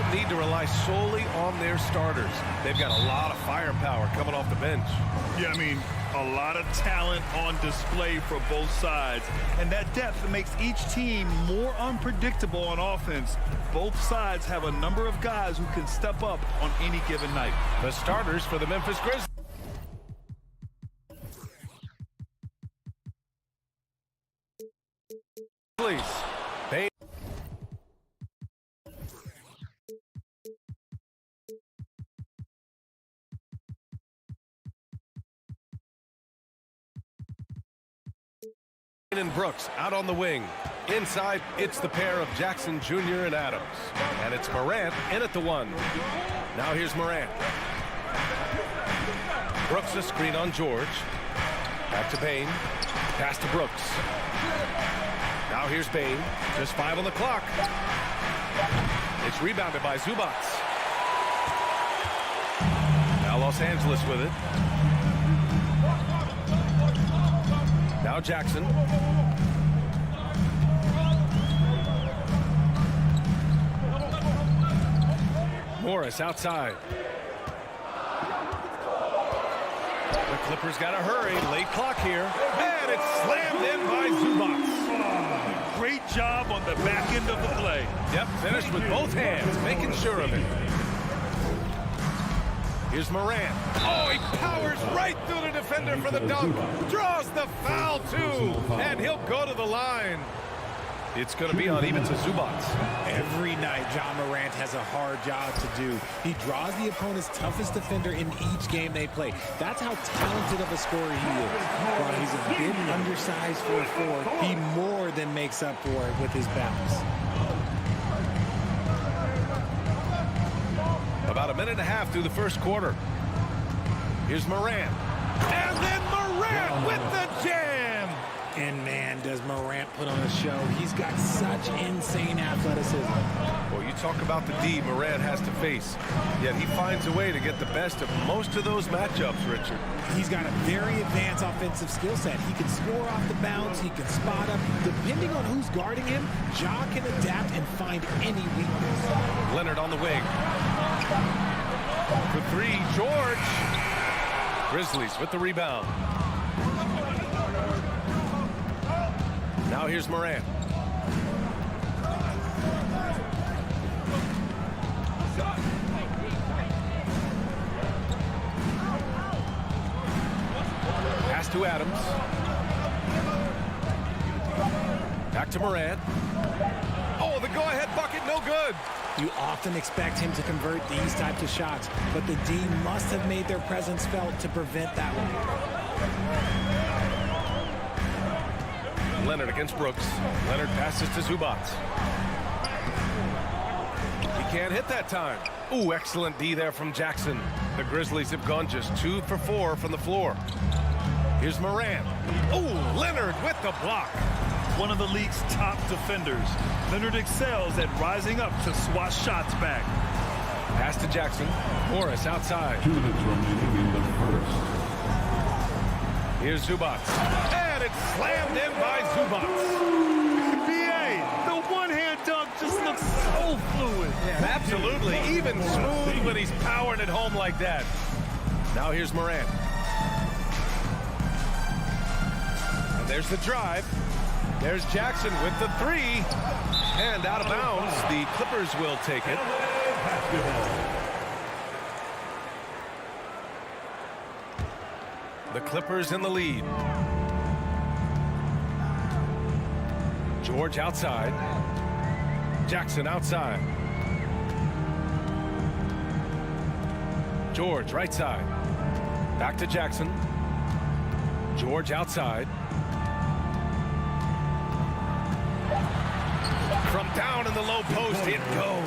don't need to rely solely on their starters. They've got a lot of firepower coming off the bench. Yeah, I mean, a lot of talent on display for both sides. And that depth makes each team more unpredictable on offense. Both sides have a number of guys who can step up on any given night. The starters for the Memphis Grizzlies. Bain. And Brooks out on the wing. Inside, it's the pair of Jackson Jr. and Adams. And it's Morant in at the 1. Now here's Morant. Brooks a screen on George. Back to Bain. Pass to Brooks. Now here's Bain. Just 5 on the clock. It's rebounded by Zubac. Now Los Angeles with it. Now Jackson. Morris outside. The Clippers got to hurry. Late clock here. And it's slammed in by Zubac. Great job on the back end of the play. Yep, finished with both hands, making sure of it. Here's Morant. Oh, he powers right through the defender for the dunk. Draws the foul, too. And he'll go to the line. It's going to be uneven to Zubac. Every night, John Morant has a hard job to do. He draws the opponent's toughest defender in each game they play. That's how talented of a scorer he is. While he's a bit undersized for a forward, he more than makes up for it with his bounce. About a minute and a half through the first quarter. Here's Morant. And then Morant with the jam. And man, does Morant put on a show. He's got such insane athleticism. Well, you talk about the D Morant has to face. Yet he finds a way to get the best of most of those matchups, Richard. He's got a very advanced offensive skill set. He can score off the bounce. He can spot up. Depending on who's guarding him, Ja can adapt and find any weakness. Leonard on the wing. For 3, George. Grizzlies with the rebound. Now here's Morant. Pass to Adams. Back to Morant. Oh, the go-ahead bucket, no good. You often expect him to convert these types of shots, but the D must have made their presence felt to prevent that one. Leonard against Brooks. Leonard passes to Zubac. He can't hit that time. Ooh, excellent D there from Jackson. The Grizzlies have gone just 2 for 4 from the floor. Here's Morant. Ooh, Leonard with the block. One of the league's top defenders. Leonard excels at rising up to swat shots back. Pass to Jackson. Morris outside. 2 minutes remaining in the first. Here's Zubac. And it's slammed in by Zubac. B.A., the one-hand dunk just looks so fluid. Yeah, absolutely. Even smooth when he's powering it home like that. Now here's Morant. And there's the drive. There's Jackson with the 3. And out of bounds. The Clippers will take it. The Clippers in the lead. George outside. Jackson outside. George right side. Back to Jackson. George outside. From down in the low post, it goes.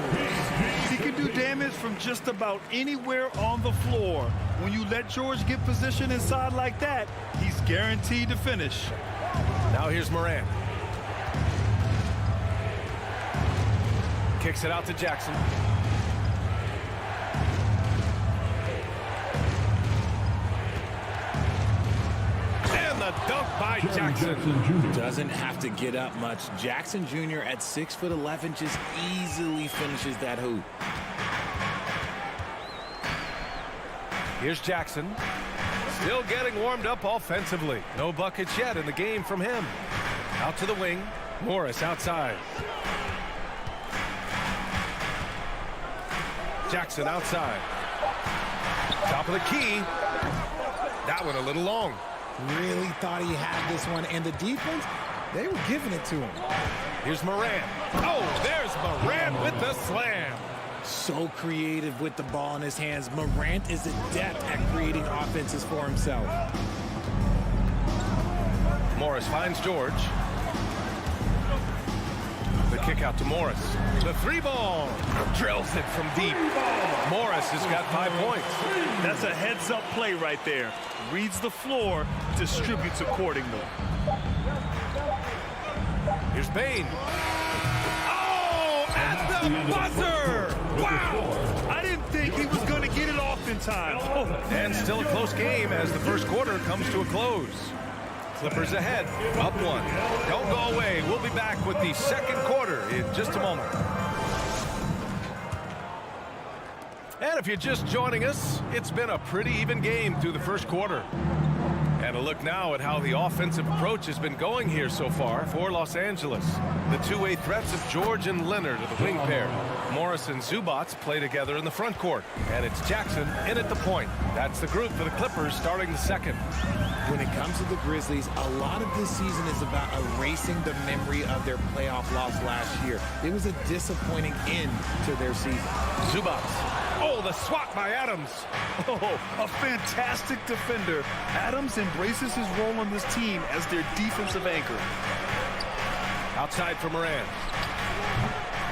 He can do damage from just about anywhere on the floor. When you let George get position inside like that, he's guaranteed to finish. Now here's Morant. Kicks it out to Jackson. And the dunk by Jackson. Doesn't have to get up much. Jackson Jr. at 6'11" just easily finishes that hoop. Here's Jackson. Still getting warmed up offensively. No buckets yet in the game from him. Out to the wing. Morris outside. Jackson outside. Top of the key. That one a little long. Really thought he had this one, and the defense, they were giving it to him. Here's Morant. Oh, there's Morant with the slam. So creative with the ball in his hands. Morant is adept at creating offenses for himself. Morris finds George. The kick out to Morris. The three ball. Drills it from deep. Morris has got 5 points. That's a heads-up play right there. Reads the floor, distributes accordingly. Here's Bain. Oh, at the buzzer! Wow! I didn't think he was going to get it off in time. Oh. And still a close game as the first quarter comes to a close. Clippers ahead, up 1. Don't go away. We'll be back with the second quarter in just a moment. And if you're just joining us, it's been a pretty even game through the first quarter. And a look now at how the offensive approach has been going here so far for Los Angeles. The two-way threats of George and Leonard are the wing pair. Morris and Zubac play together in the front court. And it's Jackson in at the point. That's the group for the Clippers starting the second. When it comes to the Grizzlies, a lot of this season is about erasing the memory of their playoff loss last year. It was a disappointing end to their season. Zubac. Oh, the swat by Adams. Oh, a fantastic defender. Adams embraces his role on this team as their defensive anchor. Outside for Morant.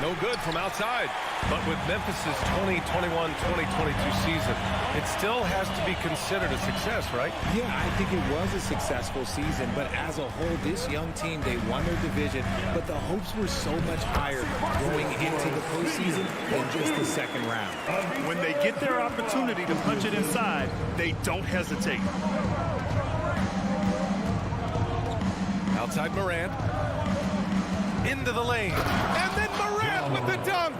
No good from outside. But with Memphis' 2021-2022 season, it still has to be considered a success, right? Yeah, I think it was a successful season, but as a whole, this young team, they won their division, but the hopes were so much higher going into the postseason than just the second round. When they get their opportunity to punch it inside, they don't hesitate. Outside Morant. Into the lane. And then Morant with the dunk.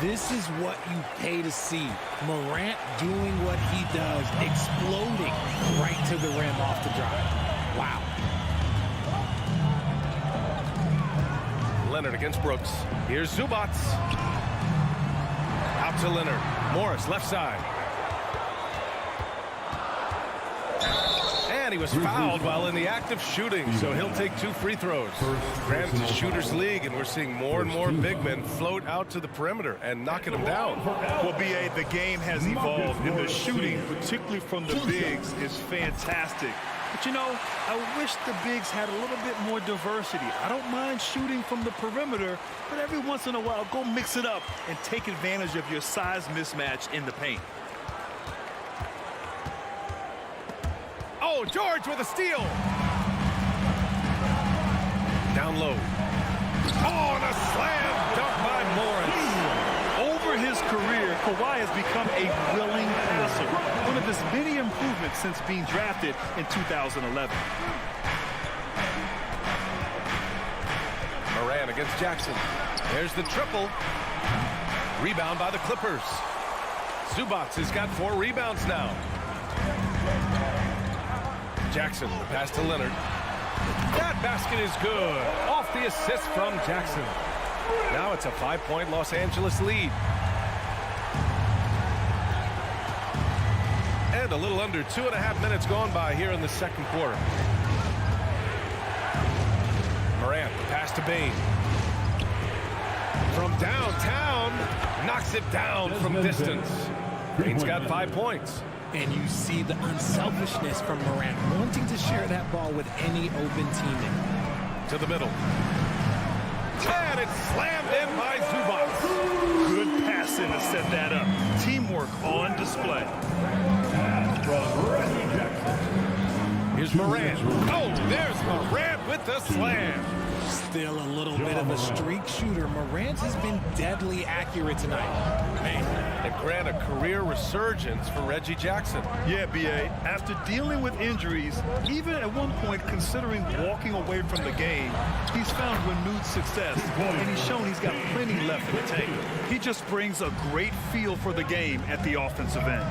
This is what you pay to see. Morant doing what he does, exploding right to the rim off the drive. Wow. Leonard against Brooks. Here's Zubac. Out to Leonard. Morris left side. And he was fouled while in the act of shooting, so he'll take 2 free throws. Graham's a shooter's league, and we're seeing more and more big men float out to the perimeter and knocking them down. Well, B.A., the game has evolved, and the shooting, particularly from the bigs, is fantastic. But, you know, I wish the bigs had a little bit more diversity. I don't mind shooting from the perimeter, but every once in a while, go mix it up and take advantage of your size mismatch in the paint. Oh, George with a steal. Down low. Oh, and a slam dunk by Morris. Over his career, Kawhi has become a willing passer, one of his many improvements since being drafted in 2011. Morant against Jackson. There's the triple. Rebound by the Clippers. Zubac has got 4 rebounds now. Jackson, pass to Leonard. That basket is good. Off the assist from Jackson. Now it's a 5-point Los Angeles lead. And a little under 2.5 minutes gone by here in the second quarter. Morant, pass to Bain. From downtown, knocks it down from distance. Bain's got 5 points. And you see the unselfishness from Morant, wanting to share that ball with any open teammate. To the middle. And it's slammed in by Zubac. Good passing to set that up. Teamwork on display. Here's Morant. Oh, there's Morant with the slam. Still a little bit of a streak shooter. Morant has been deadly accurate tonight. Man. And grant a career resurgence for Reggie Jackson. Yeah, B.A., after dealing with injuries, even at one point considering walking away from the game, he's found renewed success, and he's shown he's got plenty left in the tank. He just brings a great feel for the game at the offensive end.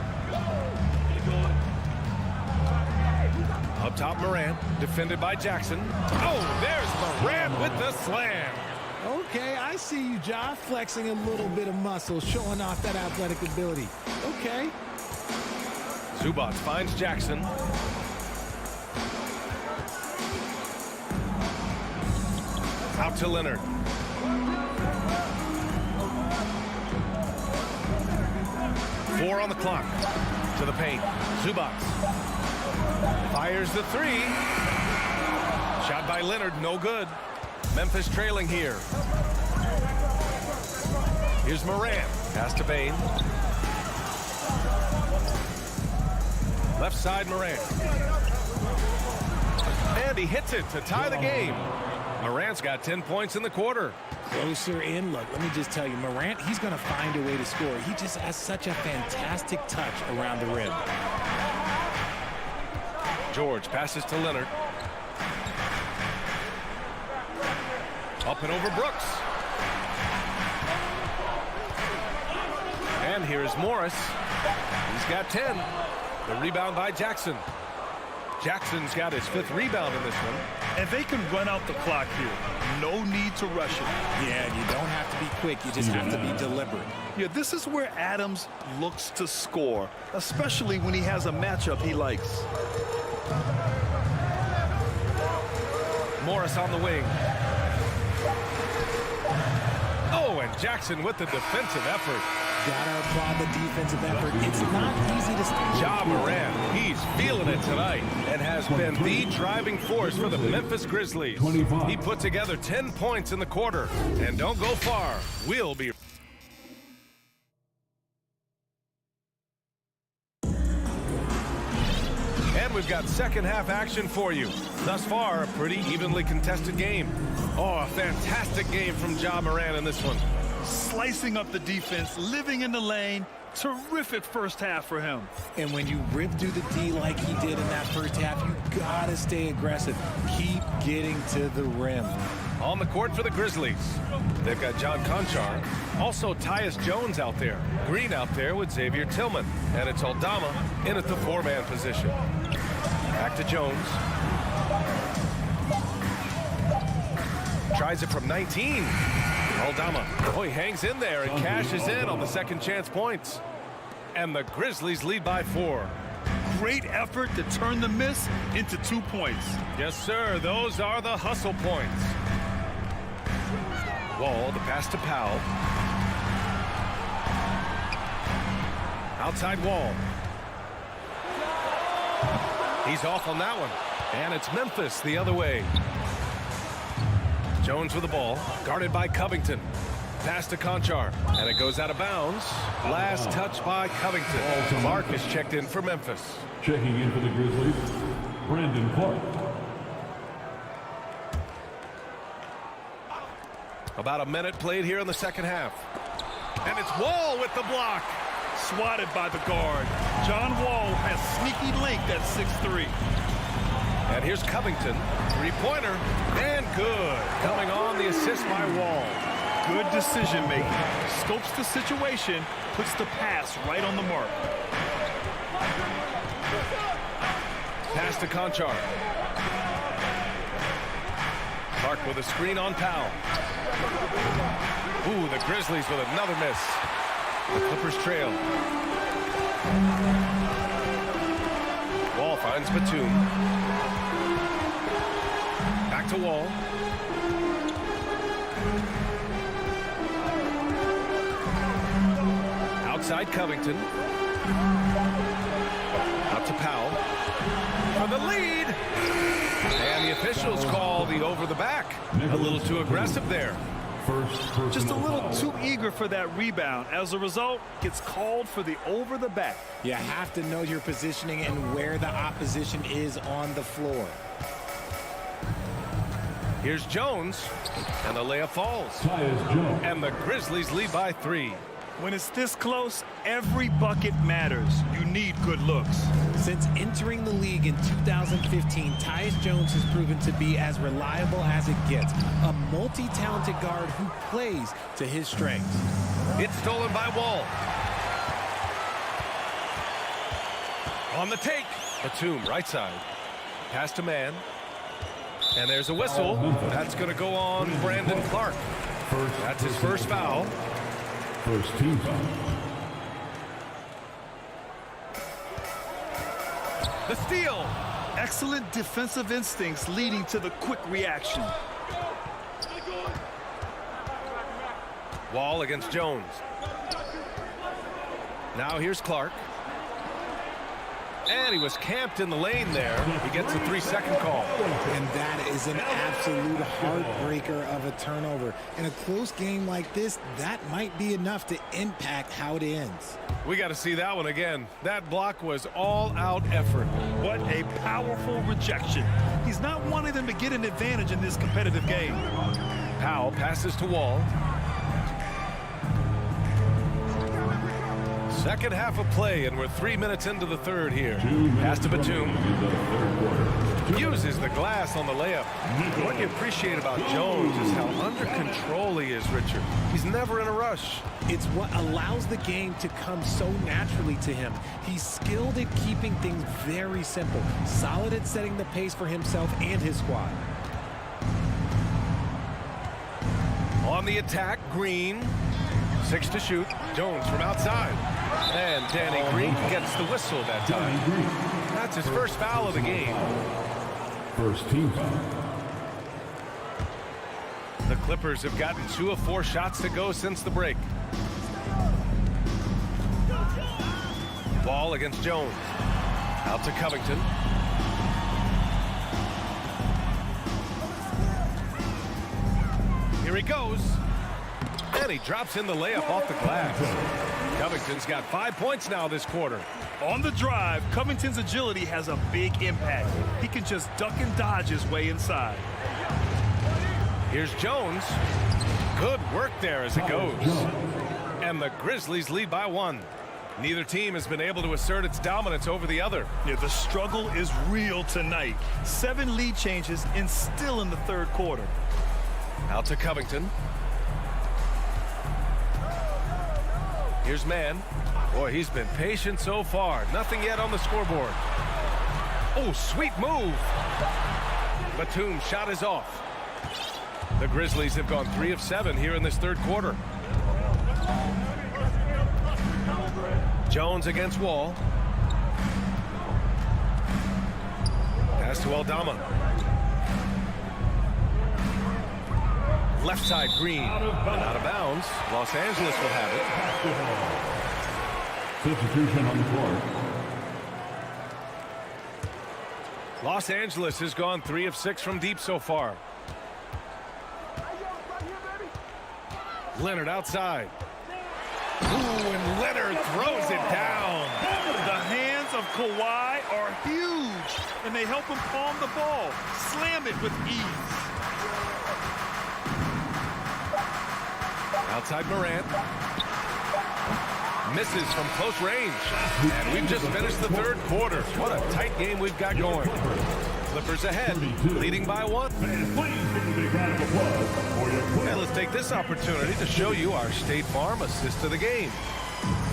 Up top, Morant, defended by Jackson. Oh, there's Morant with the slam. Okay, I see you, Ja, flexing a little bit of muscle, showing off that athletic ability. Okay. Zubac finds Jackson. Out to Leonard. Four on the clock. To the paint. Zubac fires the three. Shot by Leonard, no good. Memphis trailing here. Here's Morant. Pass to Bain. Left side, Morant. And he hits it to tie the game. Morant's got 10 points in the quarter. Closer in. Look, let me just tell you, Morant, he's going to find a way to score. He just has such a fantastic touch around the rim. George passes to Leonard. Up and over Brooks. And here's Morris. He's got 10. The rebound by Jackson. Jackson's got his 5th rebound in this one. And they can run out the clock here. No need to rush it. Yeah, and you don't have to be quick. You just have to be deliberate. Yeah, this is where Adams looks to score, especially when he has a matchup he likes. Morris on the wing. Oh, and Jackson with the defensive effort. Gotta applaud the defensive effort. It's not easy to stop. Ja Morant, he's feeling it tonight and has been the driving force for the Memphis Grizzlies. 25. He put together 10 points in the quarter. And don't go far. We'll be... And we've got second half action for you. Thus far, a pretty evenly contested game. Oh, a fantastic game from Ja Morant in this one. Slicing up the defense, living in the lane. Terrific first half for him. And when you rip through the D like he did in that first half, you gotta stay aggressive. Keep getting to the rim. On the court for the Grizzlies, they've got John Conchar. Also Tyus Jones out there. Green out there with Xavier Tillman. And it's Aldama in at the 4-man position. Back to Jones. Tries it from 19. Aldama. Oh, he hangs in there and cashes in on the second chance points. And the Grizzlies lead by 4. Great effort to turn the miss into 2 points. Yes, sir. Those are the hustle points. Wall, the pass to Powell. Outside Wall. He's off on that one. And it's Memphis the other way. Jones with the ball, guarded by Covington. Pass to Conchar, and it goes out of bounds. Last touch by Covington. Clark is checked in for Memphis. Checking in for the Grizzlies, Brandon Clark. About a minute played here in the second half. And it's Wall with the block. Swatted by the guard. John Wall has sneaky length at 6'3". And here's Covington. Three-pointer. And good. Coming on the assist by Wall. Good decision making. Scopes the situation, puts the pass right on the mark. Pass to Conchar. Clark with a screen on Powell. Ooh, the Grizzlies with another miss. The Clippers trail. Wall finds Batum. Back to Wall. Outside Covington. Out to Powell. For the lead. And the officials call the over the back. A little too aggressive there. Just a little too eager for that rebound. As a result, gets called for the over the back. You have to know your positioning and where the opposition is on the floor. Here's Jones, and the layup falls. And the Grizzlies lead by 3. When it's this close, every bucket matters. You need good looks. Since entering the league in 2015, Tyus Jones has proven to be as reliable as it gets. A multi-talented guard who plays to his strengths. It's stolen by Wall. On the take. Batum, right side. Pass to man. And there's a whistle. That's going to go on Brandon Clark. That's his first foul. First team foul. The steal. Excellent defensive instincts leading to the quick reaction. Wall against Jones. Now here's Clark. And he was camped in the lane there. He gets a 3-second call. And that is an absolute heartbreaker of a turnover. In a close game like this, that might be enough to impact how it ends. We got to see that one again. That block was all-out effort. What a powerful rejection. He's not wanting them to get an advantage in this competitive game. Powell passes to Wall. Second half of play, and we're 3 minutes into the third here. Pass to Batum. Uses the glass on the layup. What you appreciate about Jones is how under control he is, Richard. He's never in a rush. It's what allows the game to come so naturally to him. He's skilled at keeping things very simple, solid at setting the pace for himself and his squad. On the attack, Green. 6 to shoot. Jones from outside. And Danny Green gets the whistle that time. That's his first foul of the game. First team foul. The Clippers have gotten 2 of 4 shots to go since the break. Ball against Jones. Out to Covington. Here he goes. And he drops in the layup off the glass. Covington's got 5 points now this quarter. On the drive, Covington's agility has a big impact. He can just duck and dodge his way inside. Here's Jones. Good work there as it goes. And the Grizzlies lead by 1. Neither team has been able to assert its dominance over the other. Yeah, the struggle is real tonight. 7 lead changes and still in the third quarter. Out to Covington. Here's Mann. Boy, he's been patient so far. Nothing yet on the scoreboard. Oh, sweet move. Batum's shot is off. The Grizzlies have gone 3 of 7 here in this third quarter. Jones against Wall. Pass to Aldama. Left side, Green. And out of bounds. Los Angeles will have it. Substitution on the court. Los Angeles has gone 3 of 6 from deep so far. Leonard outside. Ooh, and Leonard throws it down. The hands of Kawhi are huge, and they help him palm the ball, slam it with ease. Outside Morant. Misses from close range. And we've just finished the third quarter. What a tight game we've got going. Clippers ahead, leading by 1. And let's take this opportunity to show you our State Farm assist of the game.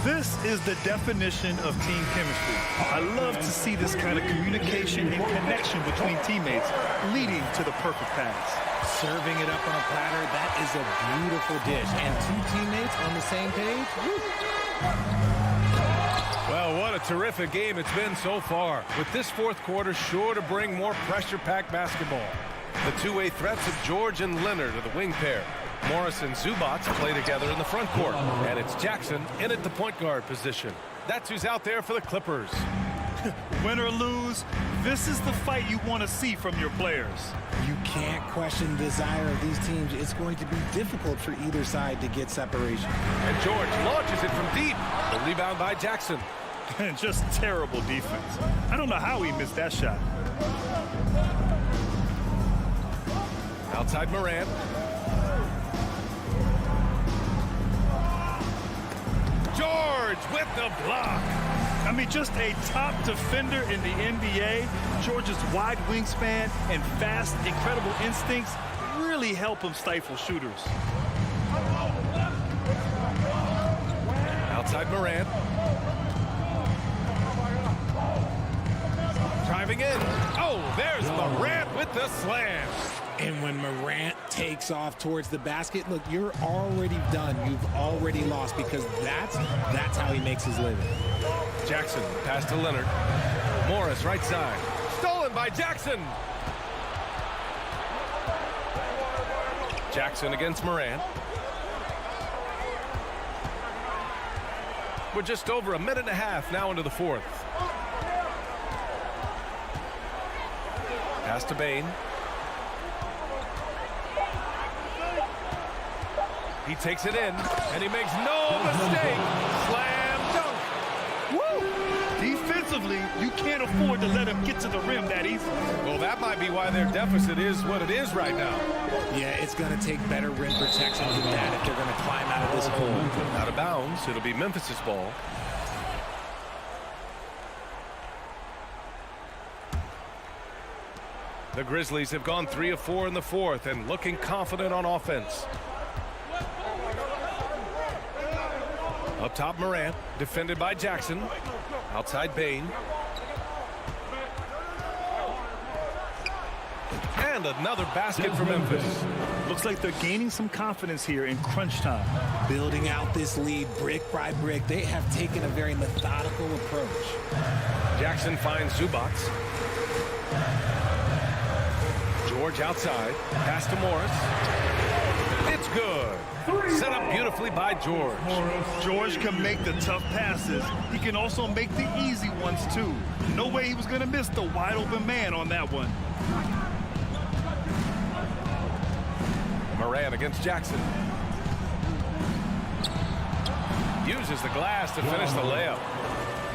This is the definition of team chemistry. I love to see this kind of communication and connection between teammates leading to the perfect pass. Serving it up on a platter, that is a beautiful dish. And 2 teammates on the same page. Woo. Well, what a terrific game it's been so far. With this fourth quarter sure to bring more pressure-packed basketball. The two-way threats of George and Leonard are the wing pair. Morris and Zubac play together in the front court. And it's Jackson in at the point guard position. That's who's out there for the Clippers. Win or lose, this is the fight you want to see from your players. You can't question the desire of these teams. It's going to be difficult for either side to get separation. And George launches it from deep. The rebound by Jackson. And just terrible defense. I don't know how he missed that shot. Outside Morant. George with the block. I mean, just a top defender in the NBA. George's wide wingspan and fast, incredible instincts really help him stifle shooters. Outside Morant. Driving in. Oh, there's Morant with the slam. And when Morant takes off towards the basket, look, you're already done. You've already lost because that's how he makes his living. Jackson, pass to Leonard. Morris, right side. Stolen by Jackson. Jackson against Morant. We're just over a minute and a half now into the fourth. Pass to Bain. He takes it in, and he makes no mistake. Slam dunk. Woo! Defensively, you can't afford to let him get to the rim that easily. Well, that might be why their deficit is what it is right now. Yeah, it's going to take better rim protection than that if they're going to climb out of this hole. Out of bounds, it'll be Memphis' ball. The Grizzlies have gone 3 of 4 in the fourth and looking confident on offense. Up top, Morant, defended by Jackson. Outside, Bain. And another basket for Memphis. Looks like they're gaining some confidence here in crunch time. Building out this lead brick by brick. They have taken a very methodical approach. Jackson finds Zubac. George outside. Pass to Morris. It's good. Set up beautifully by George. George can make the tough passes. He can also make the easy ones, too. No way he was going to miss the wide-open man on that one. Morant against Jackson. Uses the glass to finish the layup.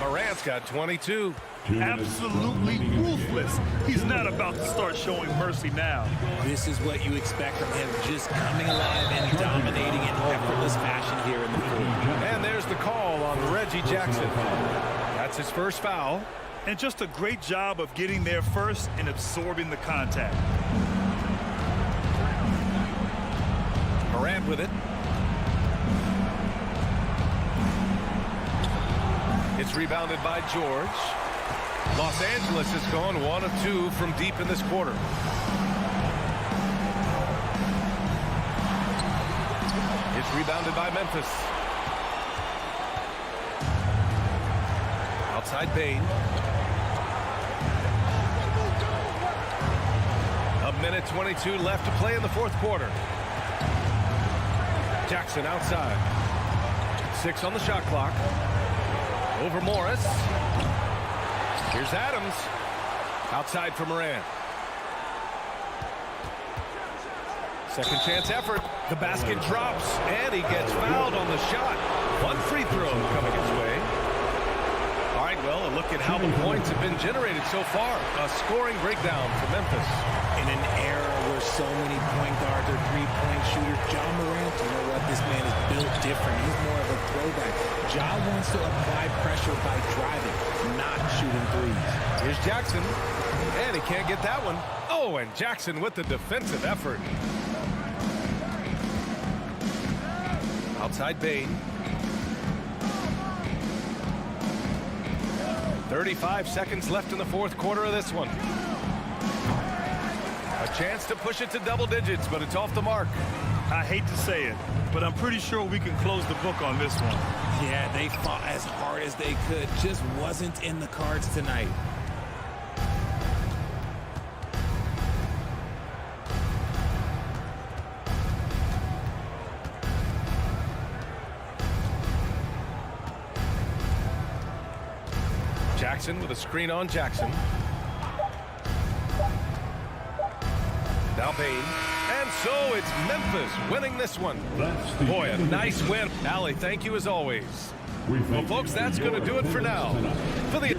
Morant's got 22. Absolutely ruthless. He's not about to start showing mercy now. This is what you expect from him, just coming alive and dominating in effortless fashion here in the fourth. And there's the call on Reggie Jackson. That's his first foul. And just a great job of getting there first and absorbing the contact. Morant with it. It's rebounded by George. Los Angeles has gone 1 of 2 from deep in this quarter. It's rebounded by Memphis. Outside Bain. A minute 22 left to play in the fourth quarter. Jackson outside. 6 on the shot clock. Over Morris. Here's Adams. Outside for Morant. Second chance effort. The basket drops, and he gets fouled on the shot. One free throw coming his way. All right, well, a look at how the points have been generated so far. A scoring breakdown for Memphis. In an era where so many point guards are three-point shooters, John Morant, you know what? This man is built different. He's more of a throwback. Ja wants to apply pressure by driving, not shooting threes. Here's Jackson, and he can't get that one. Oh, and Jackson with the defensive effort. Outside Bain. 35 seconds left in the fourth quarter of this one. A chance to push it to double digits, but it's off the mark. I hate to say it, but I'm pretty sure we can close the book on this one. Yeah, they fought as hard as they could. Just wasn't in the cards tonight. Jackson with a screen on Jackson. Now Bain. And so it's Memphis winning this one. Boy, a nice win. Allie, thank you as always. Well, folks, that's going to do it for now. For the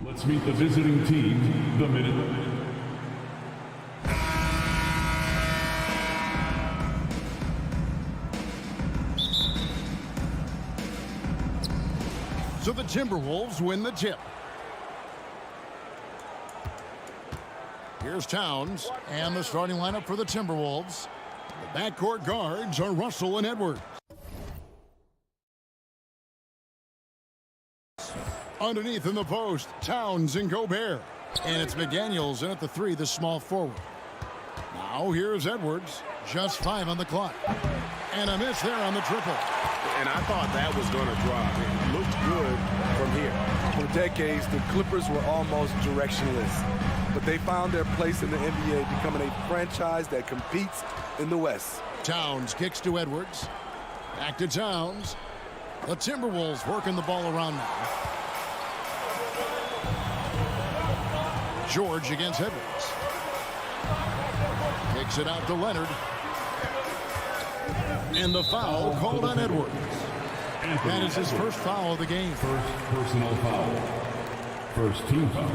Let's meet the visiting team, the Minute. So the Timberwolves win the tip. Here's Towns and the starting lineup for the Timberwolves. The backcourt guards are Russell and Edwards. Underneath in the post, Towns and Gobert. And it's McDaniels in at the three, the small forward. Now here's Edwards, just 5 on the clock. And a miss there on the triple. And I thought that was going to drop. It looked good from here. For decades, the Clippers were almost directionless, but they found their place in the NBA, becoming a franchise that competes in the West. Towns kicks to Edwards. Back to Towns. The Timberwolves working the ball around now. George against Edwards. Kicks it out to Leonard. And the foul called on Edwards. That is his first foul of the game. First personal foul. First team foul.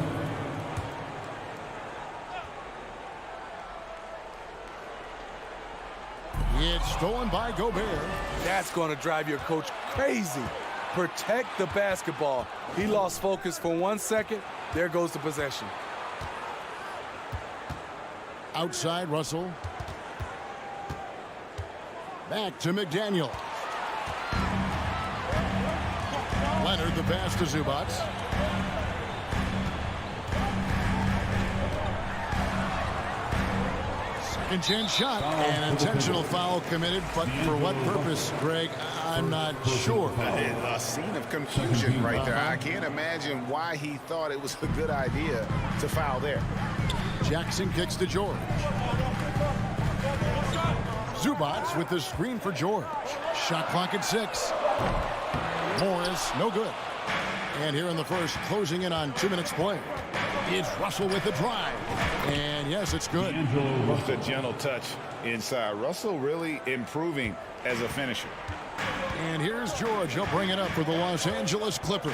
It's stolen by Gobert. That's going to drive your coach crazy. Protect the basketball. He lost focus for 1 second. There goes the possession. Outside Russell. Back to McDaniel. Leonard the pass to Zubac. Second chance shot. An intentional foul committed, but for what purpose, Greg, I'm not sure. A scene of confusion right there. I can't imagine why he thought it was a good idea to foul there. Jackson kicks to George. Zubac with the screen for George. Shot clock at 6. Morris, no good. And here in the first, closing in on 2 minutes play. It's Russell with the drive. And yes, it's good. Just a gentle touch inside. Russell really improving as a finisher. And here's George. He'll bring it up for the Los Angeles Clippers.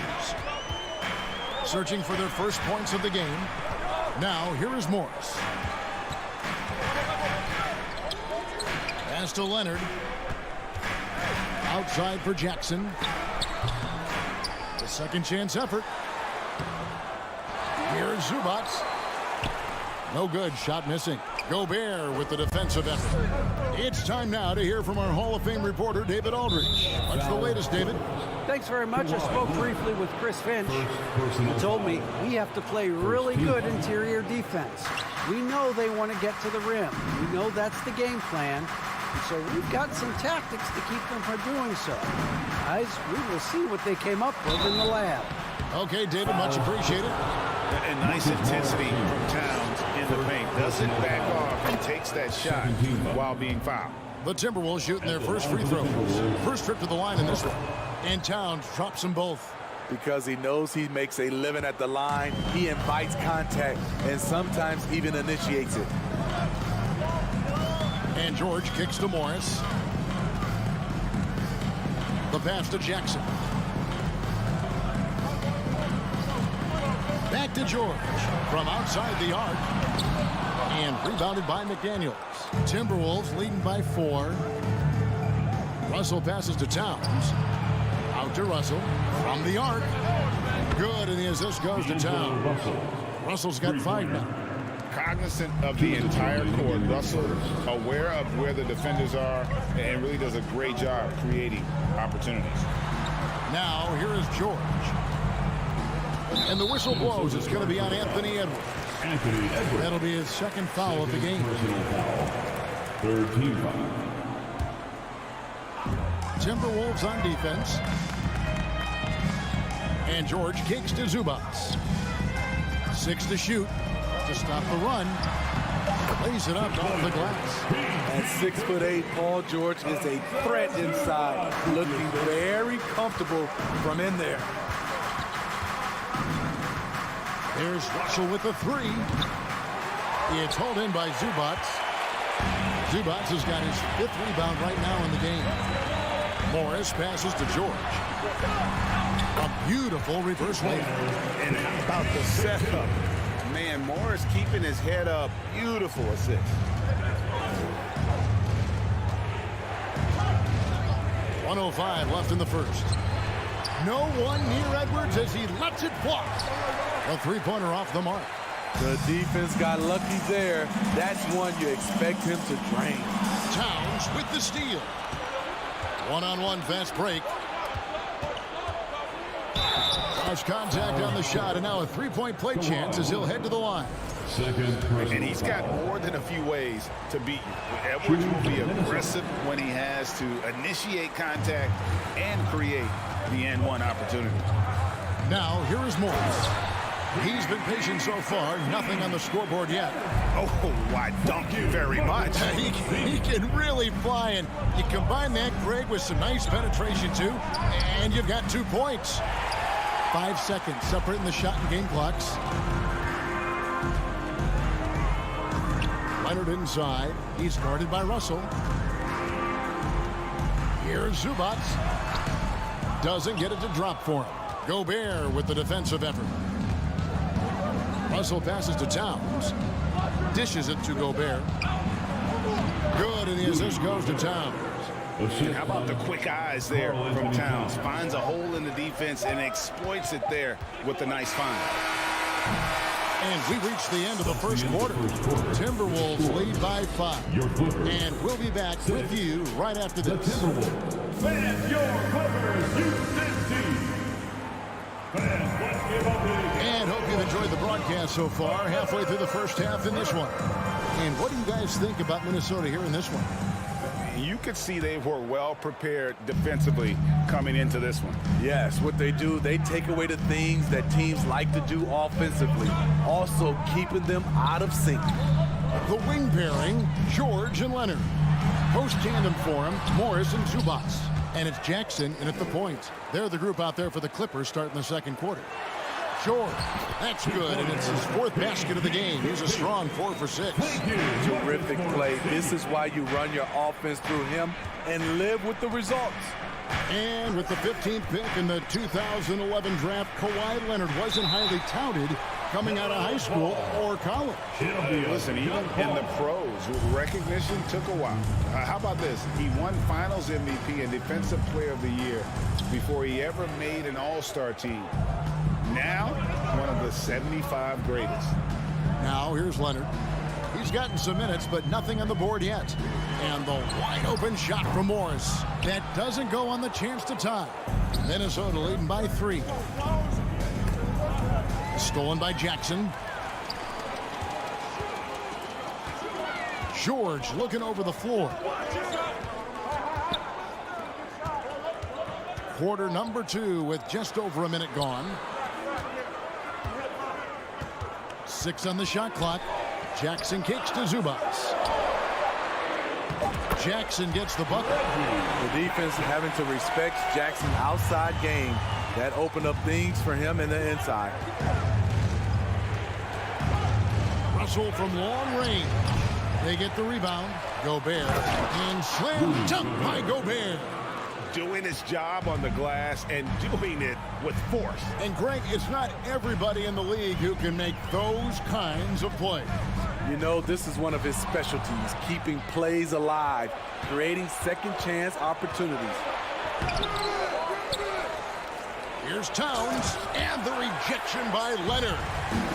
Searching for their first points of the game. Now, here is Morris. Pass to Leonard. Outside for Jackson. The second chance effort. Here's Zubac. No good. Shot missing. Gobert with the defensive effort. It's time now to hear from our Hall of Fame reporter, David Aldridge. What's the latest, David? Thanks very much. I spoke briefly with Chris Finch. He told me we have to play really good interior defense. We know they want to get to the rim. We know that's the game plan. And so we've got some tactics to keep them from doing so. Guys, we will see what they came up with in the lab. Okay, David, much appreciated. And nice intensity from Towns in the paint. Doesn't back off and takes that shot while being fouled. The Timberwolves shooting their first free throws. First trip to the line in this one. And Towns drops them both. Because he knows he makes a living at the line, he invites contact and sometimes even initiates it. And George kicks to Morris. The pass to Jackson. Back to George from outside the arc. And rebounded by McDaniels. Timberwolves leading by 4. Russell passes to Towns. Out to Russell from the arc. Good, and the assist goes to Towns. Russell's got 5 now. Cognizant of the entire court. Russell aware of where the defenders are and really does a great job creating opportunities. Now here is George. And the whistle blows. It's going to be on Anthony Edwards. That'll be his second foul of the game. Third team foul. Timberwolves on defense. And George kicks to Zubac. 6 to shoot to stop the run. Lays it up off the glass. At 6'8", Paul George is a threat inside, looking very comfortable from in there. There's Russell with the 3. It's hauled in by Zubac. Zubac has got his 5th rebound right now in the game. Morris passes to George. A beautiful reverse layup. And how about the setup? Man, Morris keeping his head up. Beautiful assist. .105 left in the first. No one near Edwards as he lets it fly. A 3-pointer off the mark. The defense got lucky there. That's one you expect him to drain. Towns with the steal. One-on-one fast break. Cross contact on the shot, and now a 3-point play chance as he'll head to the line. And he's got more than a few ways to beat you. Edwards will be aggressive when he has to initiate contact and create the N1 opportunity. Now, here is Morris. He's been patient so far. Nothing on the scoreboard yet. Oh, why, thank you very much. He can really fly, and you combine that, Greg, with some nice penetration, too, and you've got 2 points. 5 seconds separating the shot and game clocks. Leonard inside. He's guarded by Russell. Here's Zubac. Doesn't get it to drop for him. Gobert with the defensive effort. Russell passes to Towns. Dishes it to Gobert. Good, and the assist goes to Towns. And how about the quick eyes there from Towns? Finds a hole in the defense and exploits it there with a nice find. And we reach the end of the first quarter. Timberwolves lead by 5. And we'll be back with you right after this. Fans, your Clippers, Houston team. And hope you've enjoyed the broadcast so far. Halfway through the first half in this one. And what do you guys think about Minnesota here in this one? You could see they were well prepared defensively coming into this one. Yes, what they do, they take away the things that teams like to do offensively, also keeping them out of sync. The wing pairing, George and Leonard. Post tandem for him, Morris and Zubac. And it's Jackson in at the point. They're the group out there for the Clippers starting the second quarter. George. That's good, and it's his 4th basket of the game. He's a strong 4 for 6. Terrific play. This is why you run your offense through him and live with the results. And with the 15th pick in the 2011 draft, Kawhi Leonard wasn't highly touted coming out of high school or college. Listen, even in the pros, recognition took a while. How about this? He won Finals MVP and Defensive Player of the Year before he ever made an All-Star team. Now, one of the 75 greatest. Now, here's Leonard. He's gotten some minutes, but nothing on the board yet. And the wide-open shot from Morris. That doesn't go on the chance to tie. Minnesota leading by 3. Stolen by Jackson. George looking over the floor. Quarter number 2 with just over a minute gone. 6 on the shot clock. Jackson kicks to Zubac. Jackson gets the bucket. The defense having to respect Jackson's outside game. That opened up things for him in the inside. Russell from long range. They get the rebound. Gobert. And slam dunk by Gobert. Doing his job on the glass and doing it with force. And Greg, it's not everybody in the league who can make those kinds of plays. You know, this is one of his specialties, keeping plays alive, creating second chance opportunities. Here's Towns, and the rejection by Leonard.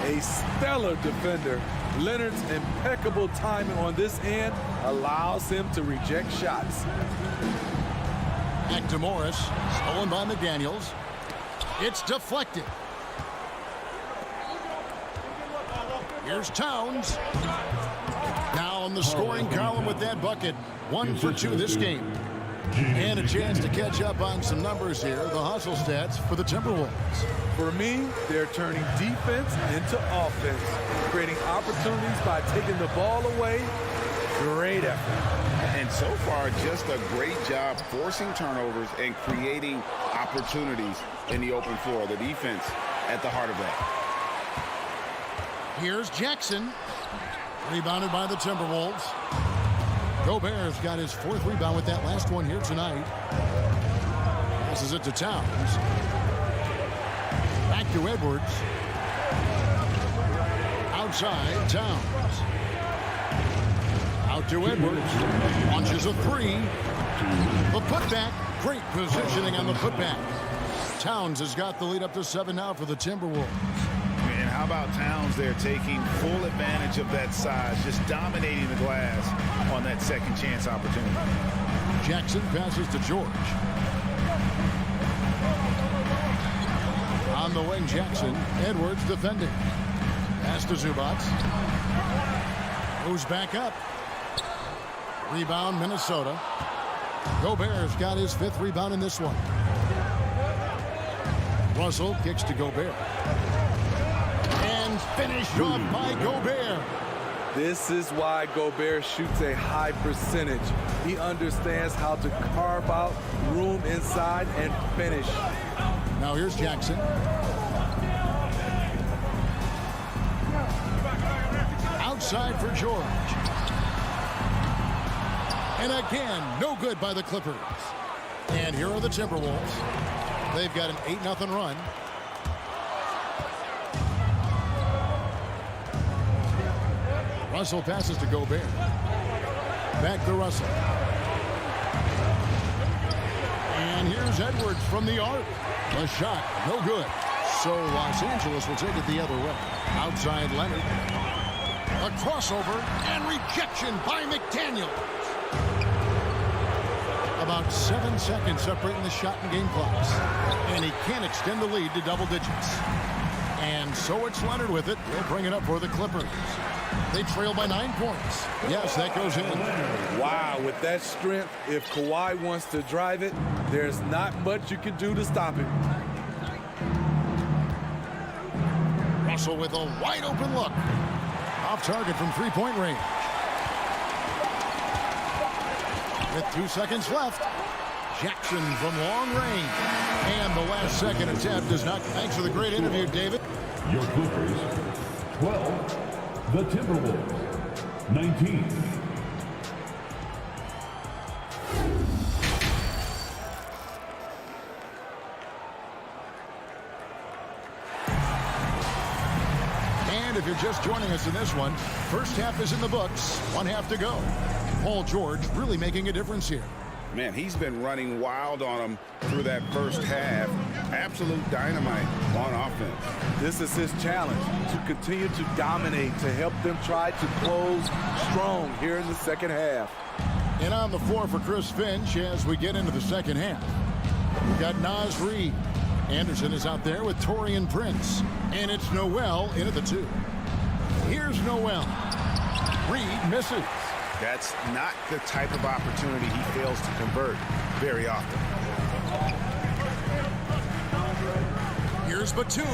A stellar defender. Leonard's impeccable timing on this end allows him to reject shots. Back to Morris, stolen by McDaniels. It's deflected. Here's Towns. Now on the scoring column with that bucket. 1 for 2 this game. And a chance to catch up on some numbers here. The hustle stats for the Timberwolves. For me, they're turning defense into offense, creating opportunities by taking the ball away. Great effort. And so far, just a great job forcing turnovers and creating opportunities in the open floor. The defense at the heart of that. Here's Jackson. Rebounded by the Timberwolves. Gobert's got his 4th rebound with that last one here tonight. Passes it to Towns. Back to Edwards. Outside, Towns. Out to Edwards. Launches a 3. The putback. Great positioning on the putback. Towns has got the lead up to 7 now for the Timberwolves. And how about Towns there taking full advantage of that size, just dominating the glass on that second chance opportunity. Jackson passes to George. On the wing, Jackson. Edwards defending. Pass to Zubac. Moves back up. Rebound, Minnesota. Gobert's got his 5th rebound in this one. Russell kicks to Gobert. And finished off by Gobert. This is why Gobert shoots a high percentage. He understands how to carve out room inside and finish. Now here's Jackson. Outside for George. And again, no good by the Clippers. And here are the Timberwolves. They've got an 8-0 run. Russell passes to Gobert. Back to Russell. And here's Edwards from the arc. A shot, no good. So Los Angeles will take it the other way. Outside Leonard. A crossover and rejection by McDaniels. About 7 seconds separating the shot and game clocks. And he can't extend the lead to double digits. And so it's Leonard with it. He'll bring it up for the Clippers. They trail by 9 points. Yes, that goes in. Wow, with that strength, if Kawhi wants to drive it, there's not much you can do to stop him. Russell with a wide open look. Off target from 3-point range. With 2 seconds left. Jackson from long range. And the last second attempt is not. Thanks for the great interview, David. Your Clippers, 12. The Timberwolves, 19. And if you're just joining us in this one, first half is in the books. 1 half to go. Paul George really making a difference here. Man, he's been running wild on them through that first half. Absolute dynamite on offense. This is his challenge, to continue to dominate, to help them try to close strong here in the second half. And on the floor for Chris Finch as we get into the second half. We've got Naz Reid. Anderson is out there with Taurean Prince. And it's Noel in at the 2. Here's Noel. Reid misses. That's not the type of opportunity he fails to convert very often. Here's Batum,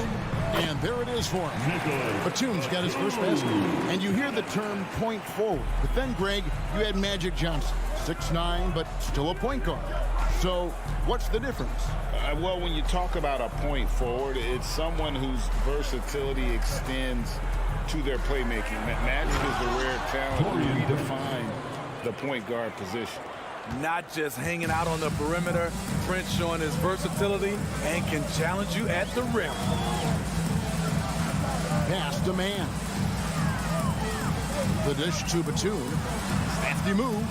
and there it is for him. Batum's got his first basket. And you hear the term point forward. But then, Greg, you had Magic Johnson, 6'9", but still a point guard. So what's the difference? Well, when you talk about a point forward, it's someone whose versatility extends to their playmaking. Magic is a rare talent who redefined the point guard position. Not just hanging out on the perimeter, Prince showing his versatility and can challenge you at the rim. Pass to man. The dish to Batum. Crafty move.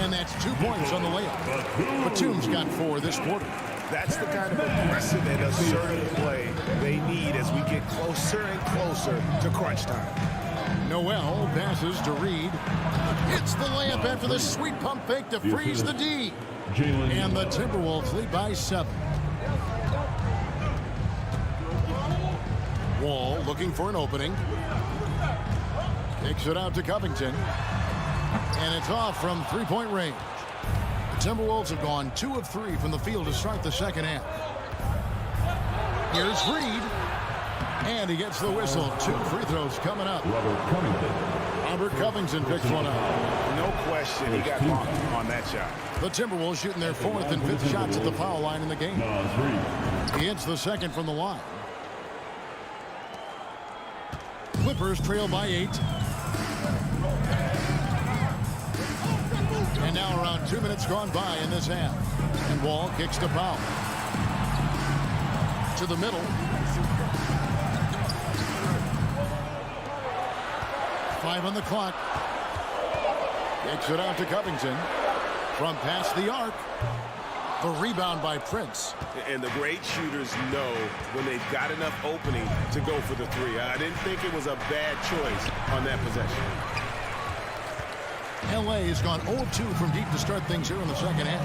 And that's 2 points on the layup. Batum's got 4 this quarter. That's the kind of aggressive and assertive play they need as we get closer and closer to crunch time. Noel passes to Reid. It's the layup after the sweet pump fake to freeze the D. And the Timberwolves lead by 7. Wall looking for an opening. Kicks it out to Covington. And it's off from three-point range. The Timberwolves have gone 2 of 3 from the field to start the second half. Here's Reid. And he gets the whistle. 2 free throws coming up. Robert Covington picks one up. No question he got bumped on that shot. The Timberwolves shooting their 4th and 5th shots at the foul line in the game. He hits the second from the line. Clippers trail by 8. And now around 2 minutes gone by in this half. And Wall kicks to Powell. To the middle. 5 on the clock. Kicks it out to Covington. From past the arc. The rebound by Prince. And the great shooters know when they've got enough opening to go for the 3. I didn't think it was a bad choice on that possession. LA has gone 0-2 from deep to start things here in the second half.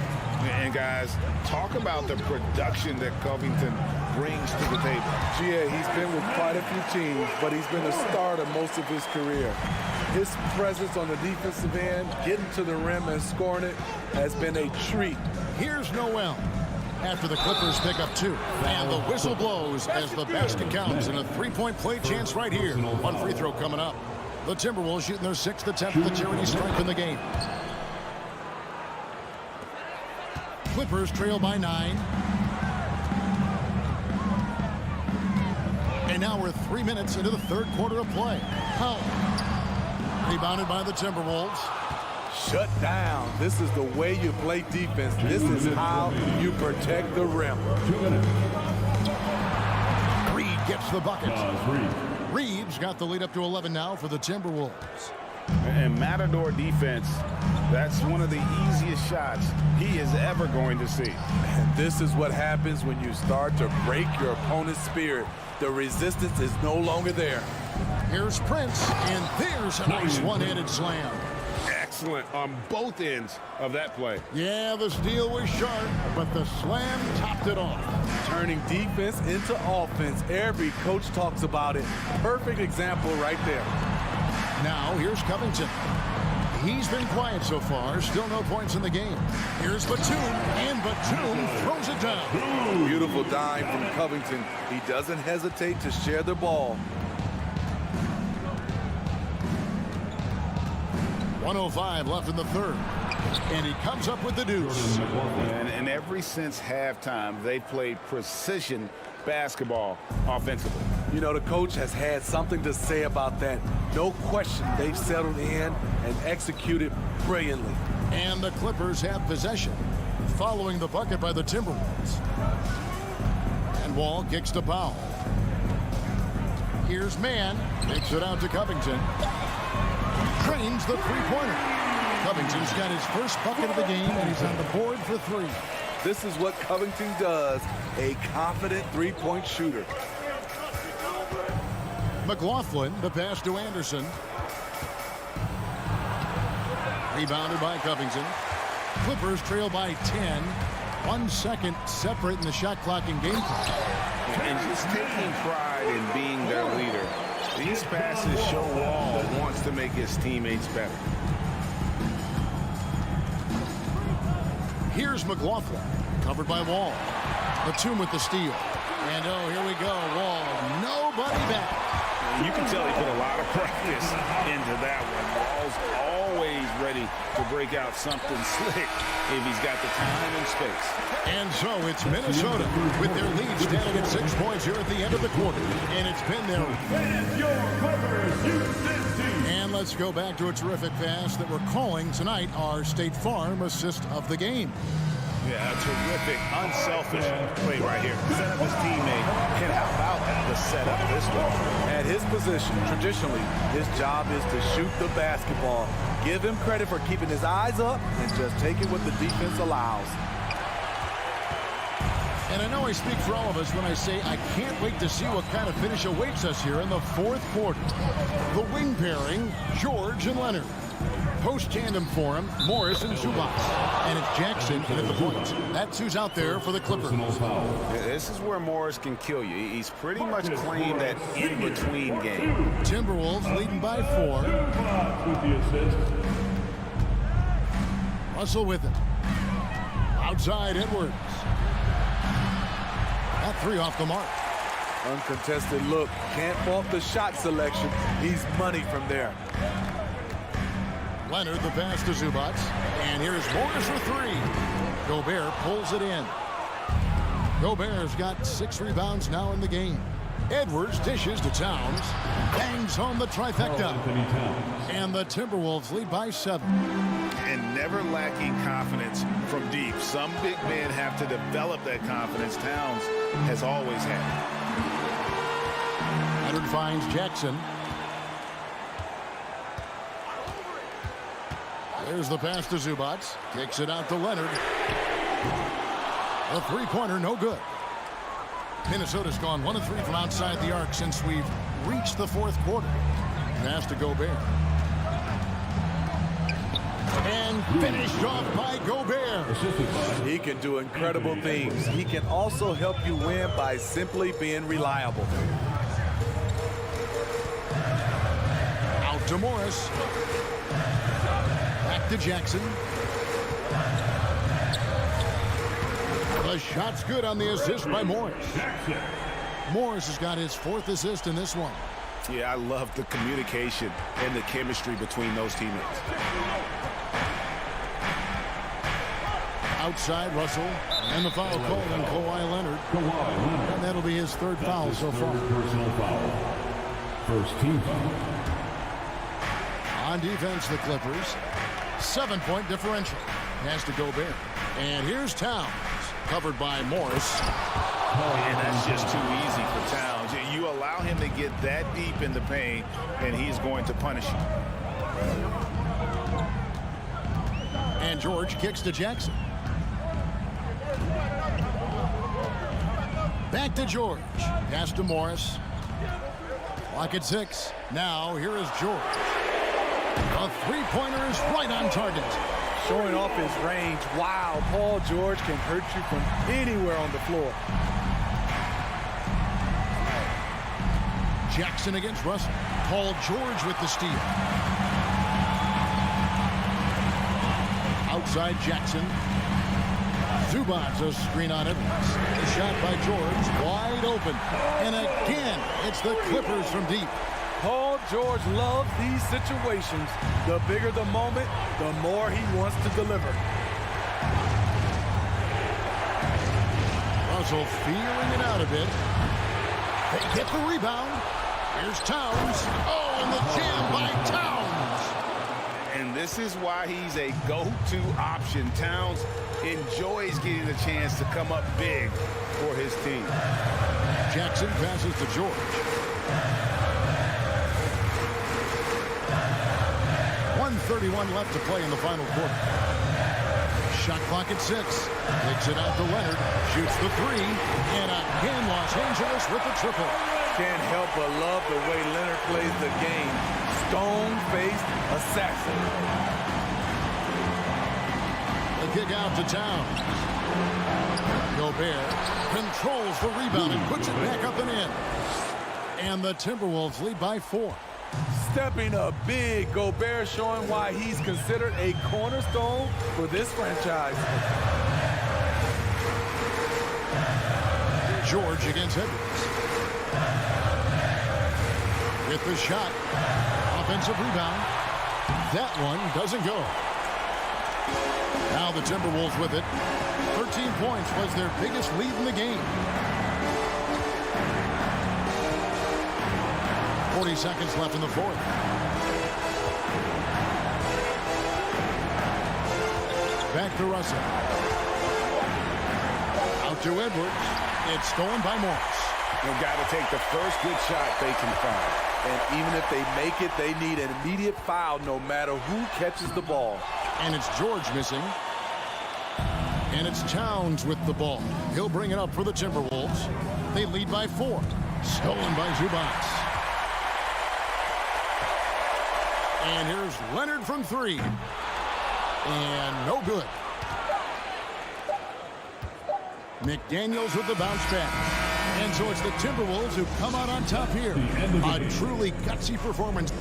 And guys, talk about the production that Covington brings to the table. Yeah, he's been with quite a few teams, but he's been a starter most of his career. His presence on the defensive end, getting to the rim and scoring it, has been a treat. Here's Noel after the Clippers pick up 2. And the whistle blows as the basket counts and a 3-point play chance right here. 1 free throw coming up. The Timberwolves shooting their 6th attempt at the charity stripe in the game. Clippers trail by 9. And now we're 3 minutes into the 3rd quarter of play. Powell. Rebounded by the Timberwolves. Shut down. This is the way you play defense. This is how you protect the rim. 2 minutes. Reid gets the bucket. Reeves got the lead up to 11 now for the Timberwolves. And Matador defense, that's one of the easiest shots he is ever going to see. And this is what happens when you start to break your opponent's spirit. The resistance is no longer there. Here's Prince, and there's a nice one-handed slam. Excellent on both ends of that play. Yeah, the steal was sharp, but the slam topped it off. Turning defense into offense. Every coach talks about it. Perfect example right there. Now, here's Covington. He's been quiet so far. Still no points in the game. Here's Batum, and Batum throws it down. Beautiful dime from Covington. He doesn't hesitate to share the ball. 1:05 left in the 3rd. And he comes up with the deuce. And ever since halftime, they played precision basketball offensively. You know, the coach has had something to say about that. No question, they've settled in and executed brilliantly. And the Clippers have possession, following the bucket by the Timberwolves. And Wall kicks to Powell. Here's Mann. Kicks it out to Covington. Drains the three-pointer. Covington's got his first bucket of the game, and he's on the board for 3. This is what Covington does, a confident three-point shooter. McLaughlin, the pass to Anderson. Rebounded by Covington. Clippers trail by 10. 1 second separating the shot clock and game clock. And just taking pride in being their leader. These passes show Wall wants to make his teammates better. Here's McLaughlin, covered by Wall. Batum with the steal. And oh, here we go. Wall, nobody back. You can tell he put a lot of practice into that one. Wall's always ready to break out something slick if he's got the time and space. And so it's Minnesota with their lead standing at 6 points here at the end of the quarter. And it's been their... And let's go back to a terrific pass that we're calling tonight our State Farm assist of the game. Yeah, a terrific, unselfish play right here. Set up his teammate. And how about the setup this way? At his position, traditionally, his job is to shoot the basketball. Give him credit for keeping his eyes up and just taking what the defense allows. And I know I speak for all of us when I say I can't wait to see what kind of finish awaits us here in the 4th quarter. The wing pairing, George and Leonard. Post-tandem for him, Morris and Zubac. And it's Jackson at the point. That's who's out there for the Clippers. This is where Morris can kill you. He's pretty much claimed that in-between game. Timberwolves leading by 4. Russell with it. Outside Edwards. That 3 off the mark. Uncontested look. Can't fault the shot selection. He's money from there. Leonard, the pass to Zubac. And here's Morris for 3. Gobert pulls it in. Gobert's got 6 rebounds now in the game. Edwards dishes to Towns. Bangs home the trifecta. And the Timberwolves lead by 7. And never lacking confidence from deep. Some big men have to develop that confidence. Towns has always had it. Leonard finds Jackson. There's the pass to Zubac. Kicks it out to Leonard. A three-pointer, no good. Minnesota's gone 1 of 3 from outside the arc since we've reached the 4th quarter. Pass to Gobert. And finished off by Gobert. He can do incredible things. He can also help you win by simply being reliable. Out to Morris. Back to Jackson. The shot's good on the assist by Morris. Morris has got his 4th assist in this one. Yeah, I love the communication and the chemistry between those teammates. Outside Russell, and the foul called on Kawhi Leonard. And that'll be his 3rd foul so far. Personal foul. First team foul. On defense, the Clippers. 7-point differential. Pass to Gobert. And here's Towns, covered by Morris. And that's just too easy for Towns. You allow him to get that deep in the paint, and he's going to punish you. And George kicks to Jackson. Back to George. Pass to Morris. Clock at 6. Now, here is George. A three-pointer is right on target. Showing off his range. Wow, Paul George can hurt you from anywhere on the floor. Jackson against Russell. Paul George with the steal. Outside Jackson. Zubac, a screen on it. The shot by George, wide open. And again, it's the Clippers from deep. Paul George loves these situations. The bigger the moment, the more he wants to deliver. Russell feeling it out a bit. They get the rebound. Here's Towns. Oh, and the jam by Towns. And this is why he's a go-to option. Towns enjoys getting the chance to come up big for his team. Jackson passes to George. 1:31 left to play in the final quarter. Shot clock at 6. Takes it out to Leonard. Shoots the 3. And again, Los Angeles with the triple. Can't help but love the way Leonard plays the game. Stone-faced assassin. The kick out to Towns. Gobert controls the rebound and puts it back up and in. And the Timberwolves lead by 4. Stepping up big, Gobert showing why he's considered a cornerstone for this franchise. George against Edwards. With the shot. Offensive rebound. That one doesn't go. Now the Timberwolves with it. 13 points was their biggest lead in the game. 40 seconds left in the fourth. Back to Russell. Out to Edwards. It's stolen by Morris. They've got to take the first good shot they can find. And even if they make it, they need an immediate foul no matter who catches the ball. And it's George missing. And it's Towns with the ball. He'll bring it up for the Timberwolves. They lead by 4. Stolen by Zubac. And here's Leonard from 3. And no good. McDaniels with the bounce back. And so it's the Timberwolves who come out on top here. A truly gutsy performance.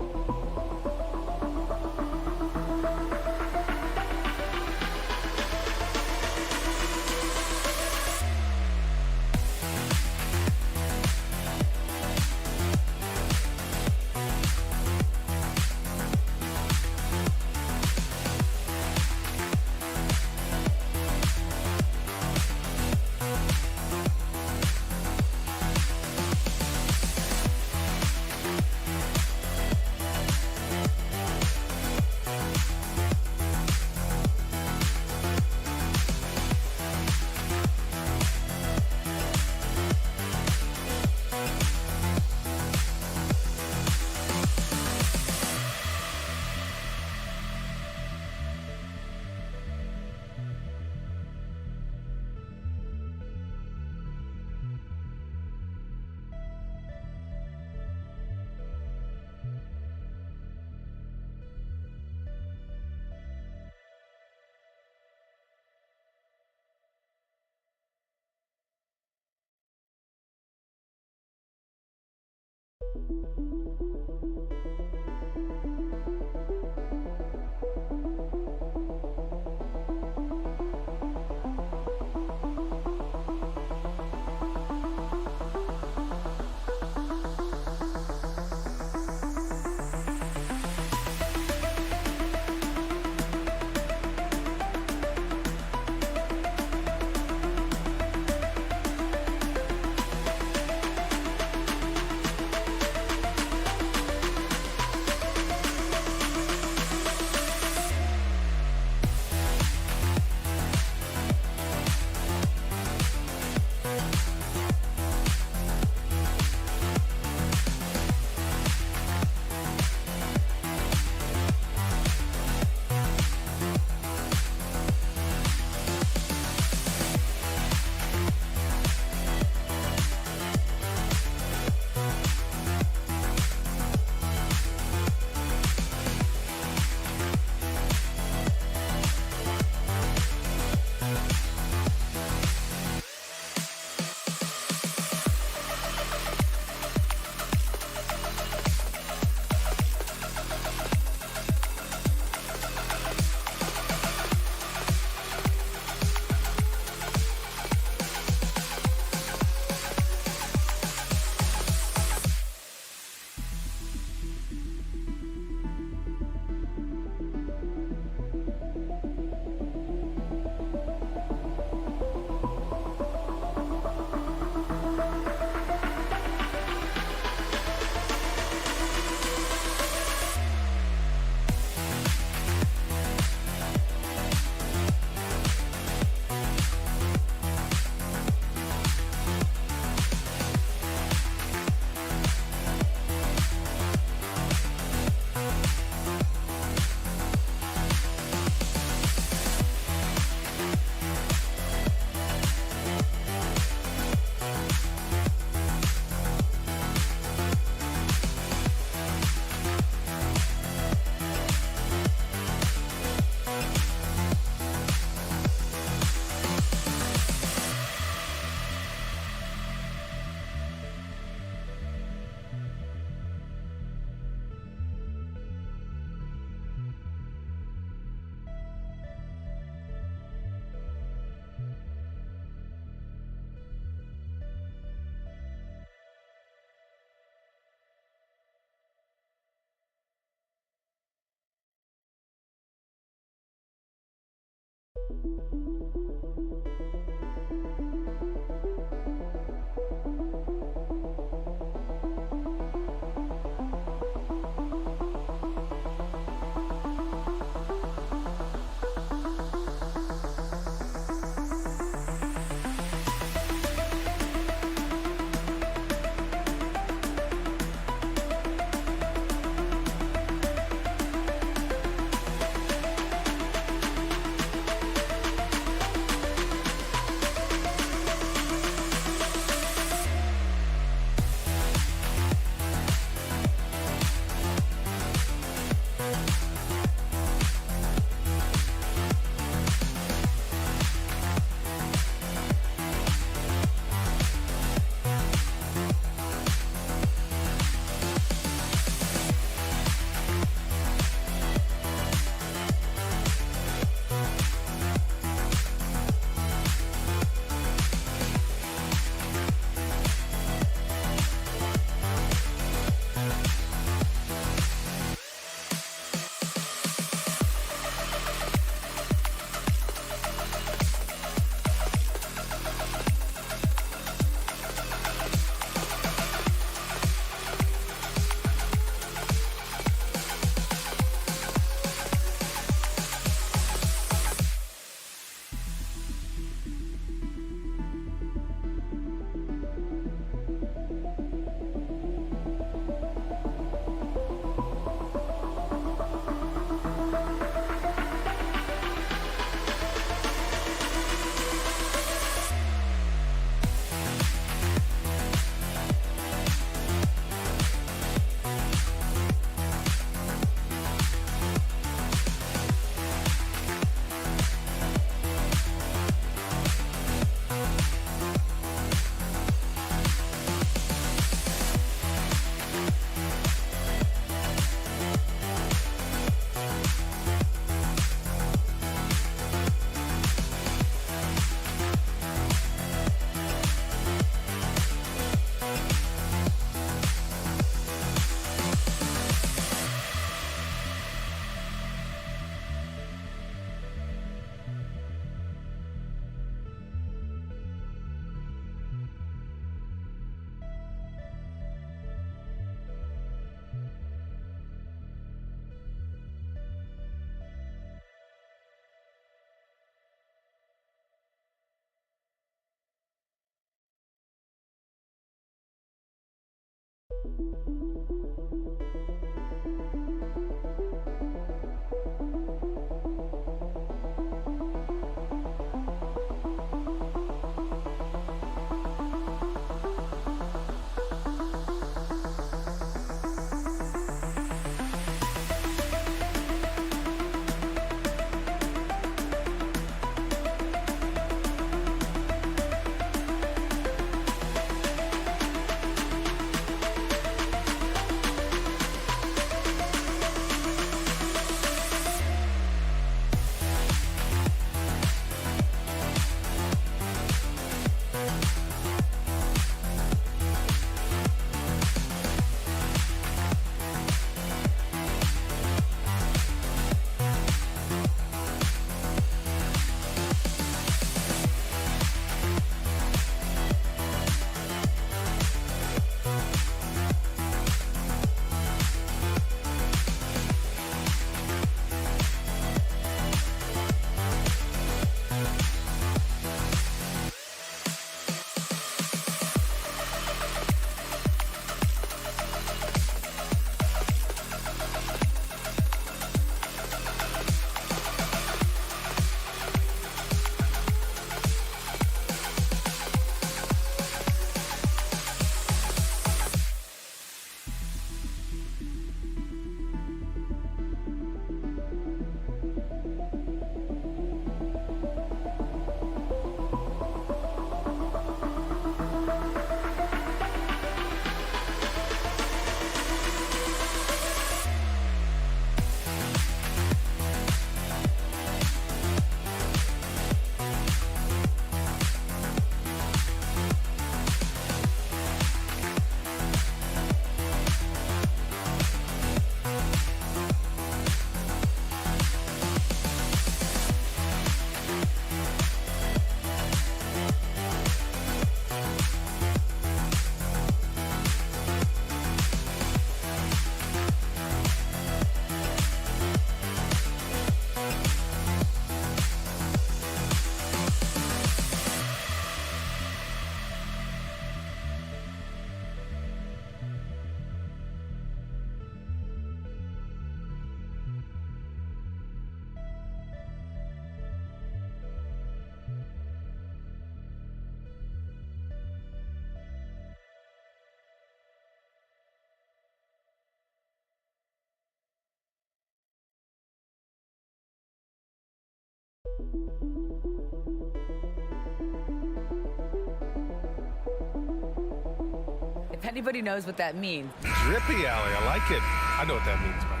If anybody knows what that means. Drippy alley, I like it. I know what that means, man.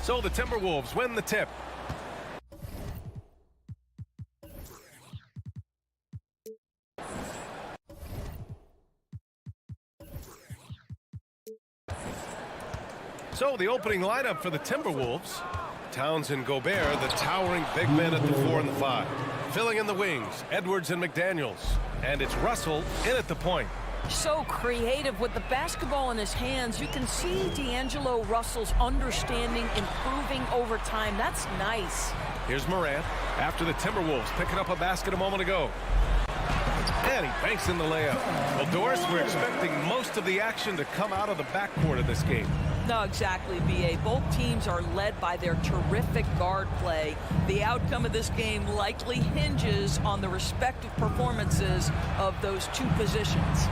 So the Timberwolves win the tip. So the opening lineup for the Timberwolves. Towns and Gobert, the towering big men at the 4 and the 5. Filling in the wings, Edwards and McDaniels. And it's Russell in at the point. So creative with the basketball in his hands. You can see D'Angelo Russell's understanding improving over time. That's nice. Here's Morant after the Timberwolves picking up a basket a moment ago. And he banks in the layup. Well, Doris, we're expecting most of the action to come out of the backcourt of this game. No, exactly, B.A. Both teams are led by their terrific guard play. The outcome of this game likely hinges on the respective performances of those two positions.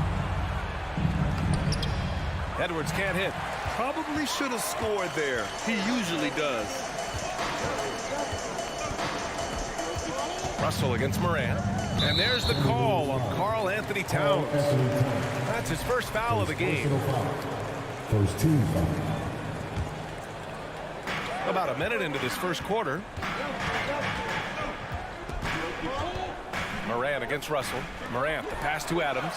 Edwards can't hit. Probably should have scored there. He usually does. Russell against Morant. And there's the call on Karl Anthony Towns. That's his first foul of the game. First team foul. About a minute into this first quarter. Morant against Russell. Morant, the pass to Adams.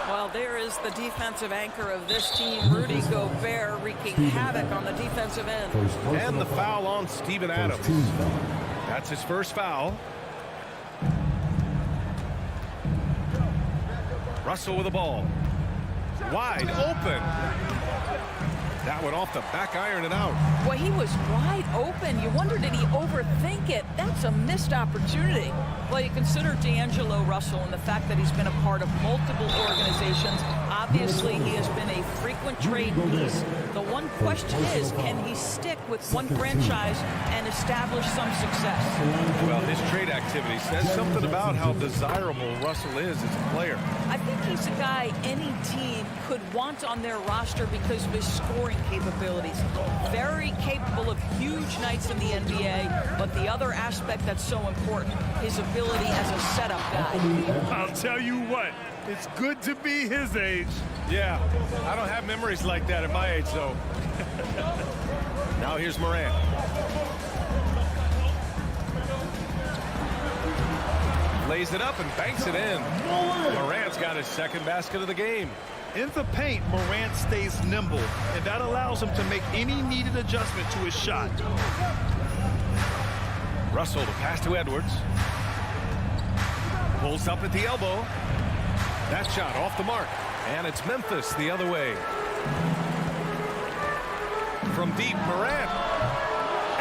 Well, there is the defensive anchor of this team, Rudy Gobert, wreaking havoc on the defensive end. And the foul on Steven Adams. That's his first foul. Russell with the ball. Wide open. That one off the back iron and out. Well, he was wide open. You wonder, did he overthink it? That's a missed opportunity. Well, you consider D'Angelo Russell and the fact that he's been a part of multiple organizations. Obviously, he has been a frequent trade piece. The one question is, can he stick with one franchise and establish some success? Well, his trade activity says something about how desirable Russell is as a player. I think he's a guy any team could want on their roster because of his scoring capabilities. Very capable of huge nights in the NBA, but the other aspect that's so important, his ability as a setup guy. I'll tell you what, it's good to be his age. Yeah, I don't have memories like that at my age, though. Now here's Morant. Lays it up and banks it in. Morant's got his second basket of the game. In the paint, Morant stays nimble, and that allows him to make any needed adjustment to his shot. Russell to pass to Edwards. Pulls up at the elbow. That shot off the mark. And it's Memphis the other way. From deep, Morant.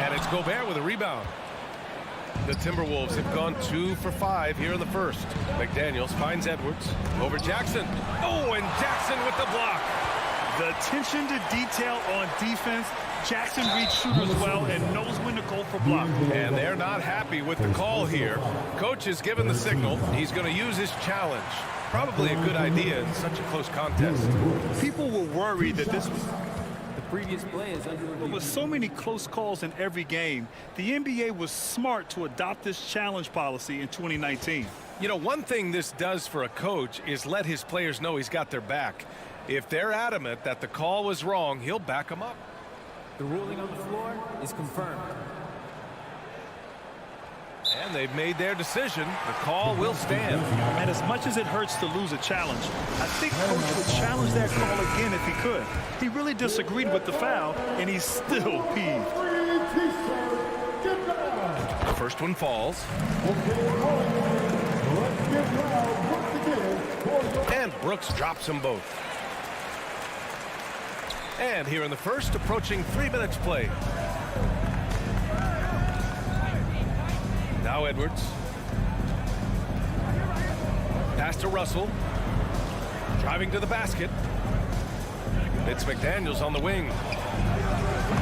And it's Gobert with a rebound. The Timberwolves have gone 2 for 5 here in the first. McDaniels finds Edwards over Jackson. Oh, and Jackson with the block. The attention to detail on defense. Jackson reads shooters well and knows when to go for block. And they're not happy with the call here. Coach has given the signal. He's going to use his challenge. Probably a good idea in such a close contest. People were worried that this was... Previous play is under. With so many close calls in every game, the NBA was smart to adopt this challenge policy in 2019. You know, one thing this does for a coach is let his players know he's got their back. If they're adamant that the call was wrong, he'll back them up. The ruling on the floor is confirmed. And they've made their decision. The call will stand. And as much as it hurts to lose a challenge, I think Coach would challenge that call again if he could. He really disagreed with the foul, and he's still peeved. The first one falls. And Brooks drops them both. And here in the first, approaching 3 minutes played. Now Edwards. Pass to Russell. Driving to the basket. It's McDaniels on the wing.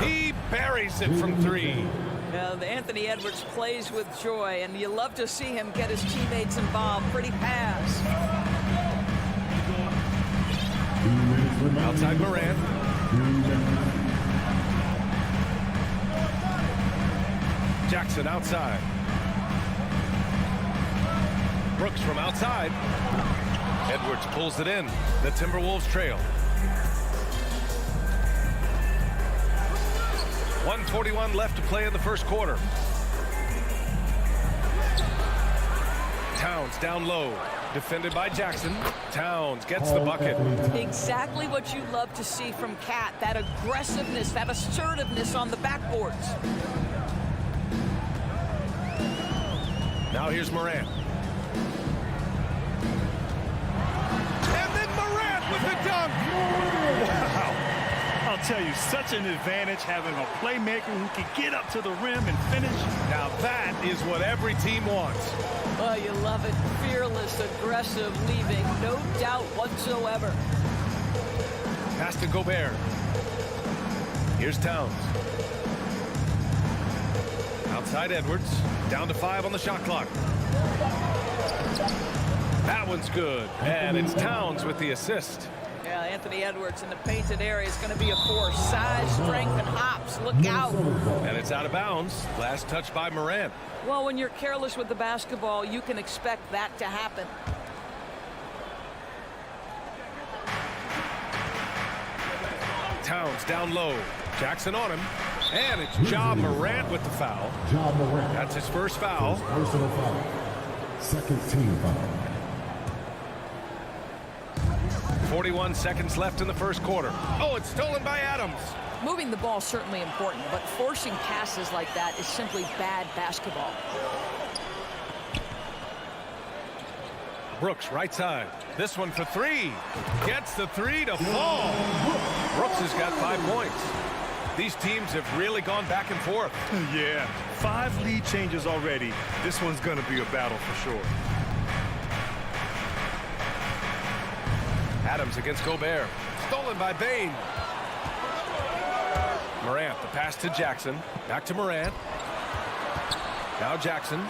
He buries it from 3. Now, Anthony Edwards plays with joy, and you love to see him get his teammates involved. Pretty pass. Outside Morant. Jackson outside. Brooks from outside. Edwards pulls it in. The Timberwolves trail. 1:41 left to play in the first quarter. Towns down low. Defended by Jackson. Towns gets the bucket. Exactly what you love to see from Cat. That aggressiveness, that assertiveness on the backboards. Now here's Morant. And then Morant with the dunk. Wow. I'll tell you, such an advantage having a playmaker who can get up to the rim and finish. Now that is what every team wants. Oh, you love it. Fearless, aggressive, leaving. No doubt whatsoever. Pass to Gobert. Here's Towns. Outside Edwards. Down to 5 on the shot clock. That one's good. And it's Towns with the assist. Yeah, Anthony Edwards in the painted area is going to be a force. Size, strength, and hops. Look out. And it's out of bounds. Last touch by Morant. Well, when you're careless with the basketball, you can expect that to happen. Towns down low. Jackson on him. And it's Ja Morant with the foul. Ja Morant. That's his first foul. Personal foul. Second team foul. 41 seconds left in the first quarter. Oh, it's stolen by Adams. Moving the ball is certainly important, but forcing passes like that is simply bad basketball. Brooks, right side. This one for 3. Gets the 3 to fall. Brooks has got 5 points. These teams have really gone back and forth. Yeah, 5 lead changes already. This one's going to be a battle for sure. Adams against Gobert. Stolen by Bain. Morant, the pass to Jackson. Back to Morant. Now Jackson.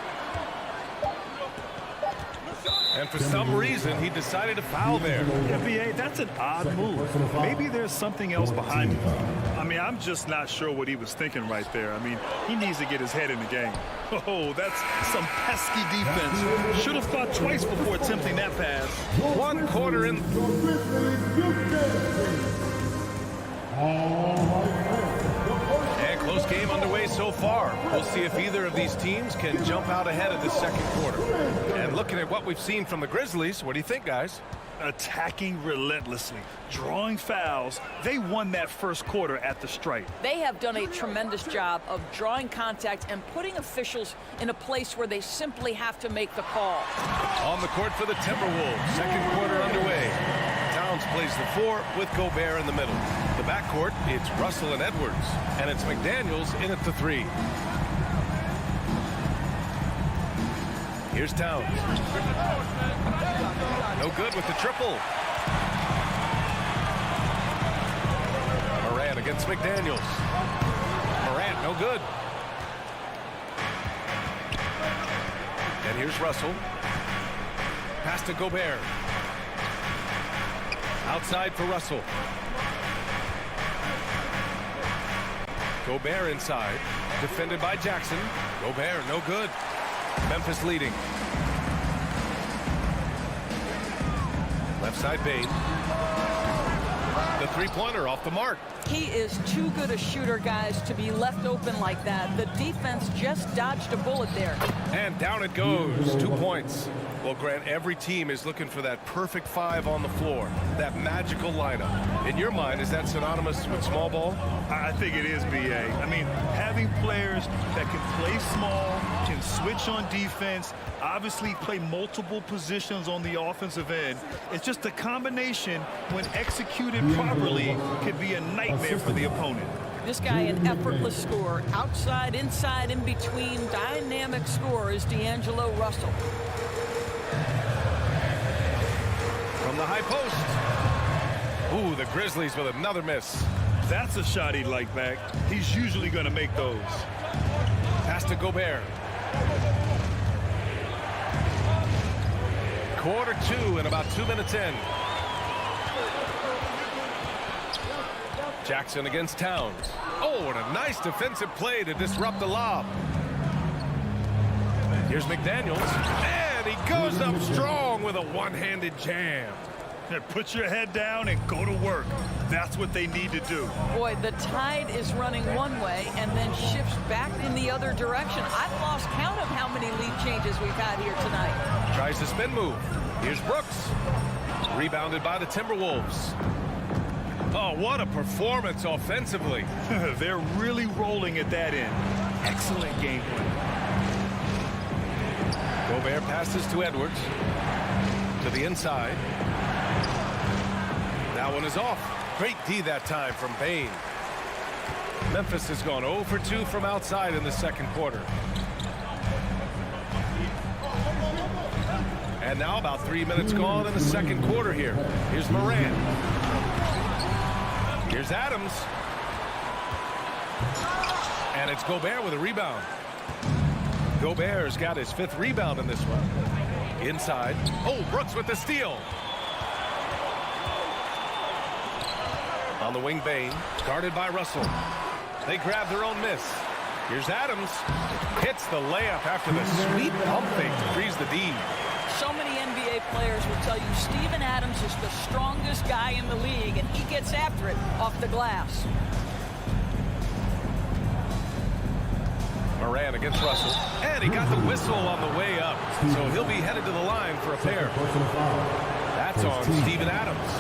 And for some reason, he decided to foul there. Yeah, B.A., that's an odd move. Maybe there's something else behind it. I mean, I'm just not sure what he was thinking right there. I mean, he needs to get his head in the game. Oh, that's some pesky defense. Should have thought twice before attempting that pass. 1 quarter in. And close game underway so far. We'll see if either of these teams can jump out ahead of the second quarter. And looking at what we've seen from the Grizzlies, what do you think, guys? Attacking relentlessly, drawing fouls. They won that first quarter at the stripe. They have done a tremendous job of drawing contact and putting officials in a place where they simply have to make the call. On the court for the Timberwolves, second quarter underway. Towns plays the 4 with Gobert in the middle. The backcourt, it's Russell and Edwards, and it's McDaniels in at the 3. Here's Towns. No good with the triple. Morant against McDaniels. Morant, no good. And here's Russell. Pass to Gobert. Outside for Russell. Gobert inside. Defended by Jackson. Gobert, no good. Memphis leading. Left side Bain. The three-pointer off the mark. He is too good a shooter, guys, to be left open like that. The defense just dodged a bullet there. And down it goes. 2 points. Well, Grant, every team is looking for that perfect 5 on the floor, that magical lineup. In your mind, is that synonymous with small ball? I think it is, B.A. I mean, having players that can play small, can switch on defense, obviously play multiple positions on the offensive end. It's just a combination, when executed properly, could be a nightmare for the opponent. This guy, an effortless scorer. Outside, inside, in between, dynamic scorer is D'Angelo Russell. From the high post. Ooh, the Grizzlies with another miss. That's a shot he'd like back. He's usually going to make those. Pass to Gobert. Quarter 2 and about 2 minutes in. Jackson against Towns. Oh, and a nice defensive play to disrupt the lob. Here's McDaniels. And he goes up strong with a one-handed jam. Put your head down and go to work. That's what they need to do. Boy, the tide is running one way and then shifts back in the other direction. I've lost count of how many lead changes we've had here tonight. Tries the spin move. Here's Brooks. Rebounded by the Timberwolves. Oh, what a performance offensively. They're really rolling at that end. Excellent game plan. Gobert passes to Edwards. To the inside. That one is off. Great D that time from Bain. Memphis has gone 0 for 2 from outside in the second quarter. And now about 3 minutes gone in the second quarter here. Here's Morant. Here's Adams. And it's Gobert with a rebound. Gobert's got his 5th rebound in this one. Inside. Oh, Brooks with the steal. On the wing, Bain. Guarded by Russell. They grab their own miss. Here's Adams. Hits the layup after the sweet pump fake to freeze the D. So many NBA players will tell you Steven Adams is the strongest guy in the league, and he gets after it off the glass. Morant against Russell. And he got the whistle on the way up. So he'll be headed to the line for a pair. That's on Steven Adams.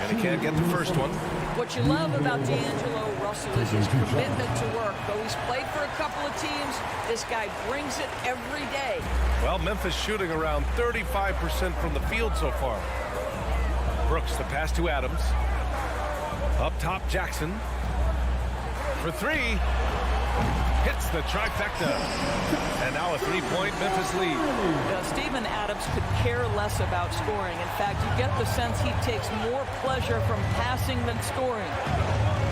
And he can't get the first one. What you love about D'Angelo Russell is his commitment to work. Though he's played for a couple of teams, this guy brings it every day. Well, Memphis shooting around 35% from the field so far. Brooks, the pass to Adams. Up top, Jackson. For three. Hits the trifecta. And now a three-point Memphis lead. Steven Adams could care less about scoring. In fact, you get the sense he takes more pleasure from passing than scoring.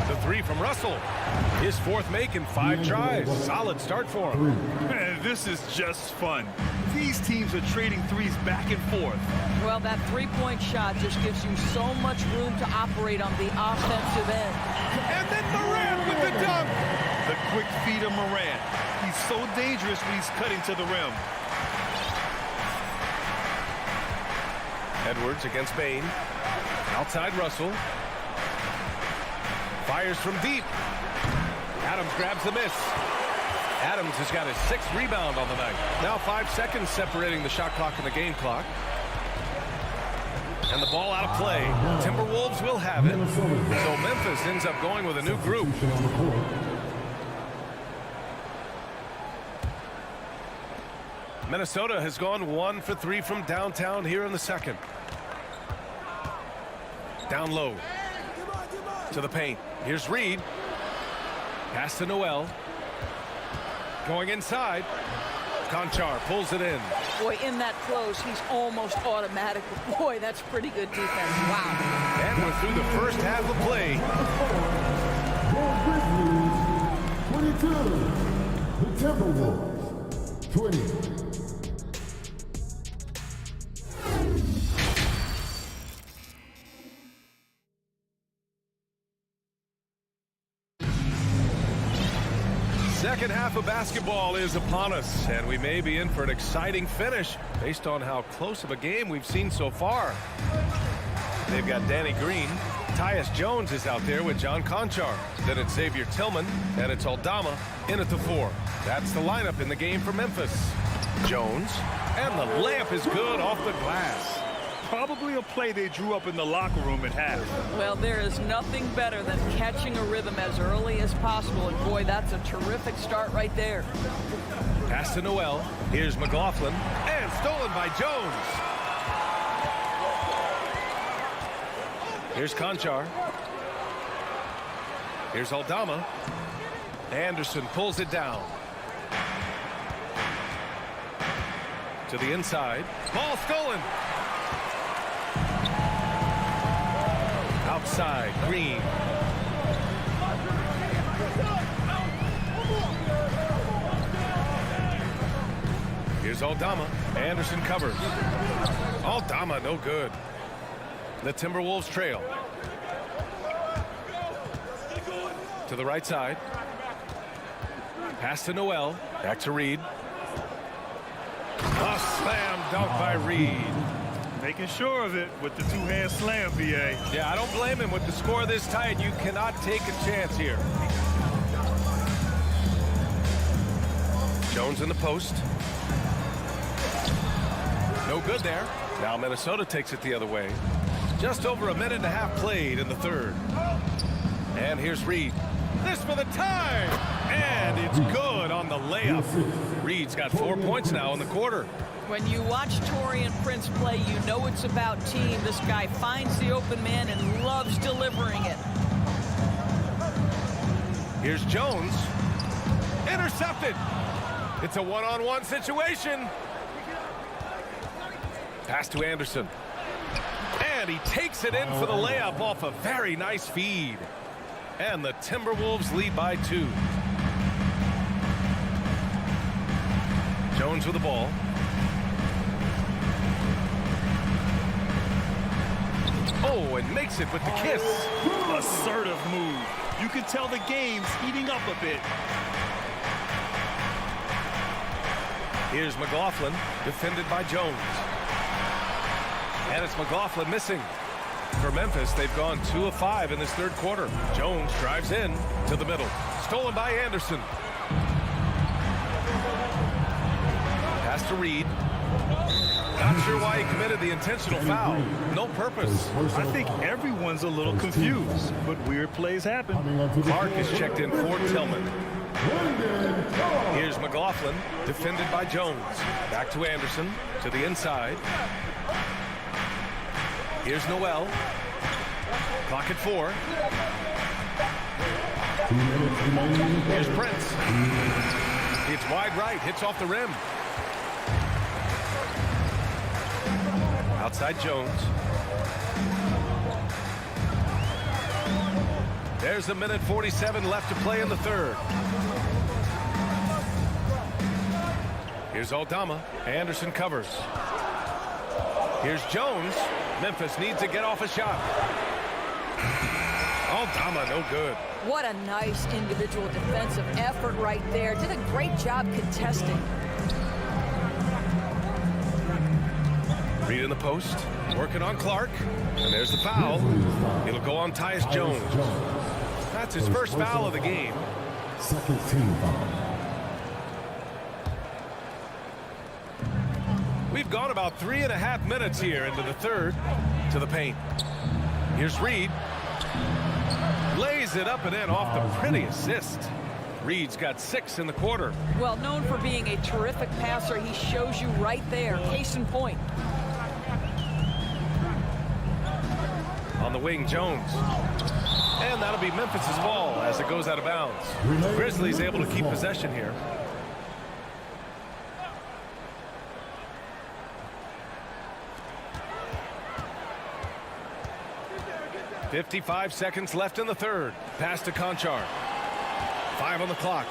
The three from Russell. His fourth make in 5 tries. Solid start for him. Man, this is just fun. These teams are trading threes back and forth. Well, that three-point shot just gives you so much room to operate on the offensive end. And then Morant with the dunk. The quick feed of Morant. He's so dangerous when he's cutting to the rim. Edwards against Bain. Outside Russell. Fires from deep. Adams grabs the miss. Adams has got his 6th rebound on the night. Now 5 seconds separating the shot clock and the game clock. And the ball out of play. Timberwolves will have it. So Memphis ends up going with a new group. Minnesota has gone 1 for 3 from downtown here in the second. Down low. To the paint. Here's Reed. Pass to Noel. Going inside. Conchar pulls it in. Boy, in that close, he's almost automatic. Boy, that's pretty good defense. Wow. And we're through the first half of play. Grizzlies 22. The Timberwolves 20. Second half of basketball is upon us, and we may be in for an exciting finish based on how close of a game we've seen so far. They've got Danny Green. Tyus Jones is out there with John Conchar. Then it's Xavier Tillman, and it's Aldama in at the 4. That's the lineup in the game for Memphis. Jones, and the layup is good off the glass. Probably a play they drew up in the locker room at half. Well, there is nothing better than catching a rhythm as early as possible, and boy, that's a terrific start right there. Pass to Noel. Here's McLaughlin, and stolen by Jones. Here's Conchar. Here's Aldama. Anderson pulls it down. To the inside. Ball stolen. Outside, Green. Here's Aldama. Anderson covers. Aldama, no good. The Timberwolves trail. To the right side. Pass to Noel. Back to Reed. A slam dunk by Reed. Making sure of it with the two-hand slam, BA. Yeah, I don't blame him. With the score this tight, you cannot take a chance here. Jones in the post. No good there. Now Minnesota takes it the other way. Just over a minute and a half played in the third. And here's Reed. This for the tie! And it's good on the layup. Reed's got 4 points now in the quarter. When you watch Taurean Prince play, you know it's about team. This guy finds the open man and loves delivering it. Here's Jones. Intercepted. It's a one-on-one situation. Pass to Anderson. And he takes it in for the layup off a very nice feed. And the Timberwolves lead by 2. Jones with the ball. Oh, and makes it with the kiss. Assertive move. You can tell the game's heating up a bit. Here's McLaughlin, defended by Jones. And it's McLaughlin missing. For Memphis, they've gone 2 of 5 in this third quarter. Jones drives in to the middle. Stolen by Anderson. Pass to Reed. Not sure why he committed the intentional foul. No purpose. I think everyone's a little confused, but weird plays happen. Clark is checked in for Tillman. Here's McLaughlin, defended by Jones. Back to Anderson, to the inside. Here's Noel. Clock at 4. Here's Prince. It's wide right, hits off the rim. Outside Jones. There's a minute 47 left to play in the third. Here's Aldama. Anderson covers. Here's Jones. Memphis needs to get off a shot. Aldama, no good. What a nice individual defensive effort right there. Did a great job contesting. Reed in the post, working on Clark, and there's the foul. It'll go on Tyus Jones. That's his first foul of the game. Second team foul. We've gone about 3.5 minutes here into the third. To the paint. Here's Reed. Lays it up and in off the pretty assist. Reed's got 6 in the quarter. Well, known for being a terrific passer, he shows you right there. Case in point. On the wing, Jones. And that'll be Memphis's ball as it goes out of bounds. Grizzlies able to keep possession here. .55 seconds left in the third. Pass to Conchar. 5 on the clock.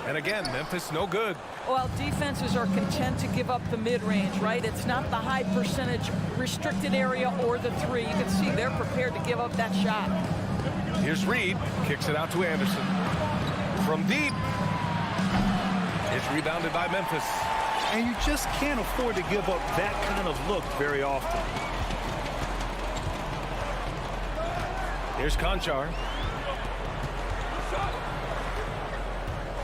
And again, Memphis no good. Well, defenses are content to give up the mid-range, right? It's not the high percentage restricted area or the 3. You can see they're prepared to give up that shot. Here's Reed. Kicks it out to Anderson. From deep. It's rebounded by Memphis. And you just can't afford to give up that kind of look very often. Here's Conchar.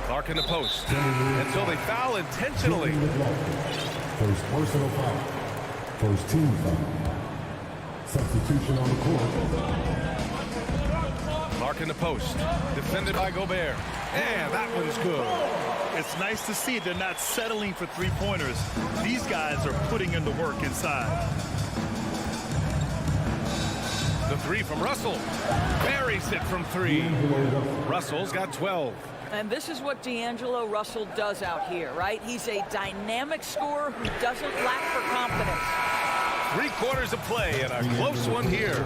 Clark in the post. And so they foul intentionally. First personal foul. First team foul. Substitution on the court. Clark in the post. Defended by Gobert. And that one's good. It's nice to see they're not settling for three-pointers. These guys are putting in the work inside. The 3 from Russell. Buries it from 3. Russell's got 12. And this is what D'Angelo Russell does out here, right? He's a dynamic scorer who doesn't lack for confidence. 3 quarters of play and a close one here.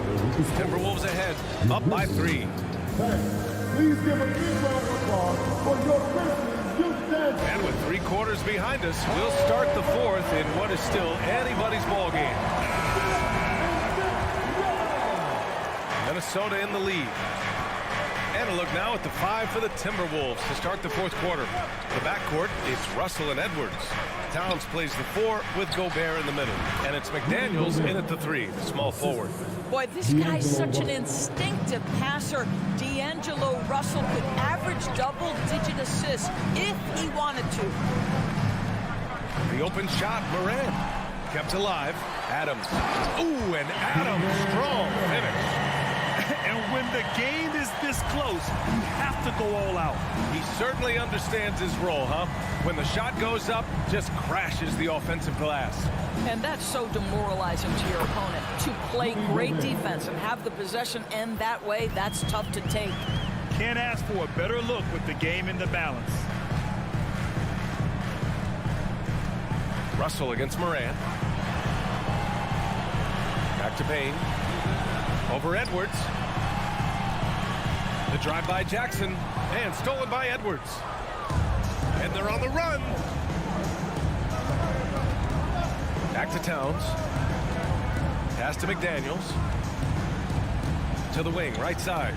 Timberwolves ahead, up by 3. Please give a big round of applause for your Grizzlies. And with 3 quarters behind us, we'll start the fourth in what is still anybody's ball game. Minnesota in the lead. And a look now at the 5 for the Timberwolves to start the fourth quarter. The backcourt, it's Russell and Edwards. Towns plays the 4 with Gobert in the middle. And it's McDaniels in at the 3, the small forward. Boy, this guy's such an instinctive passer. D'Angelo Russell could average double-digit assists if he wanted to. The open shot, Moran. Kept alive. Adams. Ooh, and Adams, strong finish. And when the game is this close, you have to go all out. He certainly understands his role, huh? When the shot goes up, just crashes the offensive glass. And that's so demoralizing to your opponent. To play great defense and have the possession end that way, that's tough to take. Can't ask for a better look with the game in the balance. Russell against Moran. Back to Payne. Over Edwards. The drive by Jackson. And stolen by Edwards. And they're on the run. Back to Towns. Pass to McDaniels. To the wing, right side.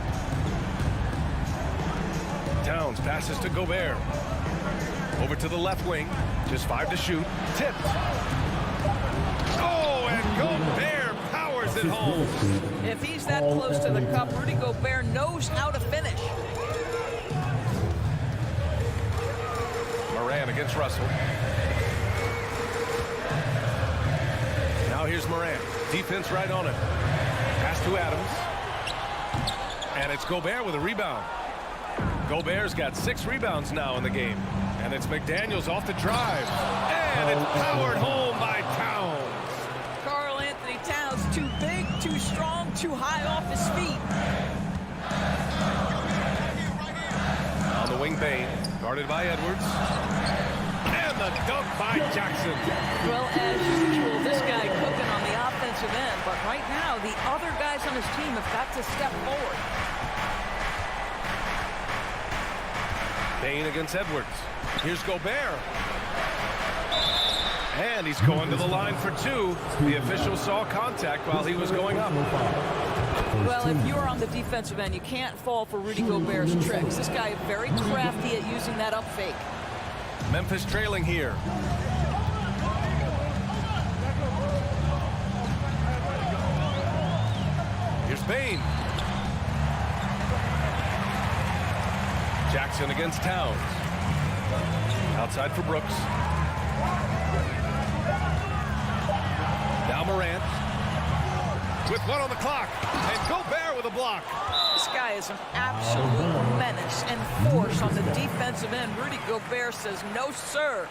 Towns passes to Gobert. Over to the left wing. Just 5 to shoot. Tipped. Oh, and Gobert powers it home. If he's that close to the cup, Rudy Gobert knows how to finish. Moran against Russell. Now here's Moran. Defense right on it. Pass to Adams. And it's Gobert with a rebound. Gobert's got 6 rebounds now in the game. And it's McDaniels off the drive. And it's powered home by Towns. Karl Anthony Towns, too big, too strong, too high off his feet. On the wing, Bain, guarded by Edwards. And the dunk by Jackson. Well, as usual, this guy cooking on the offensive end, but right now the other guys on his team have got to step forward. Bain against Edwards. Here's Gobert. And he's going to the line for two. The official saw contact while he was going up. Well, if you're on the defensive end, you can't fall for Rudy Gobert's tricks. This guy is very crafty at using that up fake. Memphis trailing here. Here's Bain. Jackson against Towns. Outside for Brooks. Now Morant. With 1 on the clock. And Gobert with a block. This guy is an absolute menace and force on the defensive end. Rudy Gobert says, no, sir.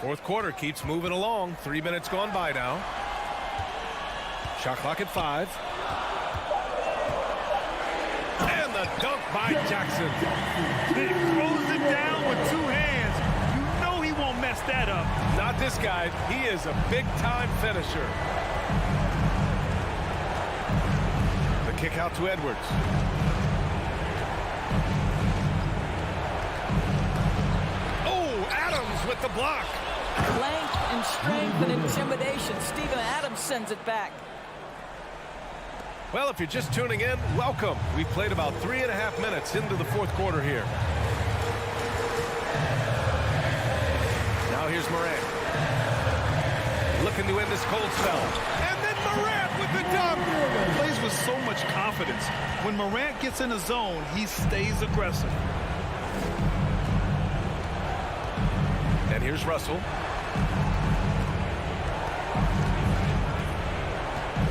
Fourth quarter keeps moving along. 3 minutes gone by now. Shot clock at 5. And the dunk by Jackson. He throws it down with 2 hands. You know he won't mess that up. Not this guy. He is a big-time finisher. The kick out to Edwards. Oh, Adams with the block. Length and strength and intimidation. Steven Adams sends it back. Well, if you're just tuning in, welcome. We've played about 3.5 minutes into the fourth quarter here. Now here's Morant. Looking to end this cold spell. And then Morant with the dunk. Plays with so much confidence. When Morant gets in a zone, he stays aggressive. And here's Russell.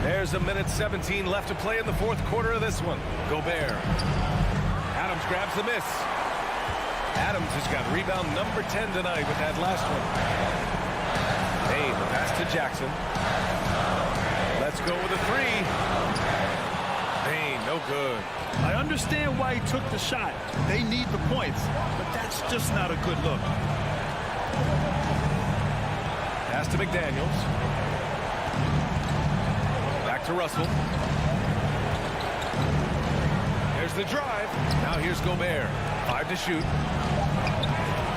There's 1:17 left to play in the fourth quarter of this one. Gobert. Adams grabs the miss. Adams has got rebound number 10 tonight with that last one. Hey, the pass to Jackson. Let's go with a 3. Hey, no good. I understand why he took the shot. They need the points, but that's just not a good look. Pass to McDaniels. To Russell. There's the drive. Now here's Gobert. 5 to shoot.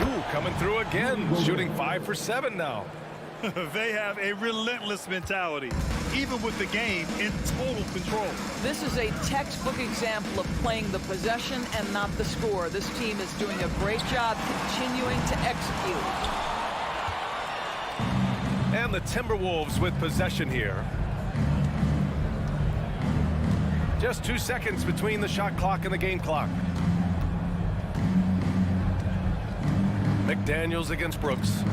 Ooh, coming through again. Shooting 5 for 7 now. They have a relentless mentality, even with the game in total control. This is a textbook example of playing the possession and not the score. This team is doing a great job continuing to execute. And the Timberwolves with possession here. Just 2 seconds between the shot clock and the game clock. McDaniels against Brooks.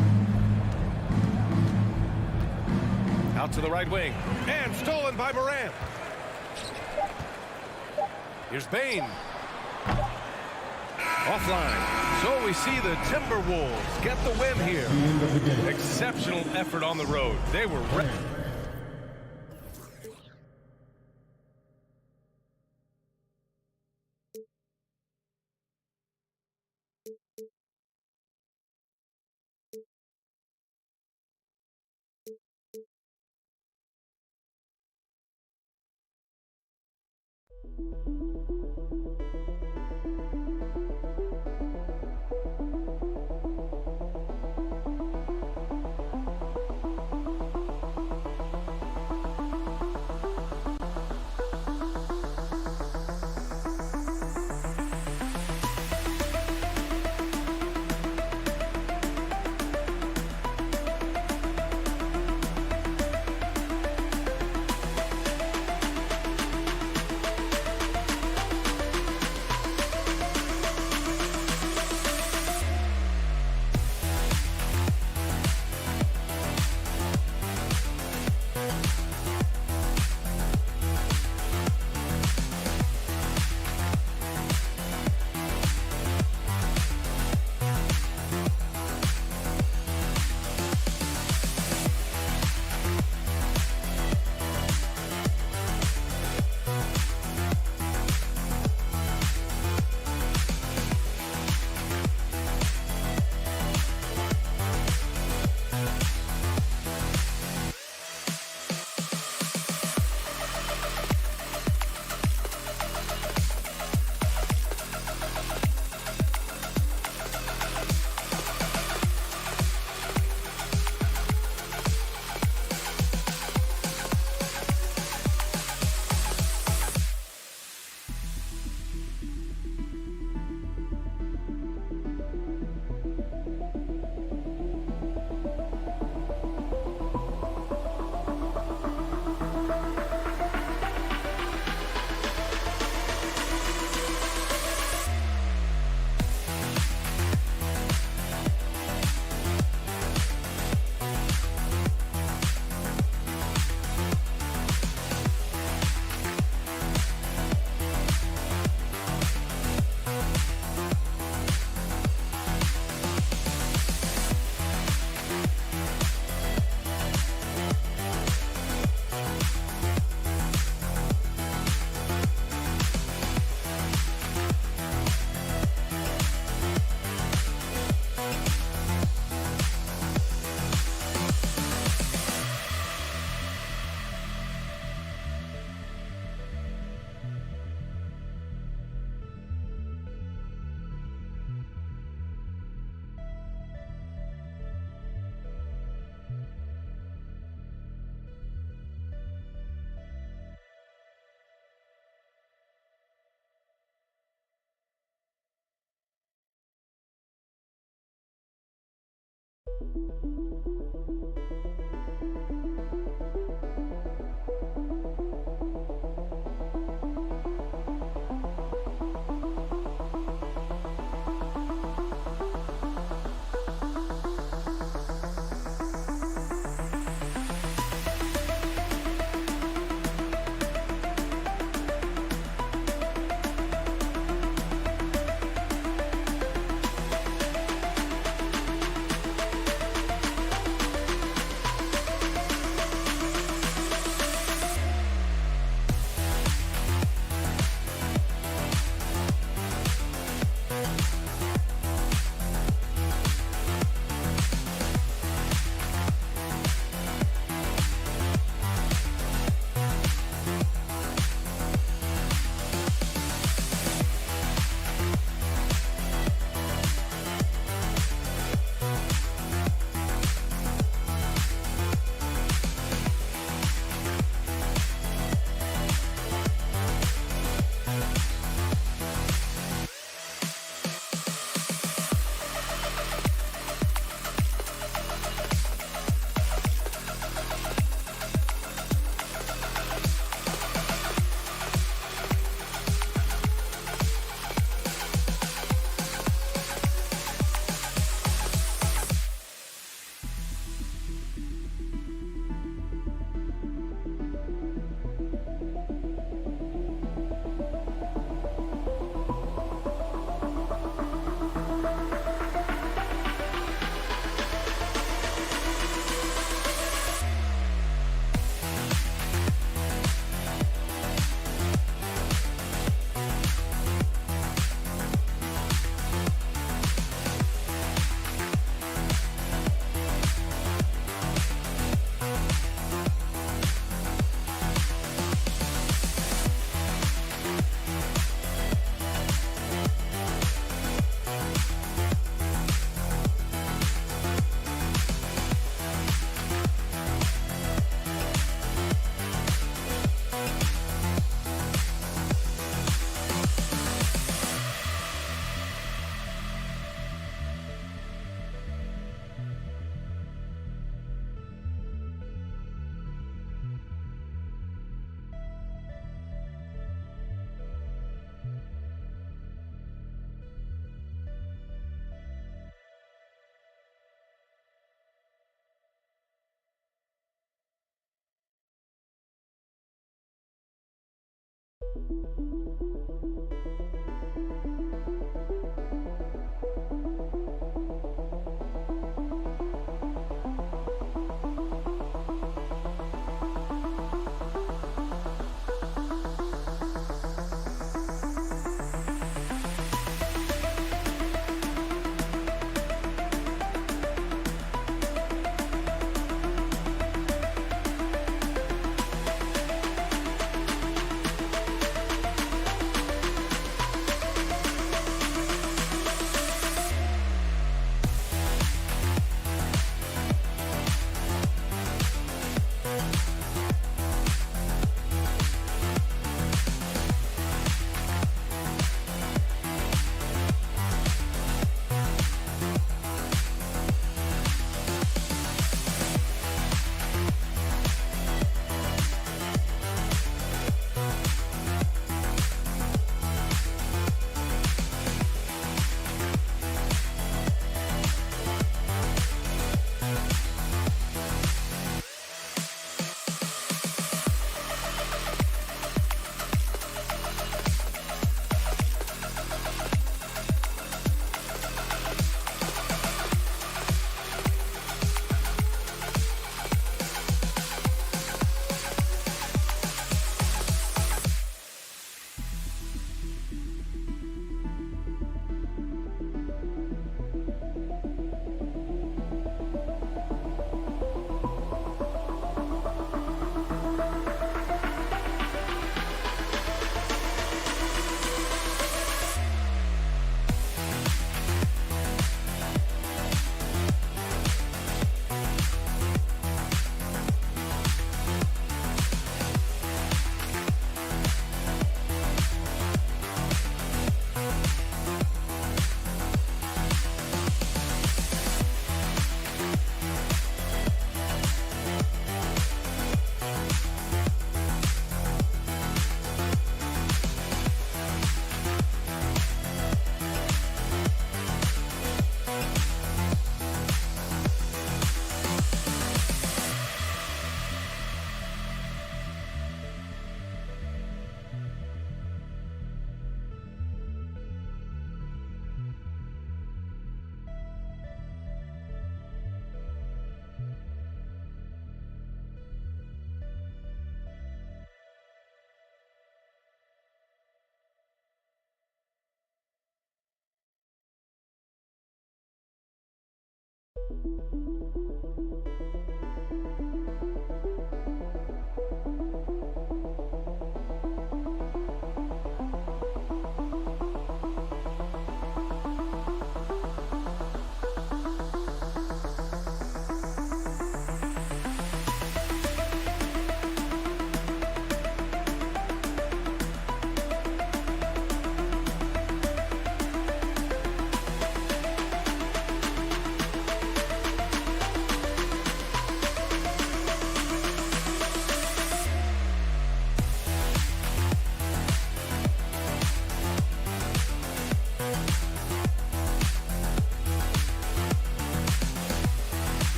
Out to the right wing. And stolen by Morant. Here's Bain. Offline. So we see the Timberwolves get the win here. Exceptional effort on the road. They were ready.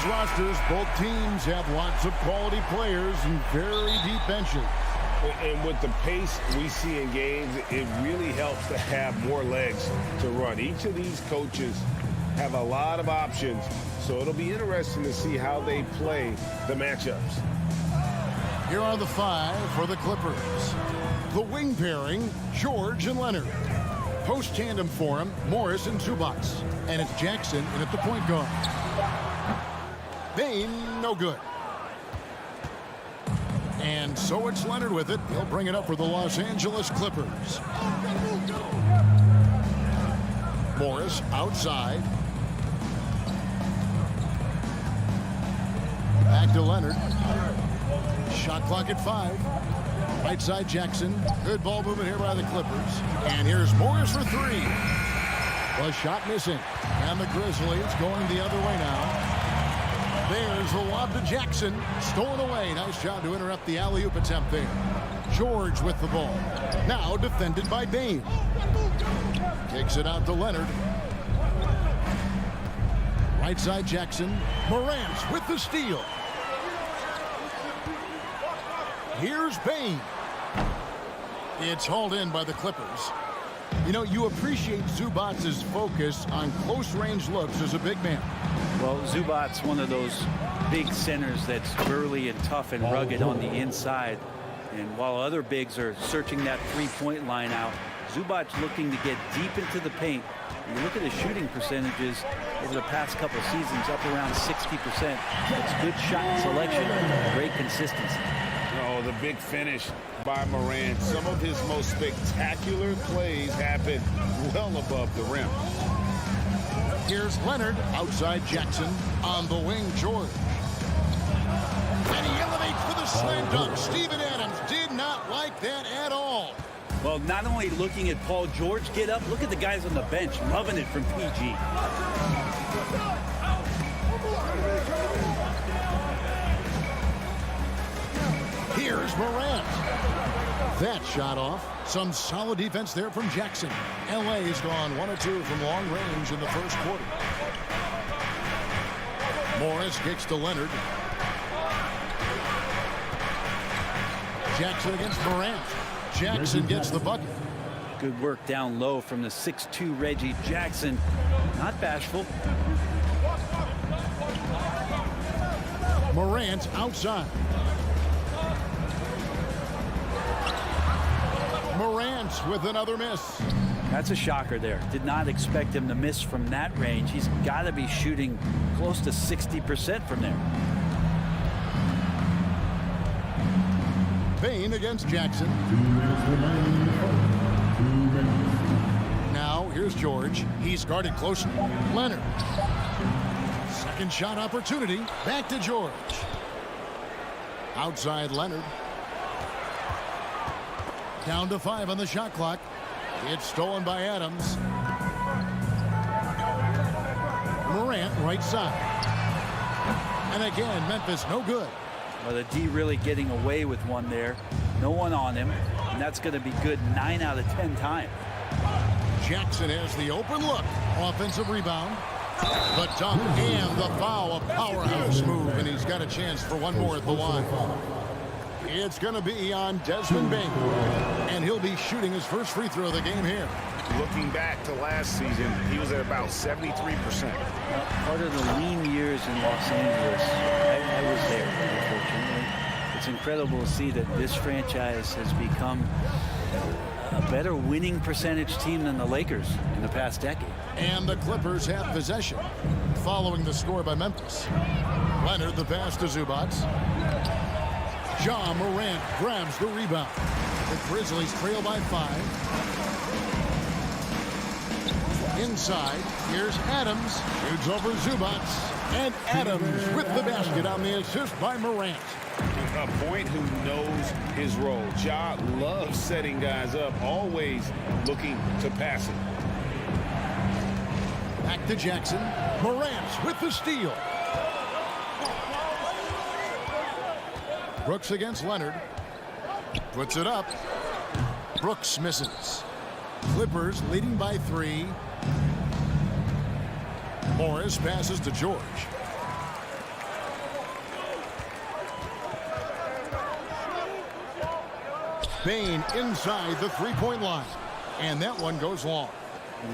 Rosters, both teams have lots of quality players and very deep benches. And with the pace we see in games, it really helps to have more legs to run. Each of these coaches have a lot of options, so it'll be interesting to see how they play the matchups. Here are the 5 for the Clippers. The wing pairing, George and Leonard. Post tandem for him, Morris and Zubac. And it's Jackson in at the point guard. Bane, no good. And so it's Leonard with it. He'll bring it up for the Los Angeles Clippers. Morris outside. Back to Leonard. Shot clock at 5. Right side Jackson. Good ball movement here by the Clippers. And here's Morris for 3. The shot missing. And the Grizzlies going the other way now. There's the lob to Jackson. Stolen away. Nice job to interrupt the alley-oop attempt there. George with the ball. Now defended by Bane. Kicks it out to Leonard. Right side Jackson. Morant with the steal. Here's Bane. It's hauled in by the Clippers. You know, you appreciate Zubac's focus on close-range looks as a big man. Well, Zubac's one of those big centers that's burly and tough and rugged on the inside. And while other bigs are searching that three-point line out, Zubac's looking to get deep into the paint. You look at his shooting percentages over the past couple seasons, up around 60%. That's good shot selection, great consistency. Oh, the big finish by Morant. Some of his most spectacular plays happen well above the rim. Here's Leonard outside Jackson. On the wing, George. And he elevates for the slam dunk. Steven Adams did not like that at all. Well, not only looking at Paul George get up, look at the guys on the bench loving it from PG. Here's Morant. That shot off. Some solid defense there from Jackson. LA has gone 1 of 2 from long range in the first quarter. Morris kicks to Leonard. Jackson against Morant. Jackson gets the bucket. Good work down low from the 6'2" Reggie Jackson. Not bashful. Morant outside. Morant with another miss. That's a shocker there. Did not expect him to miss from that range. He's got to be shooting close to 60% from there. Bane against Jackson. Now here's George. He's guarded closely. Leonard. Second shot opportunity. Back to George. Outside Leonard. Down to 5 on the shot clock. It's stolen by Adams. Morant, right side. And again, Memphis, no good. Well, the D really getting away with one there. No one on him, and that's going to be good 9 out of 10 times. Jackson has the open look. Offensive rebound. The dunk and the foul. A powerhouse move, and he's got a chance for one more at the line. It's going to be on Desmond Bain, and he'll be shooting his first free throw of the game here. Looking back to last season, he was at about 73%. Part of the lean years in Los Angeles, I was there, unfortunately. It's incredible to see that this franchise has become a better winning percentage team than the Lakers in the past decade. And the Clippers have possession following the score by Memphis. Leonard, the pass to Zubac. Ja Morant grabs the rebound. The Grizzlies trail by 5. Inside, here's Adams. Shoots over Zubac. And Adams with the basket on the assist by Morant. A point who knows his role. Ja loves setting guys up, always looking to pass it. Back to Jackson. Morant with the steal. Brooks against Leonard. Puts it up. Brooks misses. Clippers leading by 3. Morris passes to George. Bain inside the three-point line. And that one goes long.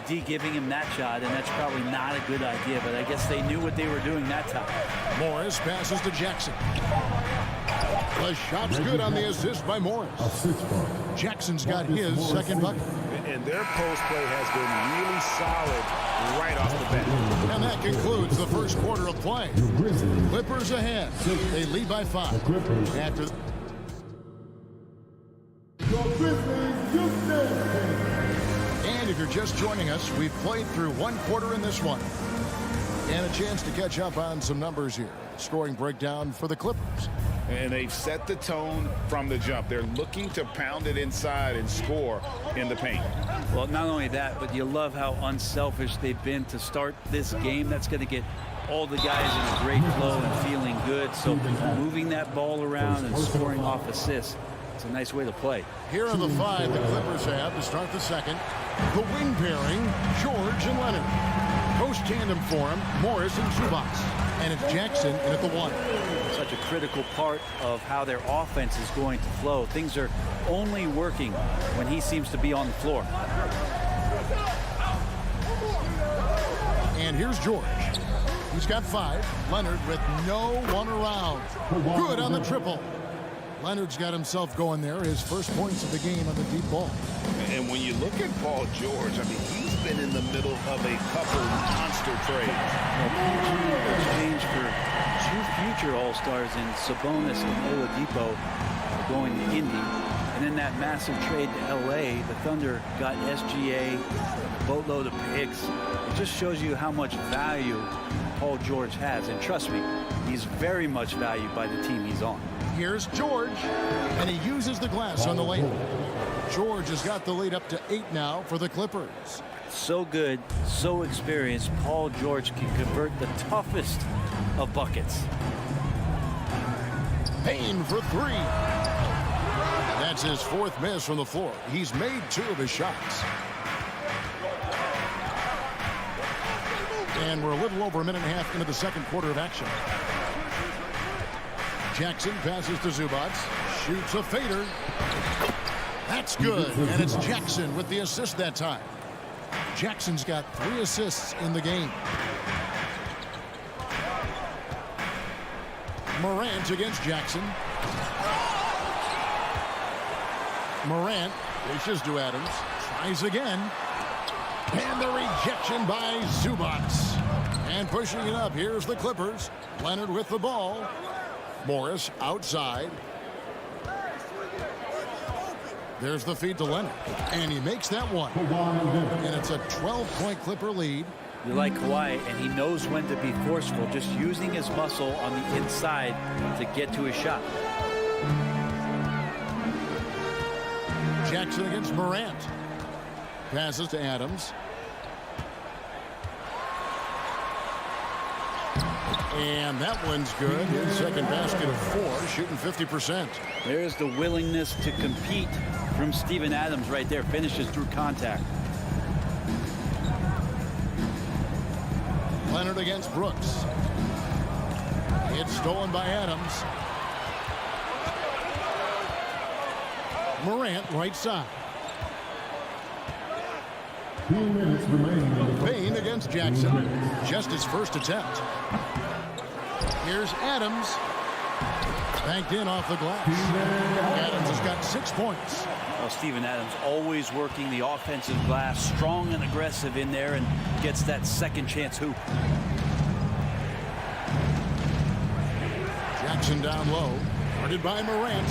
The D giving him that shot, and that's probably not a good idea, but I guess they knew what they were doing that time. Morris passes to Jackson. The shot's good on the assist by Morris. Jackson's got his second bucket. And their post play has been really solid right off the bat. And that concludes the first quarter of play. Clippers ahead. They lead by 5. After and if you're just joining us, we've played through one quarter in this one. And a chance to catch up on some numbers here. Scoring breakdown for the Clippers. And they've set the tone from the jump. They're looking to pound it inside and score in the paint. Well, not only that, but you love how unselfish they've been to start this game. That's going to get all the guys in a great flow and feeling good. So moving that ball around and scoring off assists, it's a nice way to play. Here are the 5 the Clippers have to start the second. The wing pairing, George and Leonard. Post tandem for him, Morris and Zubac. And it's Jackson in at the 1. Such a critical part of how their offense is going to flow. Things are only working when he seems to be on the floor. And here's George. He's got 5. Leonard with no one around. Good on the triple. Leonard's got himself going there. His first points of the game on the deep ball. And when you look at Paul George, I mean, he's been in the middle of a couple monster trades. Exchange for 2 future All-Stars in Sabonis and Oladipo going to Indy. And then that massive trade to L.A., the Thunder got SGA, a boatload of picks. It just shows you how much value Paul George has. And trust me, he's very much valued by the team he's on. Here's George, and he uses the glass on the lane. George has got the lead up to 8 now for the Clippers. So good, so experienced, Paul George can convert the toughest of buckets. Bain for 3. That's his 4th miss from the floor. He's made 2 of his shots. And we're a little over a minute and a half into the second quarter of action. Jackson passes to Zubac. Shoots a fader. That's good. And it's Jackson with the assist that time. Jackson's got 3 assists in the game. Morant against Jackson. Morant dishes to Adams. Tries again. And the rejection by Zubac. And pushing it up, here's the Clippers. Leonard with the ball. Morris outside. There's the feed to Leonard. And he makes that one. And it's a 12-point Clipper lead. You like Kawhi, and he knows when to be forceful, just using his muscle on the inside to get to his shot. Jackson against Morant. passes to Adams. And that one's good. His second basket of 4, shooting 50%. There's the willingness to compete from Steven Adams right there. Finishes through contact. Leonard against Brooks. It's stolen by Adams. Morant right side. 2 minutes remaining. Payne against Jackson. Just his first attempt. Here's Adams. Banked in off the glass. Adams has got 6 points. Well, Steven Adams always working the offensive glass, strong and aggressive in there, and gets that second chance hoop. Jackson down low. Guarded by Morant.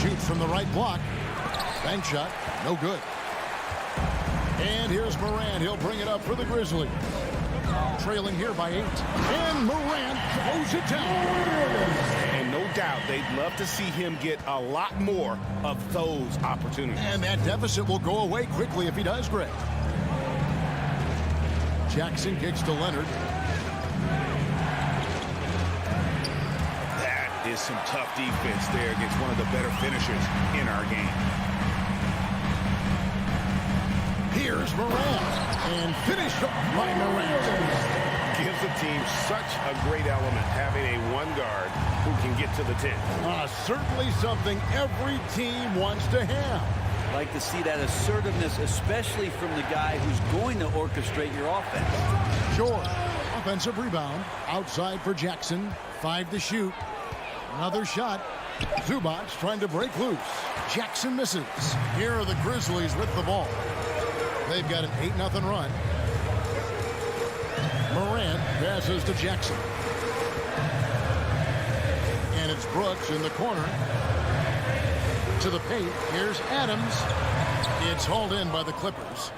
Shoots from the right block. Bank shot. No good. And here's Morant. He'll bring it up for the Grizzlies. Trailing here by 8. And Morant throws it down. And no doubt they'd love to see him get a lot more of those opportunities. And that deficit will go away quickly if he does, Greg. Jackson kicks to Leonard. That is some tough defense there against one of the better finishers in our game. Here's Morant. And finished off by Morant. Gives the team such a great element having a one guard who can get to the 10. Certainly something every team wants to have. Like to see that assertiveness, especially from the guy who's going to orchestrate your offense. George, offensive rebound. Outside for Jackson. 5 to shoot. Another shot. Zubac trying to break loose. Jackson misses. Here are the Grizzlies with the ball. They've got an 8-0 run. Morant passes to Jackson. And it's Brooks in the corner. To the paint. Here's Adams. It's hauled in by the Clippers.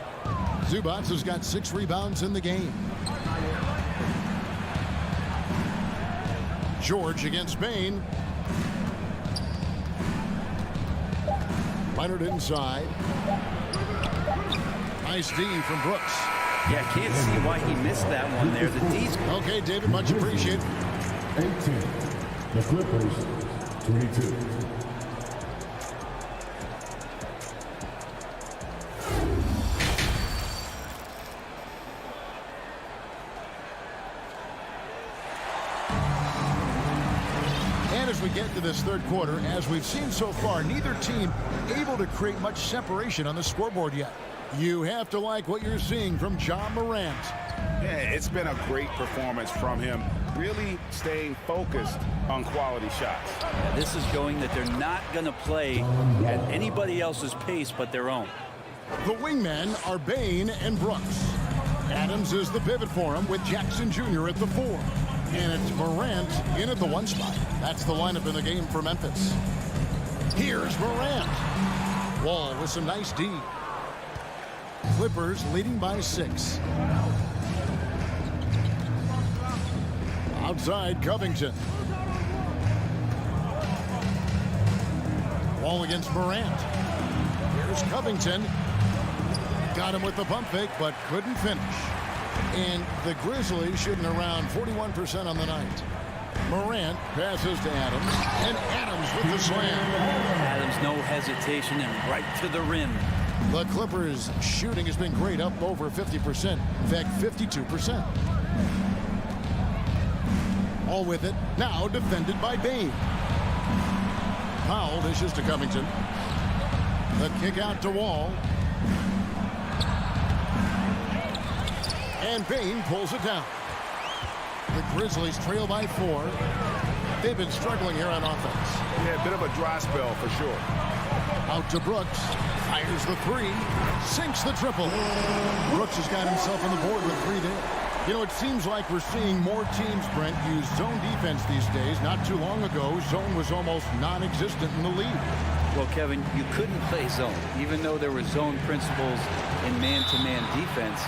Zubac has got 6 rebounds in the game. George against Payne. Leonard inside. Nice D from Brooks. Yeah, can't see why he missed that one there. The D's. Okay, David, much appreciated. 18. The Clippers, 22. And as we get to this third quarter, as we've seen so far, neither team able to create much separation on the scoreboard yet. You have to like what you're seeing from John Morant. Yeah, it's been a great performance from him, really staying focused on quality shots. Yeah, this is showing that they're not going to play at anybody else's pace but their own. The wingmen are Payne and Brooks. Adams is the pivot for him with Jackson Jr. at the 4. And it's Morant in at the 1 spot. That's the lineup in the game for Memphis. Here's Morant. Wall with some nice D. Clippers leading by 6. Outside Covington. Wall against Morant. Here's Covington. Got him with the pump fake, but couldn't finish. And the Grizzlies shooting around 41% on the night. Morant passes to Adams, and Adams with the slam. Adams, no hesitation, and right to the rim. The Clippers' shooting has been great, up over 50%. In fact, 52%. All with it. Now defended by Payne. Powell dishes to Covington. The kick out to Wall. And Payne pulls it down. The Grizzlies trail by 4. They've been struggling here on offense. Yeah, a bit of a dry spell for sure. Out to Brooks. Fires the 3. Sinks the triple. Brooks has got himself on the board with 3 there. You know, it seems like we're seeing more teams, Brent, use zone defense these days. Not too long ago, zone was almost non-existent in the league. Well, Kevin, you couldn't play zone. Even though there were zone principles in man-to-man defense,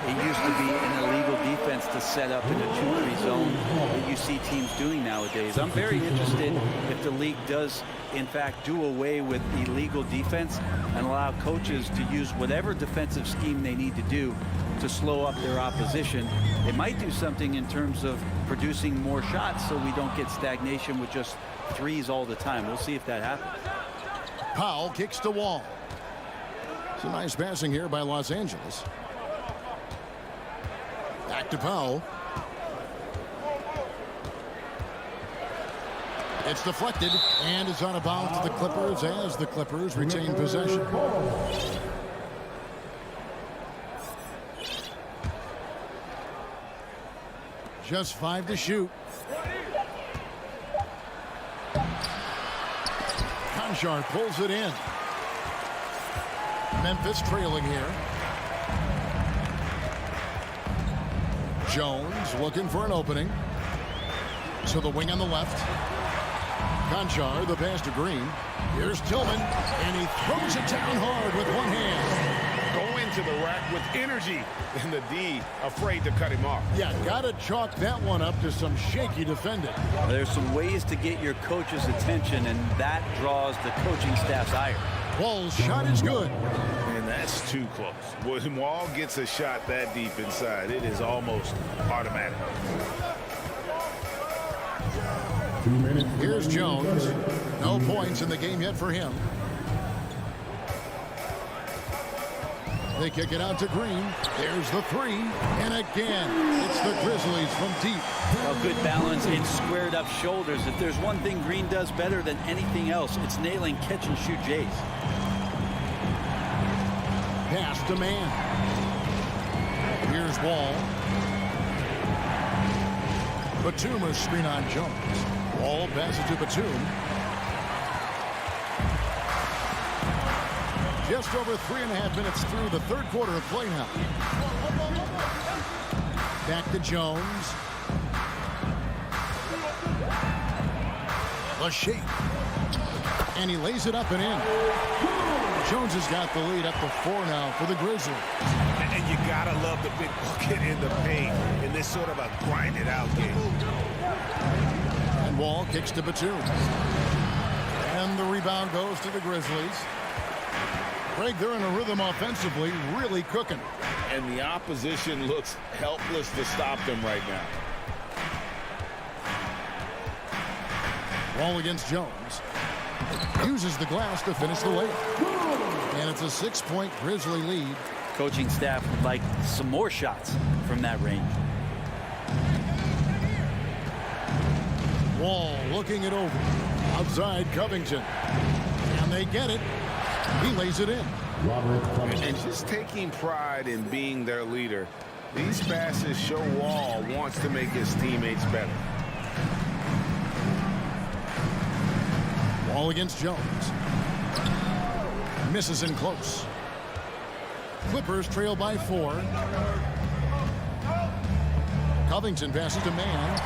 it used to be an illegal defense to set up in a 2-3 zone that you see teams doing nowadays. I'm very interested if the league does in fact, do away with illegal defense and allow coaches to use whatever defensive scheme they need to do to slow up their opposition. It might do something in terms of producing more shots so we don't get stagnation with just threes all the time. We'll see if that happens. Powell kicks to Wall. Some nice passing here by Los Angeles. Back to Powell. It's deflected and is out of bounds to the Clippers as the Clippers retain possession. Just 5 to shoot. Conchar pulls it in. Memphis trailing here. Jones looking for an opening. To the wing on the left. Conchar, the pass to Green. Here's Tillman, and he throws it down hard with one hand. Go into the rack with energy, and the D afraid to cut him off. Yeah, gotta chalk that one up to some shaky defending. There's some ways to get your coach's attention, and that draws the coaching staff's ire. Wall's shot is good. And that's too close. When Wall gets a shot that deep inside, it is almost automatic. 2 minutes. Here's Jones. No points in the game yet for him. They kick it out to Green. There's the three. And again, it's the Grizzlies from deep. Well, good balance and squared up shoulders. If there's one thing Green does better than anything else, it's nailing catch and shoot Jays. Pass to man. Here's Wall. Batum a screen on Jones. Wall passes to Batum. Just over 3.5 minutes through the third quarter of play now. Back to Jones. The shape. And he lays it up and in. Jones has got the lead up to 4 now for the Grizzlies. And you gotta love the big bucket in the paint in this sort of a grinded out game. And Wall kicks to Batum. And the rebound goes to the Grizzlies. Greg, they're in a rhythm offensively, really cooking. And the opposition looks helpless to stop them right now. Wall against Jones. Uses the glass to finish the layup. And it's a 6-point Grizzly lead. Coaching staff would like some more shots from that range. Wall looking it over. Outside Covington. And they get it. He lays it in. And just taking pride in being their leader, these passes show Wall wants to make his teammates better. Wall against Jones. Misses in close. Clippers trail by 4. Covington passes to man.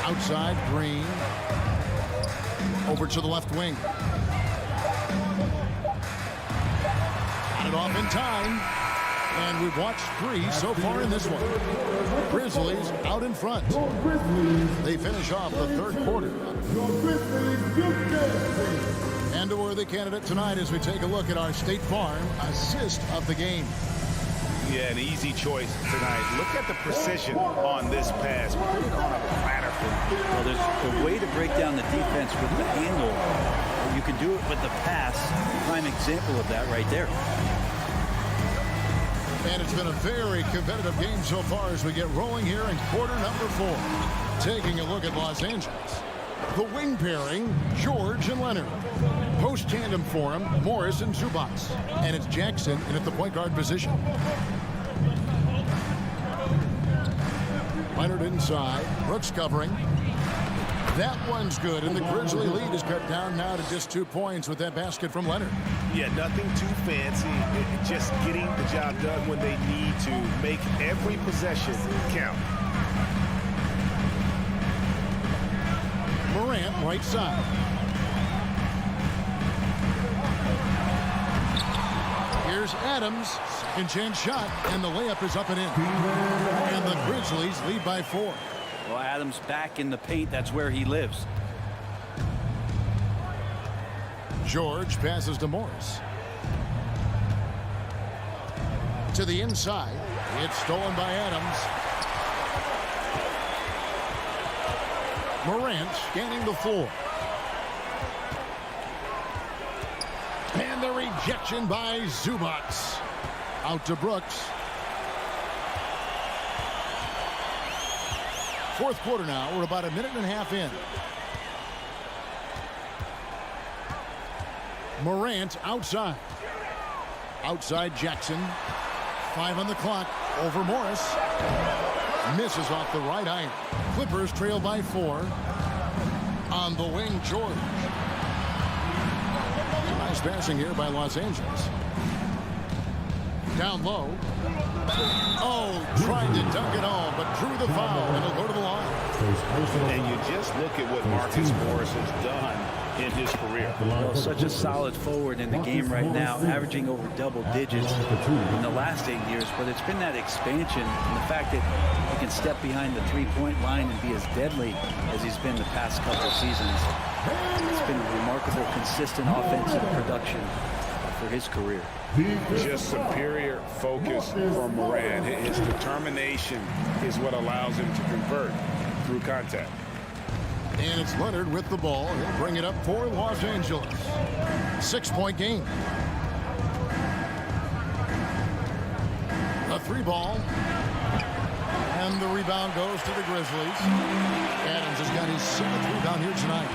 Outside Green. Over to the left wing. Got it off in time. And we've watched 3 so far in this one. Grizzlies out in front. They finish off the third quarter. And a worthy candidate tonight as we take a look at our State Farm assist of the game. Yeah, an easy choice tonight. Look at the precision on this pass. Put it on a platter. Well, there's a way to break down the defense with the handle. You can do it with the pass. Prime example of that right there. And it's been a very competitive game so far as we get rolling here in quarter number 4. Taking a look at Los Angeles. The wing pairing, George and Leonard. Post tandem for him, Morris and Zubac. And it's Jackson in at the point guard position. Leonard inside, Brooks covering. That one's good, and the Grizzly lead is cut down now to just 2 points with that basket from Leonard. Yeah, nothing too fancy. Just getting the job done when they need to. Make every possession count. Morant, right side. Here's Adams. Second chance shot, and the layup is up and in. And the Grizzlies lead by 4. Well, Adams back in the paint. That's where he lives. George passes to Morris. To the inside. It's stolen by Adams. Morant scanning the floor. And the rejection by Zubac. Out to Brooks. Fourth quarter now. We're about a minute and a half in. Morant outside. Outside Jackson. 5 on the clock. Over Morris. Misses off the right iron. Clippers trail by 4. On the wing, George. Nice passing here by Los Angeles. Down low. Oh, tried to dunk it home, but drew the foul and will go to the line. And you just look at what Marcus Morris has done in his career. Well, such a solid forward in the game right now, averaging over double digits in the last 8 years. But it's been that expansion and the fact that he can step behind the three-point line and be as deadly as he's been the past couple of seasons. It's been remarkable, consistent offensive production for his career. Just superior focus from Morant. His determination is what allows him to convert through contact. And it's Leonard with the ball. He'll bring it up for Los Angeles. 6-point game. A 3-ball. And the rebound goes to the Grizzlies. Adams has got his 7th rebound here tonight.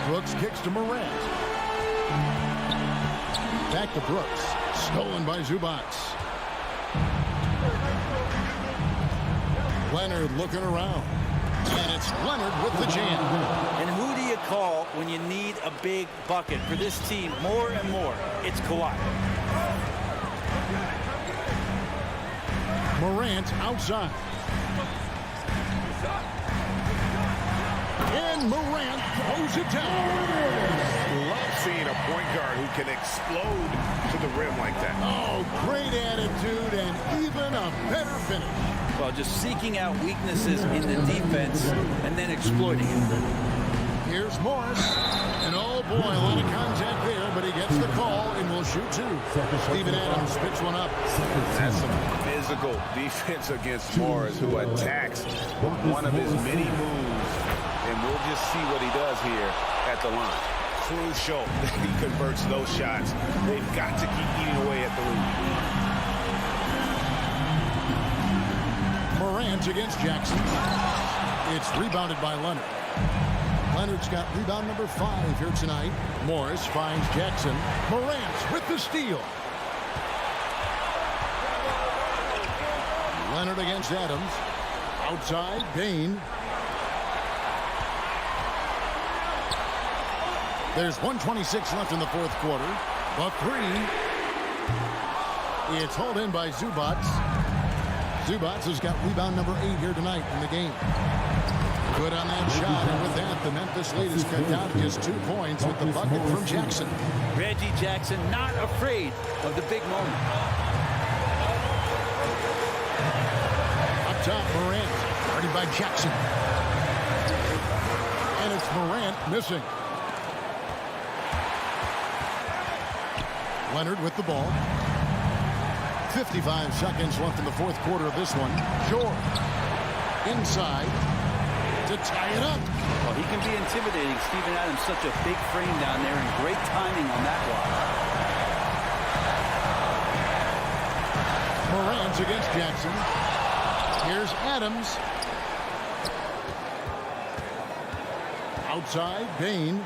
Brooks kicks to Morant. Back to Brooks. Stolen by Zubac. Leonard looking around. And it's Leonard with the jam. And who do you call when you need a big bucket for this team more and more? It's Kawhi. Morant outside. And Morant throws it down. Love seeing a point guard who can explode to the rim like that. Oh, great attitude and even a better finish. Well, just seeking out weaknesses in the defense and then exploiting it. Here's Morris. And oh boy, a lot of contact there, but he gets the call and will shoot 2. Steven Adams picks one up. That's some physical defense against Morris, who attacks one of his many moves. And we'll just see what he does here at the line. Crucial that he converts those shots. They've got to keep eating away at the lead. Morant against Jackson. It's rebounded by Leonard. Leonard's got rebound number 5 here tonight. Morris finds Jackson. Morant with the steal. Leonard against Adams. Outside, Bain. There's 1:26 left in the fourth quarter. A 3. It's hauled in by Zubac. Zubac has got rebound number 8 here tonight in the game. Good on that shot, and with that, the Memphis lead is cut down to just 2 points with the bucket from Jackson. Reggie Jackson not afraid of the big moment. Up top, Morant, guarded by Jackson. And it's Morant missing. Leonard with the ball. 55 seconds left in the fourth quarter of this one. George inside to tie it up. Well, he can be intimidating. Steven Adams, such a big frame down there, and great timing on that block. Morant against Jackson. Here's Adams. Outside, Bain.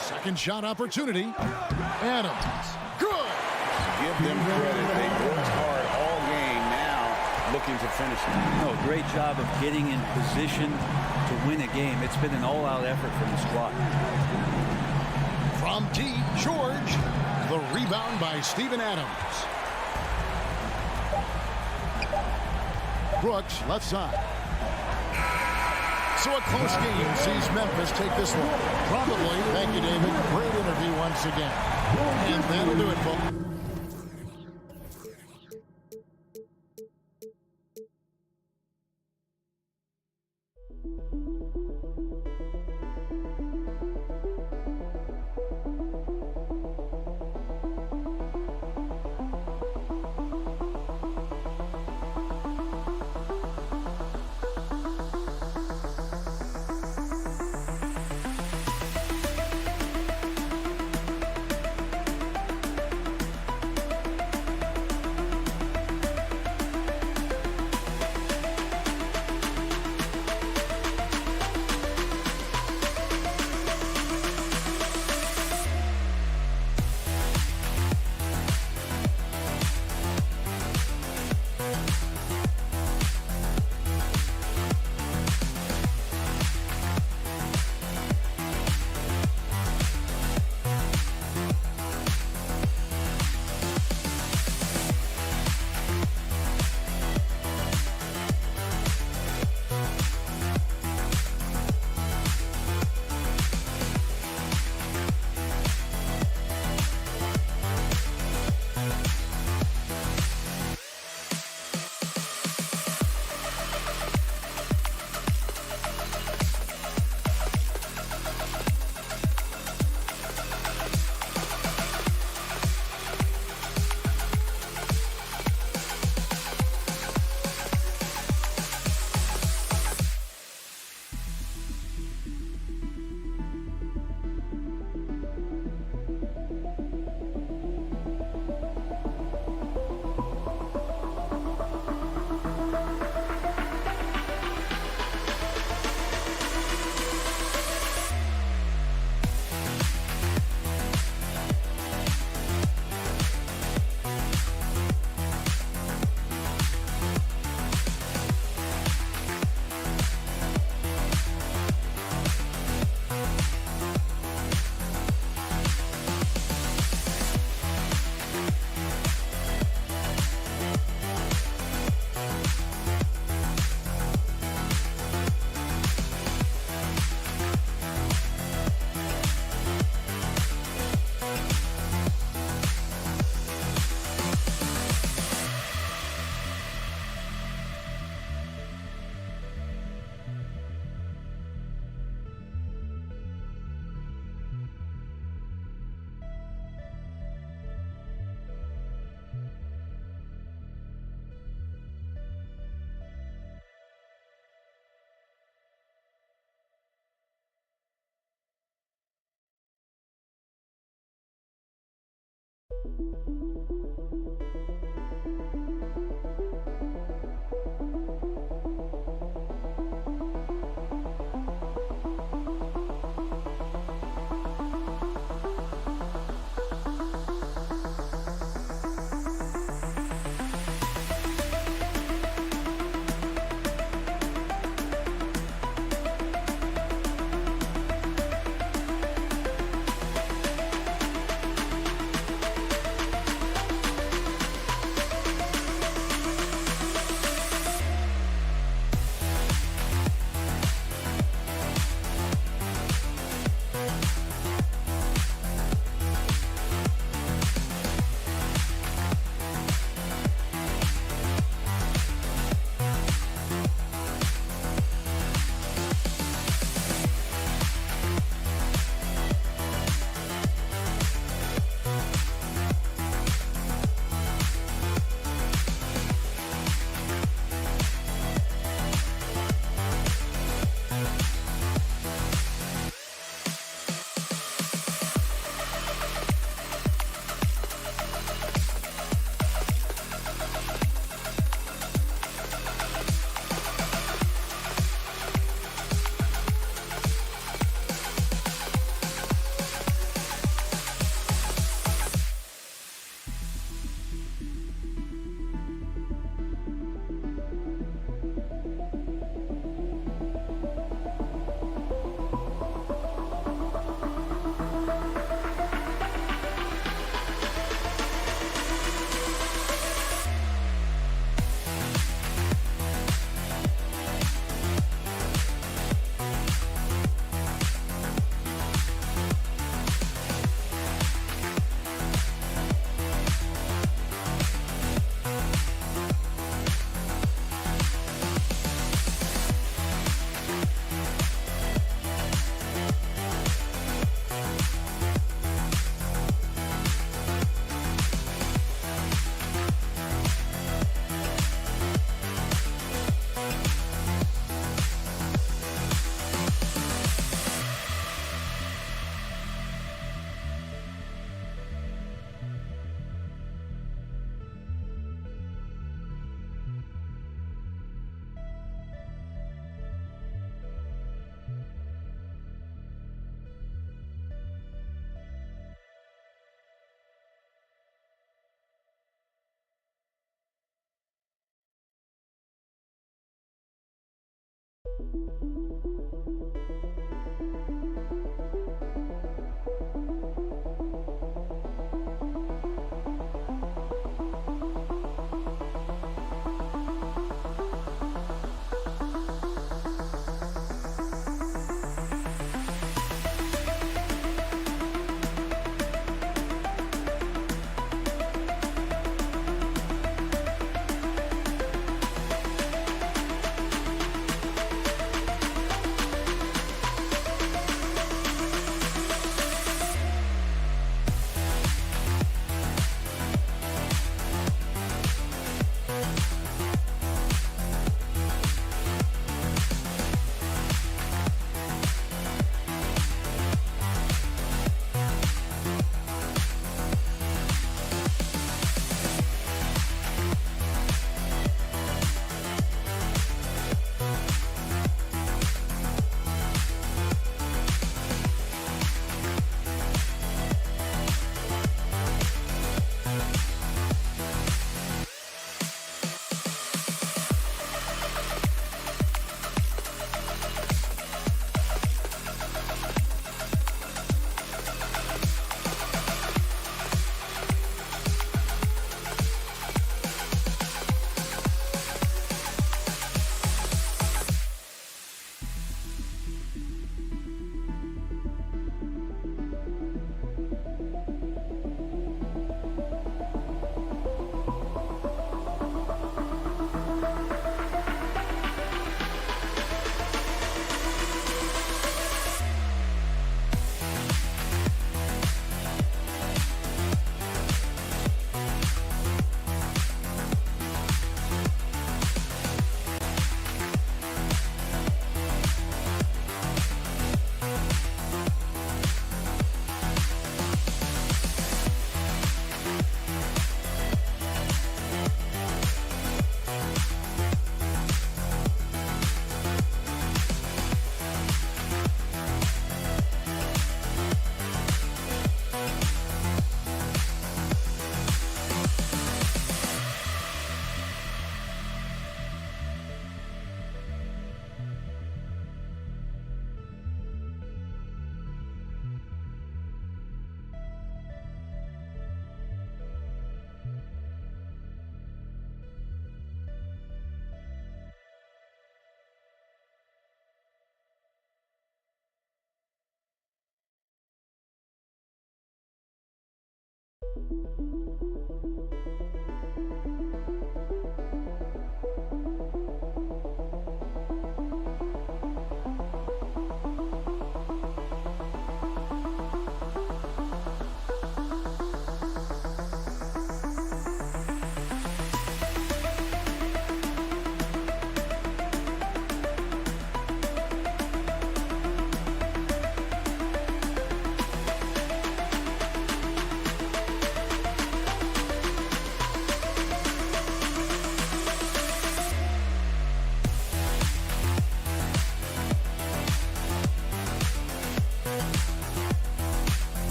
Second shot opportunity. Adams. Good. Give them credit. They worked hard all game, now looking to finish it. No, great job of getting in position to win a game. It's been an all-out effort from the squad. From deep, George. The rebound by Steven Adams. Brooks, left side. So a close game sees Memphis take this one. Probably. Thank you, David. Great interview once again. And that'll do it, folks.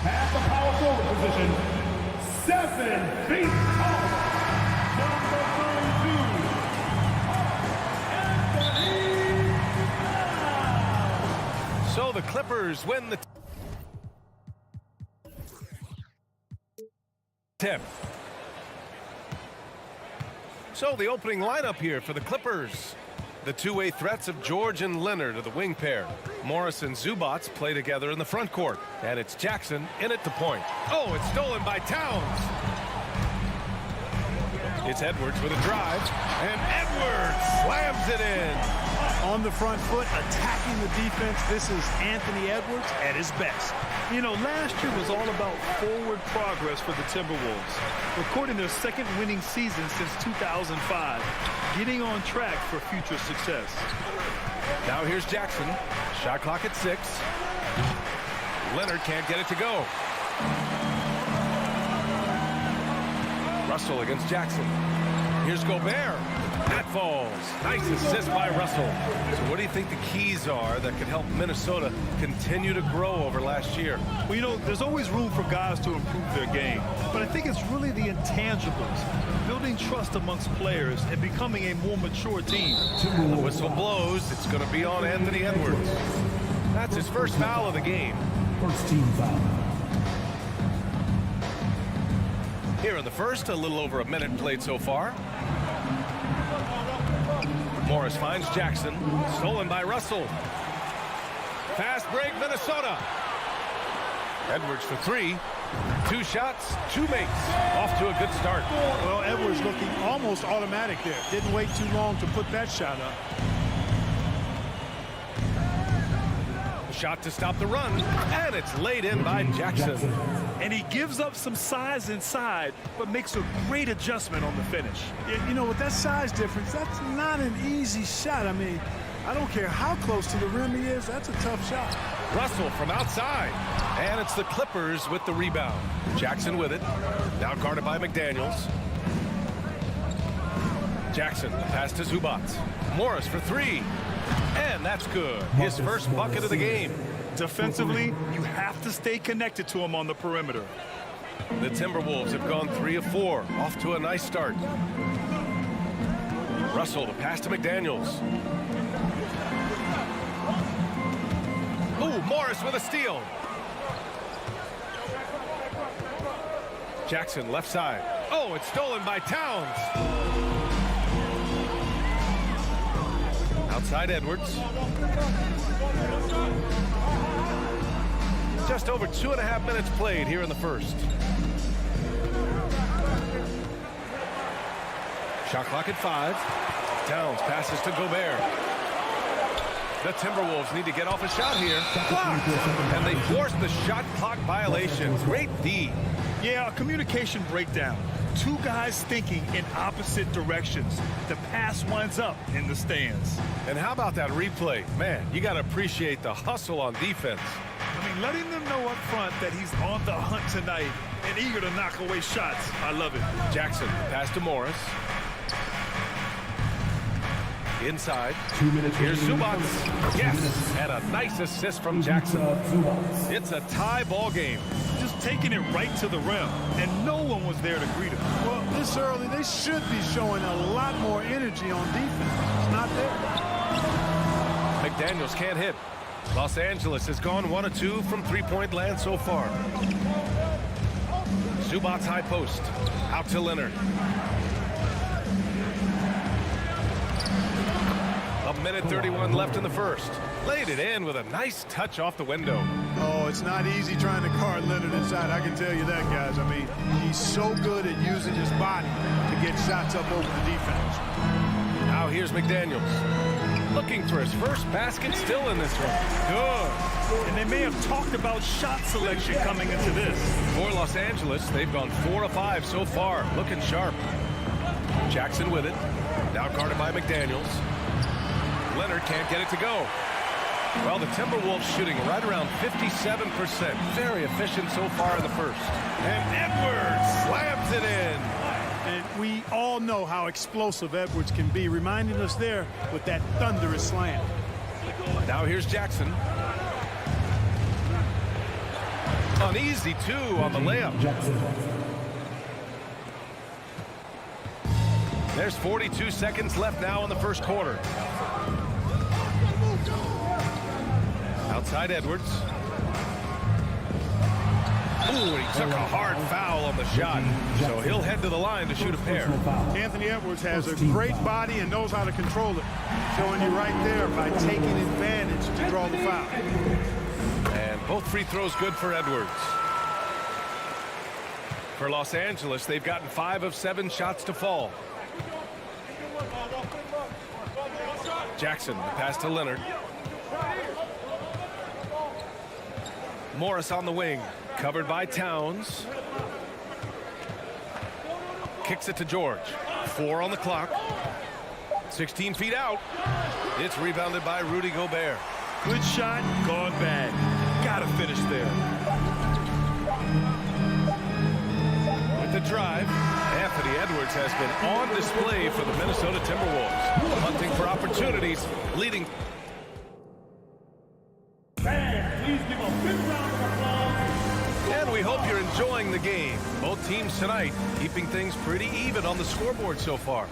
At the power forward position, 7 feet tall, number 32, So the Clippers win the 10. So the opening lineup here for the Clippers. The two-way threats of George and Leonard are the wing pair. Morris and Zubac play together in the front court. And it's Jackson in at the point. Oh, it's stolen by Towns. It's Edwards with a drive. And Edwards slams it in. On the front foot, attacking the defense. This is Anthony Edwards at his best. You know, last year was all about forward progress for the Timberwolves, recording their second winning season since 2005, getting on track for future success. Now here's Jackson. Shot clock at 6. Leonard can't get it to go. Russell against Jackson. Here's Gobert. That falls. Nice assist by Russell. So what do you think the keys are that could help Minnesota continue to grow over last year? Well, you know, there's always room for guys to improve their game. But I think it's really the intangibles, building trust amongst players and becoming a more mature team. The whistle blows. It's going to be on Anthony Edwards. That's his first foul of the game. First team foul. Here in the first, a little over a minute played so far. Morris finds Jackson. Stolen by Russell. Fast break, Minnesota. Edwards for 3. 2 shots, 2 makes. Off to a good start. Well, Edwards looking almost automatic there. Didn't wait too long to put that shot up. Shot to stop the run, and it's laid in by Jackson. And he gives up some size inside, but makes a great adjustment on the finish. You know, with that size difference, that's not an easy shot. I mean, I don't care how close to the rim he is, that's a tough shot. Russell from outside, and it's the Clippers with the rebound. Jackson with it, now guarded by McDaniels. Jackson, pass to Zubac. Morris for 3. And that's good. His first bucket of the game. Defensively, you have to stay connected to him on the perimeter. The Timberwolves have gone 3 of 4. Off to a nice start. Russell, the pass to McDaniels. Ooh, Morris with a steal. Jackson, left side. Oh, it's stolen by Towns. Outside Edwards. Just over 2.5 minutes played here in the first. Shot clock at 5. Towns passes to Gobert. The Timberwolves need to get off a shot here. Blocked. And they force the shot clock violation. Great D. Yeah, a communication breakdown. 2 guys thinking in opposite directions. The pass winds up in the stands. And how about that replay? Man, you got to appreciate the hustle on defense. I mean, letting them know up front that he's on the hunt tonight and eager to knock away shots. I love it. Jackson, pass to Morris. Inside. 2 minutes. Here's Zubac. Yes, and a nice assist from Jackson. It's a tie ball game. Just taking it right to the rim, and no one was there to greet him. Well, this early, they should be showing a lot more energy on defense. It's not there. McDaniels can't hit. Los Angeles has gone 1 of 2 from three-point land so far. Zubac's high post. Out to Leonard. A minute 31 left in the first. Laid it in with a nice touch off the window. Oh, it's not easy trying to guard Leonard inside. I can tell you that, guys. I mean, he's so good at using his body to get shots up over the defense. Now here's McDaniels. Looking for his first basket still in this one. Good. And they may have talked about shot selection coming into this. For Los Angeles, they've gone 4 of 5 so far. Looking sharp. Jackson with it. Now guarded by McDaniels. Leonard can't get it to go. Well, the Timberwolves shooting right around 57%. Very efficient so far in the first. And Edwards slams it in. And we all know how explosive Edwards can be, reminding us there with that thunderous slam. Now here's Jackson. An easy 2 on the layup. There's 42 seconds left now in the first quarter. Outside Edwards. Ooh, he took a hard foul on the shot, so he'll head to the line to shoot a pair. Anthony Edwards has a great body and knows how to control it, showing you right there by taking advantage to draw the foul. And both free throws good for Edwards. For Los Angeles, they've gotten 5 of 7 shots to fall. Jackson, the pass to Leonard. Morris on the wing, covered by Towns. Kicks it to George. 4 on the clock. 16 feet out. It's rebounded by Rudy Gobert. Good shot, gone bad. Gotta finish there. With the drive, Anthony Edwards has been on display for the Minnesota Timberwolves. Hunting for opportunities, leading. Please give a big round of applause. And we hope you're enjoying the game. Both teams tonight keeping things pretty even on the scoreboard so far.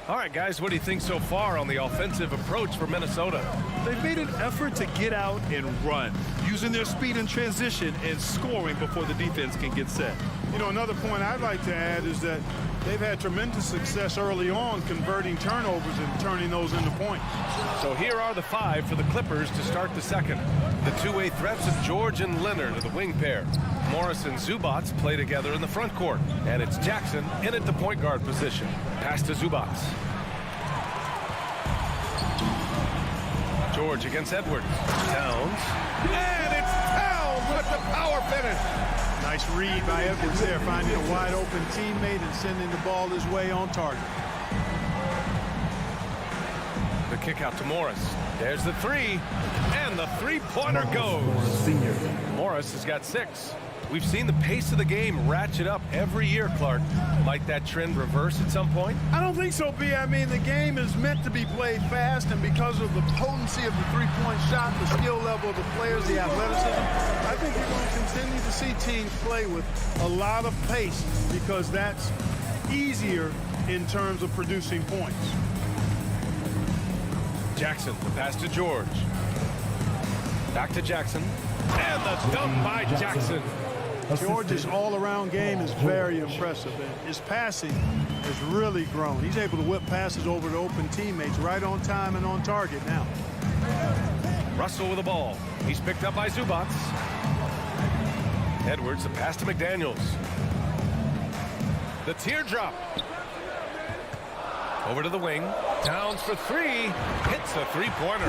All right, guys, what do you think so far on the offensive approach for Minnesota? They've made an effort to get out and run, using their speed in transition and scoring before the defense can get set. You know, another point I'd like to add is that they've had tremendous success early on converting turnovers and turning those into points. So here are the 5 for the Clippers to start the second. The two-way threats of George and Leonard are the wing pair. Morris and Zubac play together in the front court. And it's Jackson in at the point guard position. Pass to Zubac. George against Edwards. Towns. And it's Towns with the power finish. Nice read by Edwards there, finding a wide open teammate and sending the ball his way on target. The kick out to Morris. There's the 3. And the three-pointer goes. Morris has got 6. We've seen the pace of the game ratchet up every year, Clark. Might that trend reverse at some point? I don't think so, B. I mean, the game is meant to be played fast, and because of the potency of the three-point shot, the skill level of the players, the athleticism, I think you're going to continue to see teams play with a lot of pace because that's easier in terms of producing points. Jackson, the pass to George. Back to Jackson. And the dunk by Jackson. George's all-around game is very impressive, and his passing has really grown. He's able to whip passes over to open teammates right on time and on target now. Russell with the ball. He's picked up by Zubac. Edwards, the pass to McDaniels. The teardrop. Over to the wing. Towns for 3. Hits a three-pointer.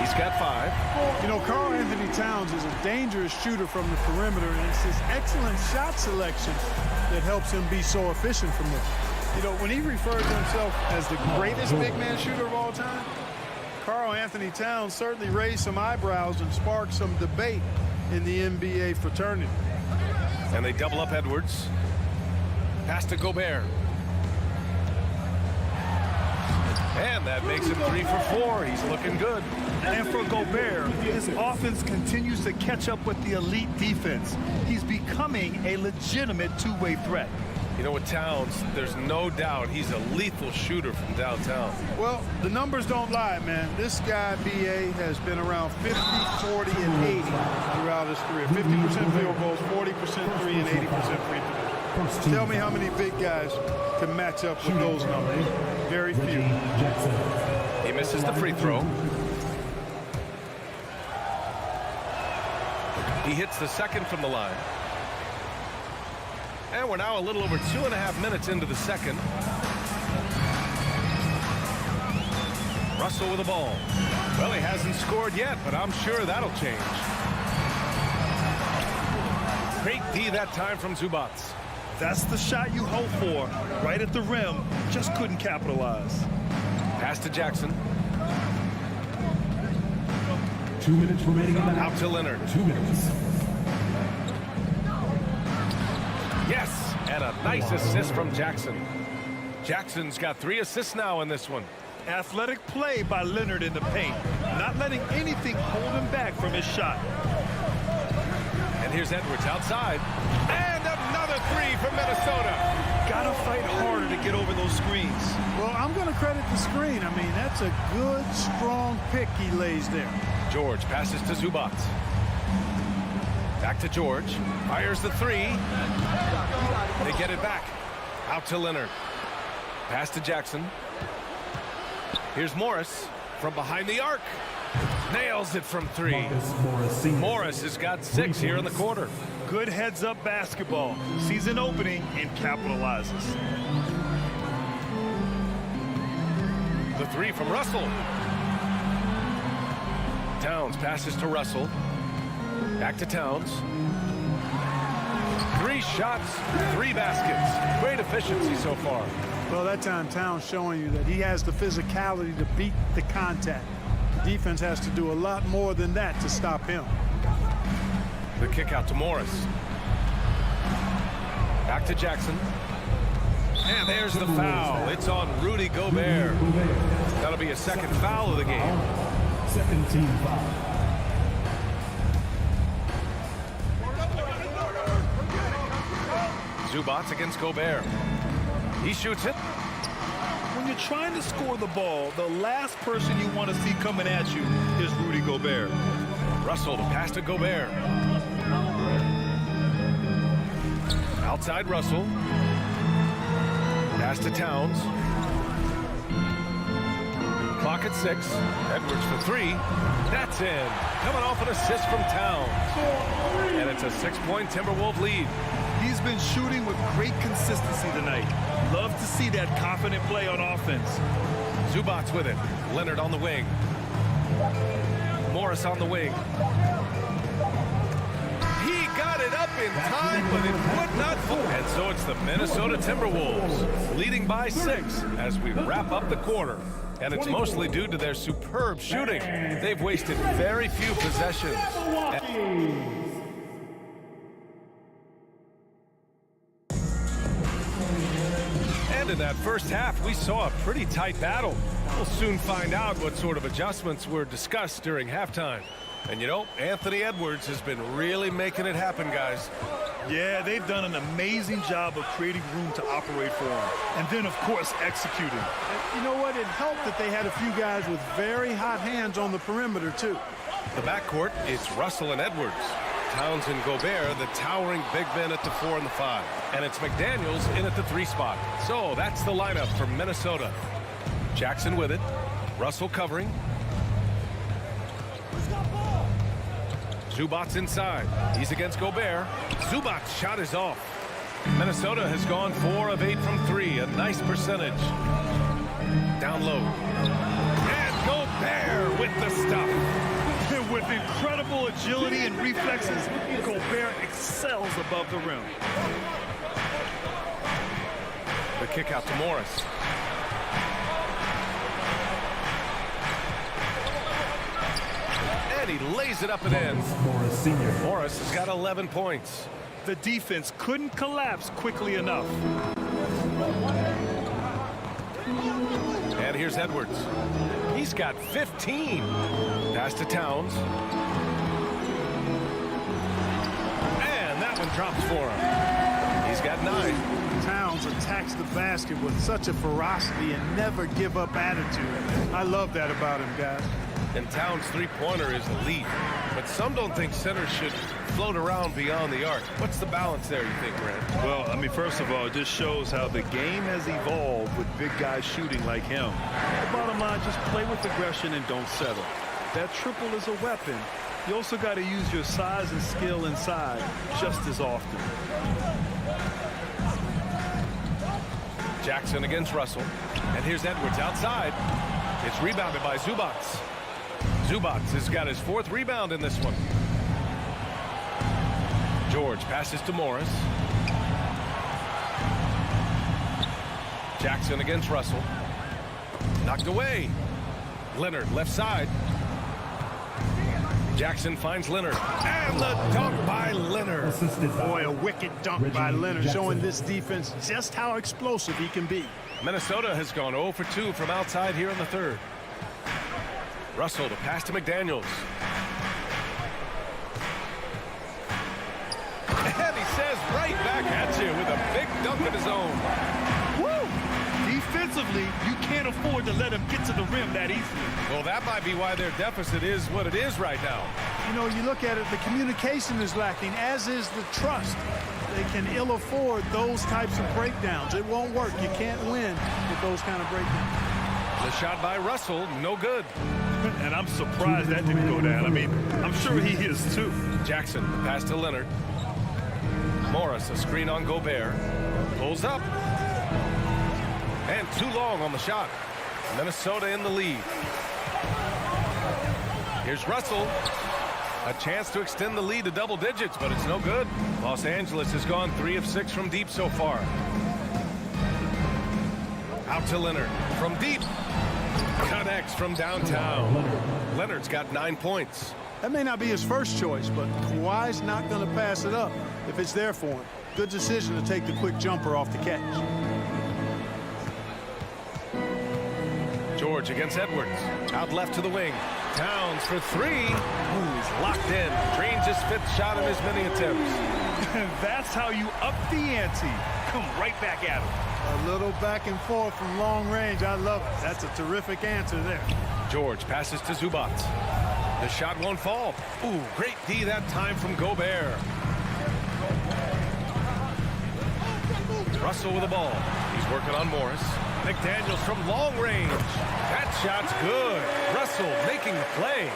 He's got 5. You know, Karl Anthony Towns is a dangerous shooter from the perimeter, and it's his excellent shot selection that helps him be so efficient from there. You know, when he refers to himself as the greatest big man shooter of all time, Karl Anthony Towns certainly raised some eyebrows and sparked some debate in the NBA fraternity. And they double up Edwards. Pass to Gobert. And that makes it 3 for 4. He's looking good. And for Gobert, his offense continues to catch up with the elite defense. He's becoming a legitimate two-way threat. You know, with Towns, there's no doubt he's a lethal shooter from downtown. Well, the numbers don't lie, man. This guy, B.A., has been around 50, 40, and 80 throughout his career. 50% field goals, 40% three, and 80% free throws. Tell me how many big guys can match up with those numbers. Very few. He misses the free throw. He hits the second from the line. And we're now a little over 2.5 minutes into the second. Russell with the ball. Well, he hasn't scored yet, but I'm sure that'll change. Great D that time from Zubac. That's the shot you hope for. Right at the rim, just couldn't capitalize. Pass to Jackson. 2 minutes remaining in the half. Out to Leonard. 2 minutes. Yes, and a nice assist from Jackson. Jackson's got 3 assists now in this one. Athletic play by Leonard in the paint, not letting anything hold him back from his shot. And here's Edwards outside. And another 3 from Minnesota. Gotta fight harder to get over those screens. Well, I'm going to credit the screen. I mean, that's a good, strong pick he lays there. George passes to Zubac. Back to George. Fires the 3. They get it back. Out to Leonard. Pass to Jackson. Here's Morris from behind the arc. Nails it from 3. Morris has got 6 here in the quarter. Good heads-up basketball. Sees an opening and capitalizes. The 3 from Russell. Towns passes to Russell. Back to Towns. 3 shots, 3 baskets. Great efficiency so far. Well, that time Towns showing you that he has the physicality to beat the contact. The defense has to do a lot more than that to stop him. The kick out to Morris. Back to Jackson. And there's the foul. It's on Rudy Gobert. That'll be a second foul of the game. Second team foul. Zubac against Gobert. He shoots it. When you're trying to score the ball, the last person you want to see coming at you is Rudy Gobert. Russell to pass to Gobert. Outside Russell. Pass to Towns. Clock at 6. Edwards for 3. That's in. Coming off an assist from Towns. And it's a 6-point Timberwolves lead. He's been shooting with great consistency tonight. Love to see that confident play on offense. Zubac with it. Leonard on the wing. Morris on the wing. He got it up in time, but it would not fall. And so it's the Minnesota Timberwolves leading by 6 as we wrap up the quarter. And it's mostly due to their superb shooting. They've wasted very few possessions. And in that first half, we saw a pretty tight battle. We'll soon find out what sort of adjustments were discussed during halftime. And you know, Anthony Edwards has been really making it happen, guys. Yeah, they've done an amazing job of creating room to operate for him. And then, of course, executing. You know what? It helped that they had a few guys with very hot hands on the perimeter, too. The backcourt is Russell and Edwards. Towns and Gobert, the towering big men at the 4 and the 5. And it's McDaniels in at the 3 spot. So that's the lineup for Minnesota. Jackson with it. Russell covering. Zubac inside. He's against Gobert. Zubac's shot is off. Minnesota has gone 4 of 8 from 3. A nice percentage. Down low. And Gobert with the stuff. With incredible agility and reflexes, Gobert excels above the rim. The kick out to Morris. And he lays it up and in. Morris has got 11 points. The defense couldn't collapse quickly enough. And here's Edwards. He's got 15. Pass to Towns. And that one drops for him. He's got 9. Towns attacks the basket with such a ferocity and never give up attitude. I love that about him, guys. And Towns' three-pointer is elite. But some don't think centers should float around beyond the arc. What's the balance there, you think, Grant? Well, I mean, first of all, it just shows how the game has evolved with big guys shooting like him. The bottom line, just play with aggression and don't settle. That triple is a weapon. You also got to use your size and skill inside just as often. Jackson against Russell. And here's Edwards outside. It's rebounded by Zubac. Zubac has got his 4th rebound in this one. George passes to Morris. Jackson against Russell. Knocked away. Leonard left side. Jackson finds Leonard. And the dunk by Leonard. Boy, a wicked dunk by Leonard, showing this defense just how explosive he can be. Minnesota has gone 0 for 2 from outside here in the 3rd. Russell to pass to McDaniels. And he says right back at you with a big dunk of his own. Woo! Defensively, you can't afford to let him get to the rim that easily. Well, that might be why their deficit is what it is right now. You know, you look at it, the communication is lacking, as is the trust. They can ill afford those types of breakdowns. It won't work. You can't win with those kind of breakdowns. The shot by Russell, no good. And I'm surprised that didn't go down. I mean, I'm sure he is too. Jackson, pass to Leonard. Morris, a screen on Gobert. Pulls up. And too long on the shot. Minnesota in the lead. Here's Russell. A chance to extend the lead to double digits, but it's no good. Los Angeles has gone 3 of 6 from deep so far. Out to Leonard from deep. Connects from downtown. Leonard's got 9 points. That may not be his first choice, but Kawhi's not going to pass it up if it's there for him. Good decision to take the quick jumper off the catch. George against Edwards. Out left to the wing. Towns for 3. He's locked in. Drains his 5th shot in as many attempts. That's how you up the ante. Come right back at him. A little back and forth from long range. I love it. That's a terrific answer there. George passes to Zubac. The shot won't fall. Ooh, great D that time from Gobert. Russell with the ball. He's working on Morris. McDaniels from long range. That shot's good. Russell making the play.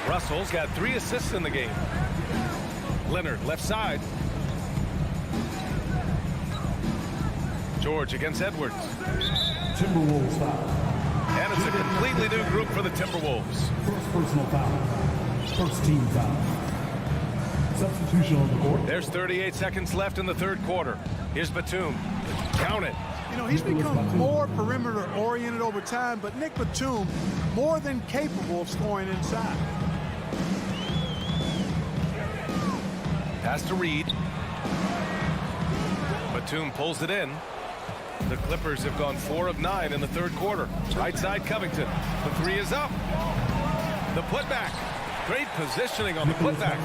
Russell's got 3 assists in the game. Leonard left side. George against Edwards. Timberwolves foul. And it's a completely new group for the Timberwolves. First personal foul. First team foul. Substitution on the court. There's 38 seconds left in the 3rd quarter. Here's Batum. Count it. You know, he's become more perimeter-oriented over time, but Nick Batum more than capable of scoring inside. Pass to Reed. Batum pulls it in. The Clippers have gone 4 of 9 in the 3rd quarter. Right side Covington. The 3 is up. The putback. Great positioning on the putback.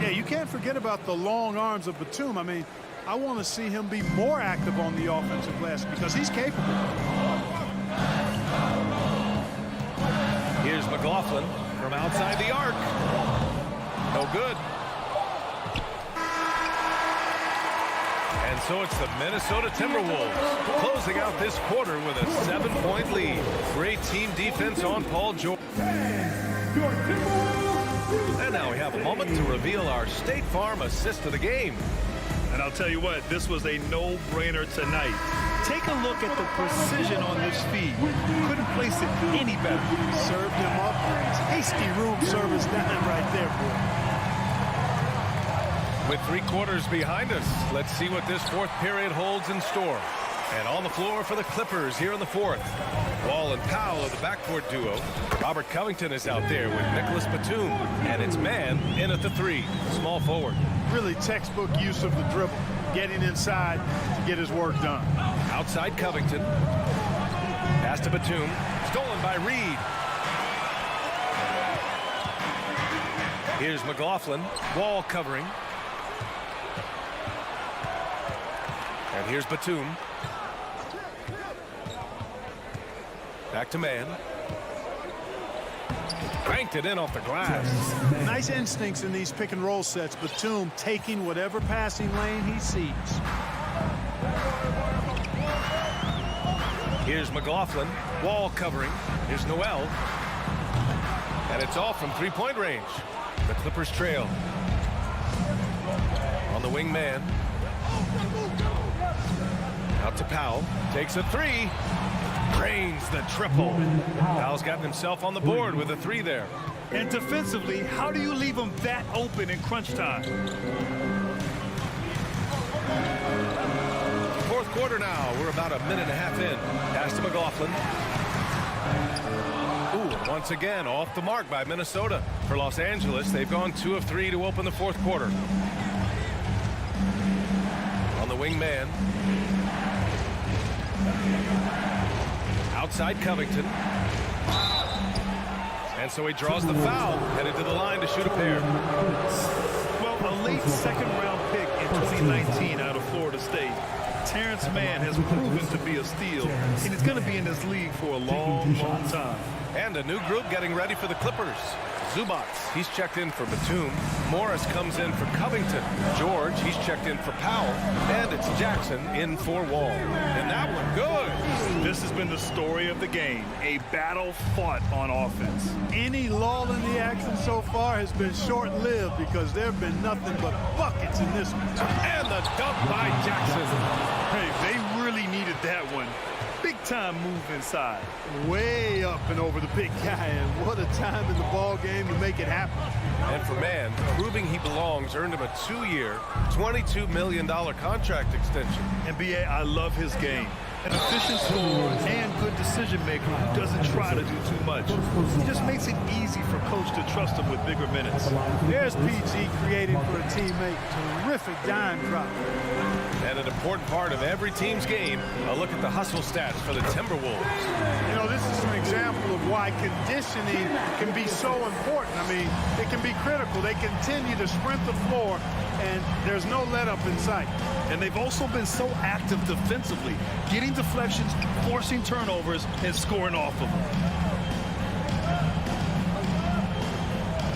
Yeah, you can't forget about the long arms of Batum. I mean, I want to see him be more active on the offensive glass because he's capable. Here's McLaughlin from outside the arc. No good. And so it's the Minnesota Timberwolves closing out this quarter with a 7-point lead. Great team defense on Paul George. And now we have a moment to reveal our State Farm assist of the game. And I'll tell you what, this was a no-brainer tonight. Take a look at the precision on this feed. Couldn't place it any better. Served him up. Tasty room service down right there, boy. With 3 quarters behind us, let's see what this 4th period holds in store. And on the floor for the Clippers here in the 4th. Wall and Powell are the backcourt duo. Robert Covington is out there with Nicholas Batum. And it's man in at the 3, small forward. Really textbook use of the dribble. Getting inside to get his work done. Outside Covington. Pass to Batum. Stolen by Reed. Here's McLaughlin. Wall covering. And here's Batum. Back to man. Cranked it in off the glass. Nice instincts in these pick and roll sets. Batum taking whatever passing lane he sees. Here's McLaughlin. Wall covering. Here's Noel. And it's off from three-point range. The Clippers trail. On the wing man. Out to Powell. Takes a three. Drains the triple. Powell's gotten himself on the board with a three there. And defensively, how do you leave them that open in crunch time? Fourth quarter now. We're about a minute and a half in. Pass to McLaughlin. Ooh, once again, off the mark by Minnesota. For Los Angeles, they've gone 2 of 3 to open the fourth quarter. On the wing man. Outside Covington. And so he draws the foul, headed to the line to shoot a pair. Well, a late second-round pick in 2019 out of Florida State. Terrence Mann has proven to be a steal, and he's going to be in this league for a long, long time. And a new group getting ready for the Clippers. Zubac, he's checked in for Batum. Morris comes in for Covington. George, he's checked in for Powell. And it's Jackson in for Wall. And that one good. This has been the story of the game, a battle fought on offense. Any lull in the action so far has been short-lived because there have been nothing but buckets in this one. And the dunk by Jackson. Hey, they really needed that one. Big-time move inside. Way up and over the big guy, and what a time in the ball game to make it happen. And for Mann, proving he belongs earned him a 2-year, $22 million contract extension. And B.A., I love his game. An efficient scorer and good decision maker who doesn't try to do too much. He just makes it easy for coach to trust him with bigger minutes. There's PG creating for a teammate. Terrific dime drop. And an important part of every team's game, a look at the hustle stats for the Timberwolves. You know, this is an example of why conditioning can be so important. I mean, it can be critical. They continue to sprint the floor, and there's no let-up in sight. And they've also been so active defensively, getting deflections, forcing turnovers, and scoring off of them.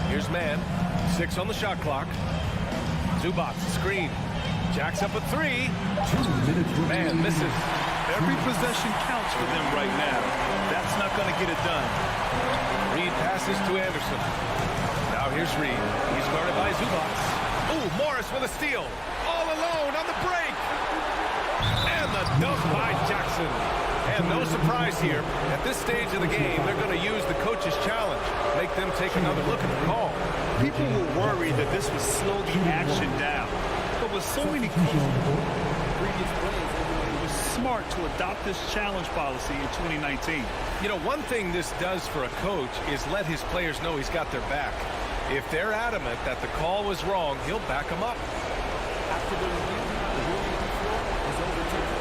Here's Mann. 6 on the shot clock. Zubac, screen. Jacks up a 3. Mann misses. Every possession counts for them right now. That's not going to get it done. Reed passes to Anderson. Now here's Reed. He's guarded by Zubac. Ooh, Morris with a steal. All alone on the break. And the dunk by Jackson. And no surprise here. At this stage of the game, they're going to use the coach's challenge. Make them take another look at the call. People were worried that this would slow the action down. But with so many coaches, it was smart to adopt this challenge policy in 2019. You know, one thing this does for a coach is let his players know he's got their back. If they're adamant that the call was wrong, he'll back them up. After the review, the ruling on the floor is overturned.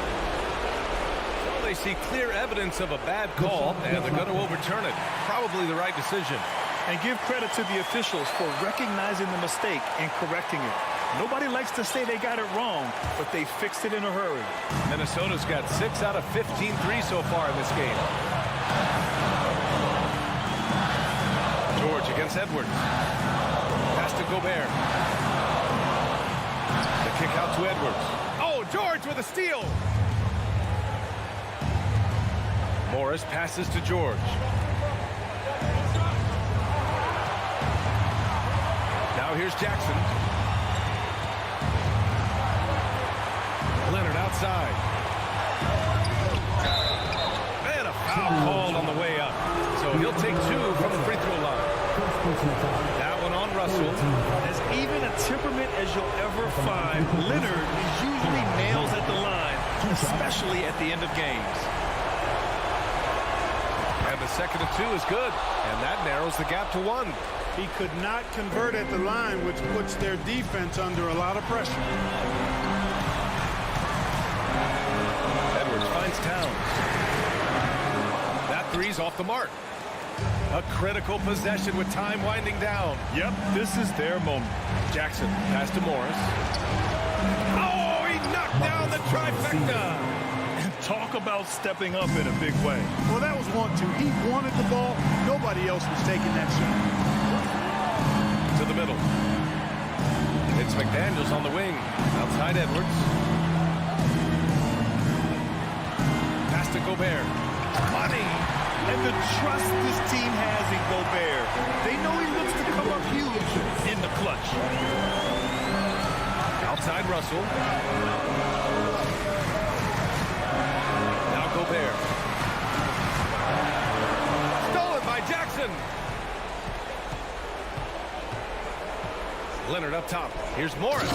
Well, they see clear evidence of a bad call, and they're going to overturn it. Probably the right decision. And give credit to the officials for recognizing the mistake and correcting it. Nobody likes to say they got it wrong, but they fixed it in a hurry. Minnesota's got 6 out of 15 threes so far in this game. George against Edwards. Pass to Gobert. The kick out to Edwards. Oh, George with a steal. Morris passes to George. Now here's Jackson. Leonard outside. And a foul called on the way up. So he'll take 2 from the free throw line. That one on Russell. As even a temperament as you'll ever find, Leonard is usually nails at the line, especially at the end of games. And the second and 2 is good. And that narrows the gap to 1. He could not convert at the line, which puts their defense under a lot of pressure. Edwards finds Towns. threes off the mark. A critical possession with time winding down. Yep, this is their moment. Jackson, pass to Morris. Oh, he knocked down the trifecta. And talk about stepping up in a big way. Well, that was 1-2. He wanted the ball. Nobody else was taking that shot. To the middle. It's McDaniels on the wing. Outside Edwards. Pass to Gobert. Money. And the trust this team has in Gobert. They know he looks to come up huge in the clutch. Outside Russell. Now Gobert. Stolen by Jackson. Leonard up top. Here's Morris.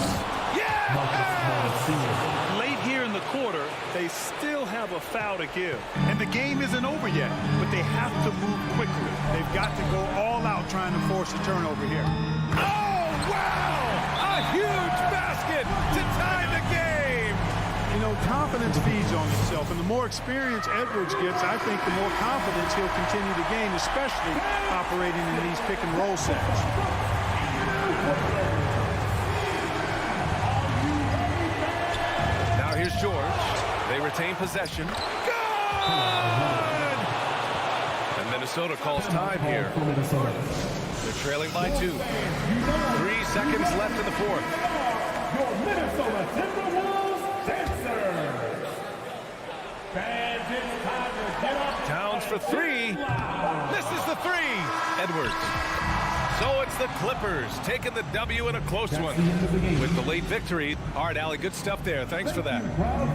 Yeah! Late here in the quarter, they still have a foul to give. And the game isn't over yet, but they have to move quickly. They've got to go all out trying to force a turnover here. Oh, wow! A huge basket to tie the game! You know, confidence feeds on itself, and the more experience Edwards gets, I think the more confidence he'll continue to gain, especially operating in these pick-and-roll sets. Now here's George. They retain possession. Good! And Minnesota calls time here. They're trailing by 2. 3 seconds left in the fourth. Your Minnesota Timberwolves dancers. Fans, it's time to get up. Towns for 3. Misses the 3. Edwards. So it's the Clippers taking the W in a close one with the late victory. All right, Allie, good stuff there. Thanks for that.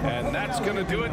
And that's going to do it.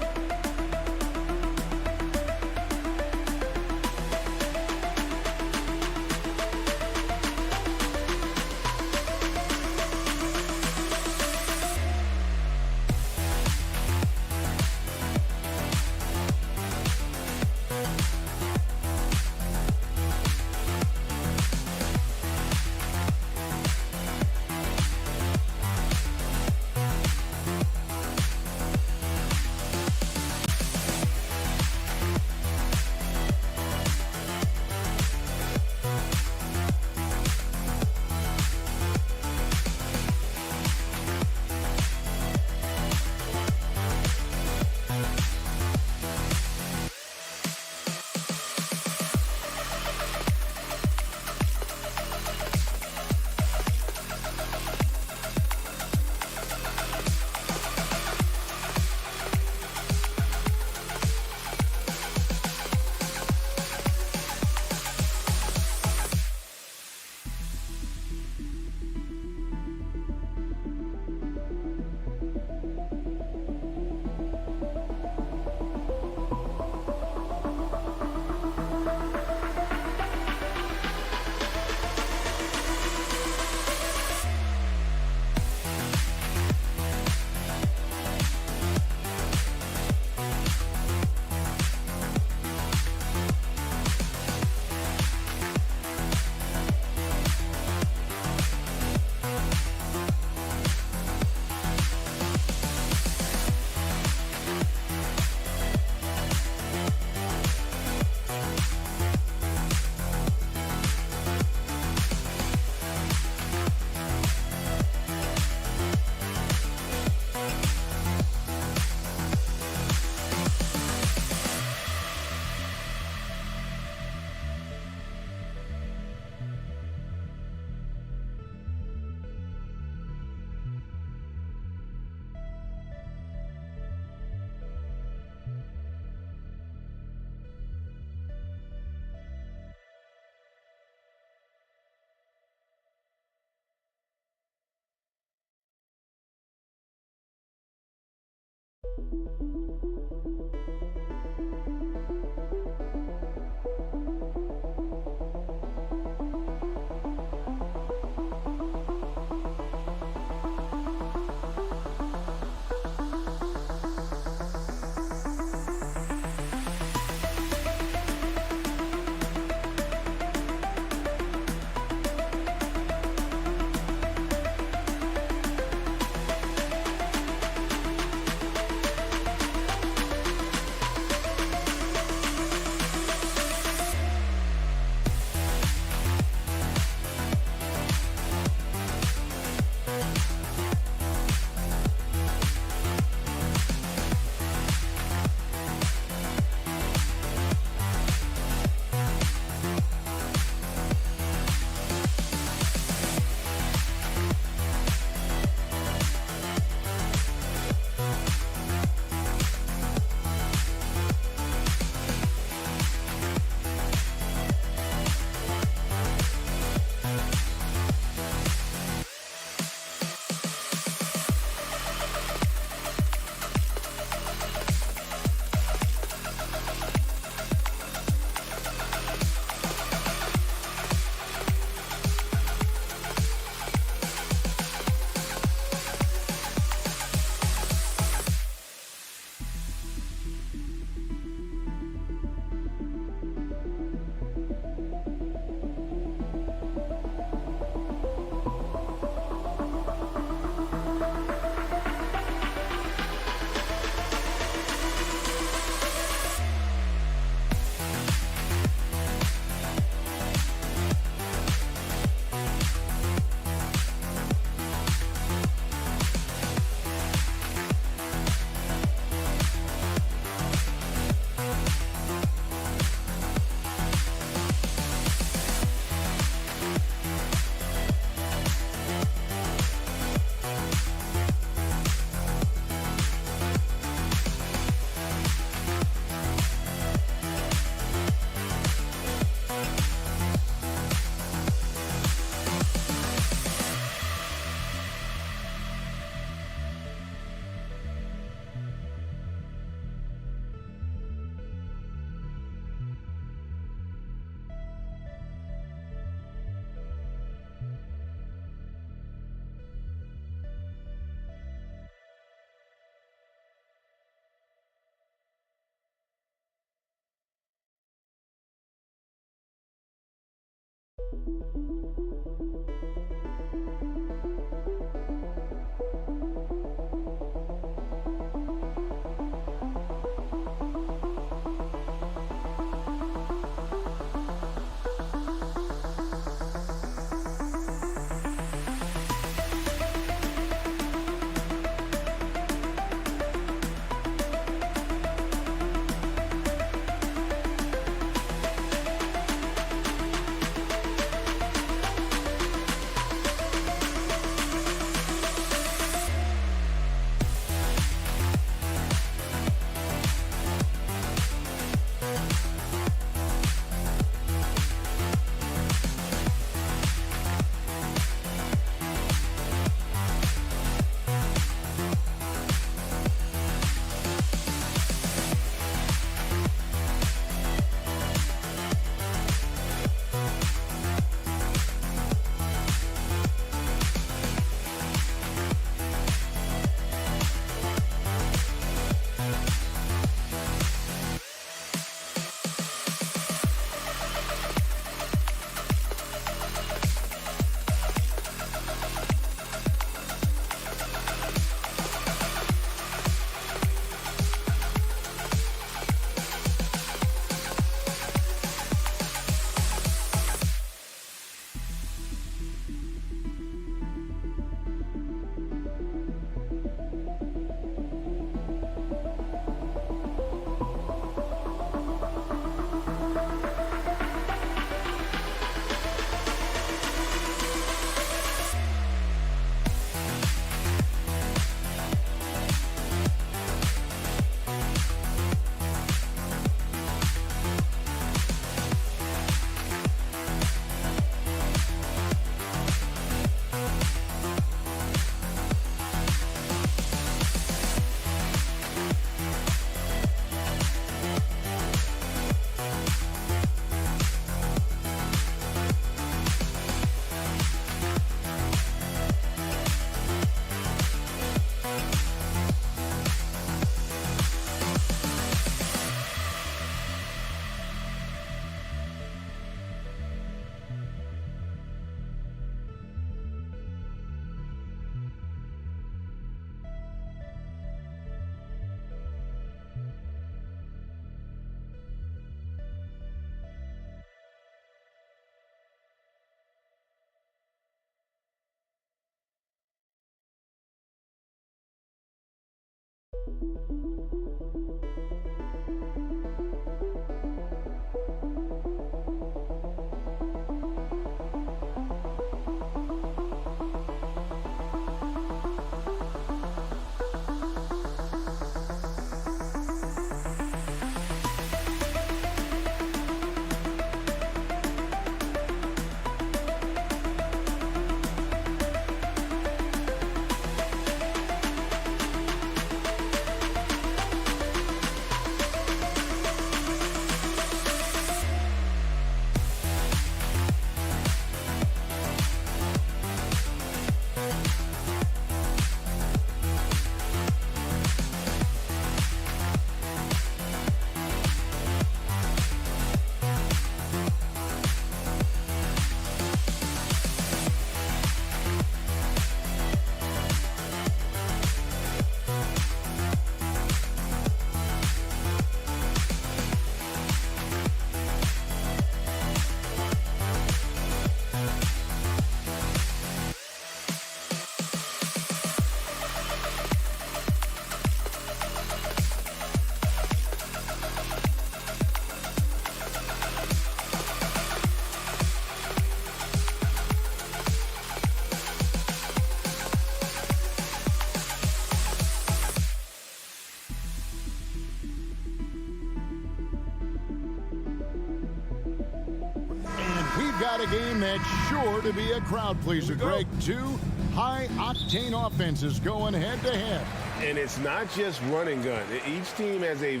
got a game that's sure to be a crowd pleaser, Greg. Two high-octane offenses going head-to-head. And it's not just run and gun. Each team has a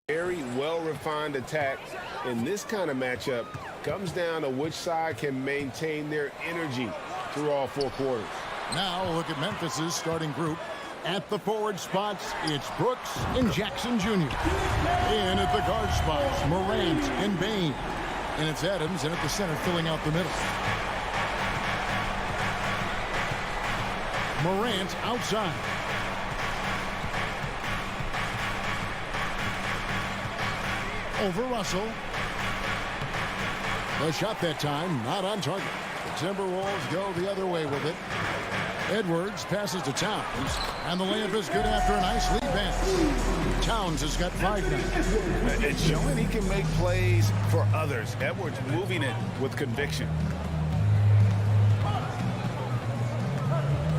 very well-refined attack. And this kind of matchup comes down to which side can maintain their energy through all four quarters. Now look at Memphis's starting group. At the forward spots, it's Brooks and Jackson Jr. In at the guard spots, Morant and Bain. And it's Adams in at the center filling out the middle. Morant outside. Over Russell. The shot that time, not on target. The Timberwolves go the other way with it. Edwards passes to Towns, and the layup is good after a nice lead pass. Towns has got 5 now. It's showing he can make plays for others. Edwards moving it with conviction.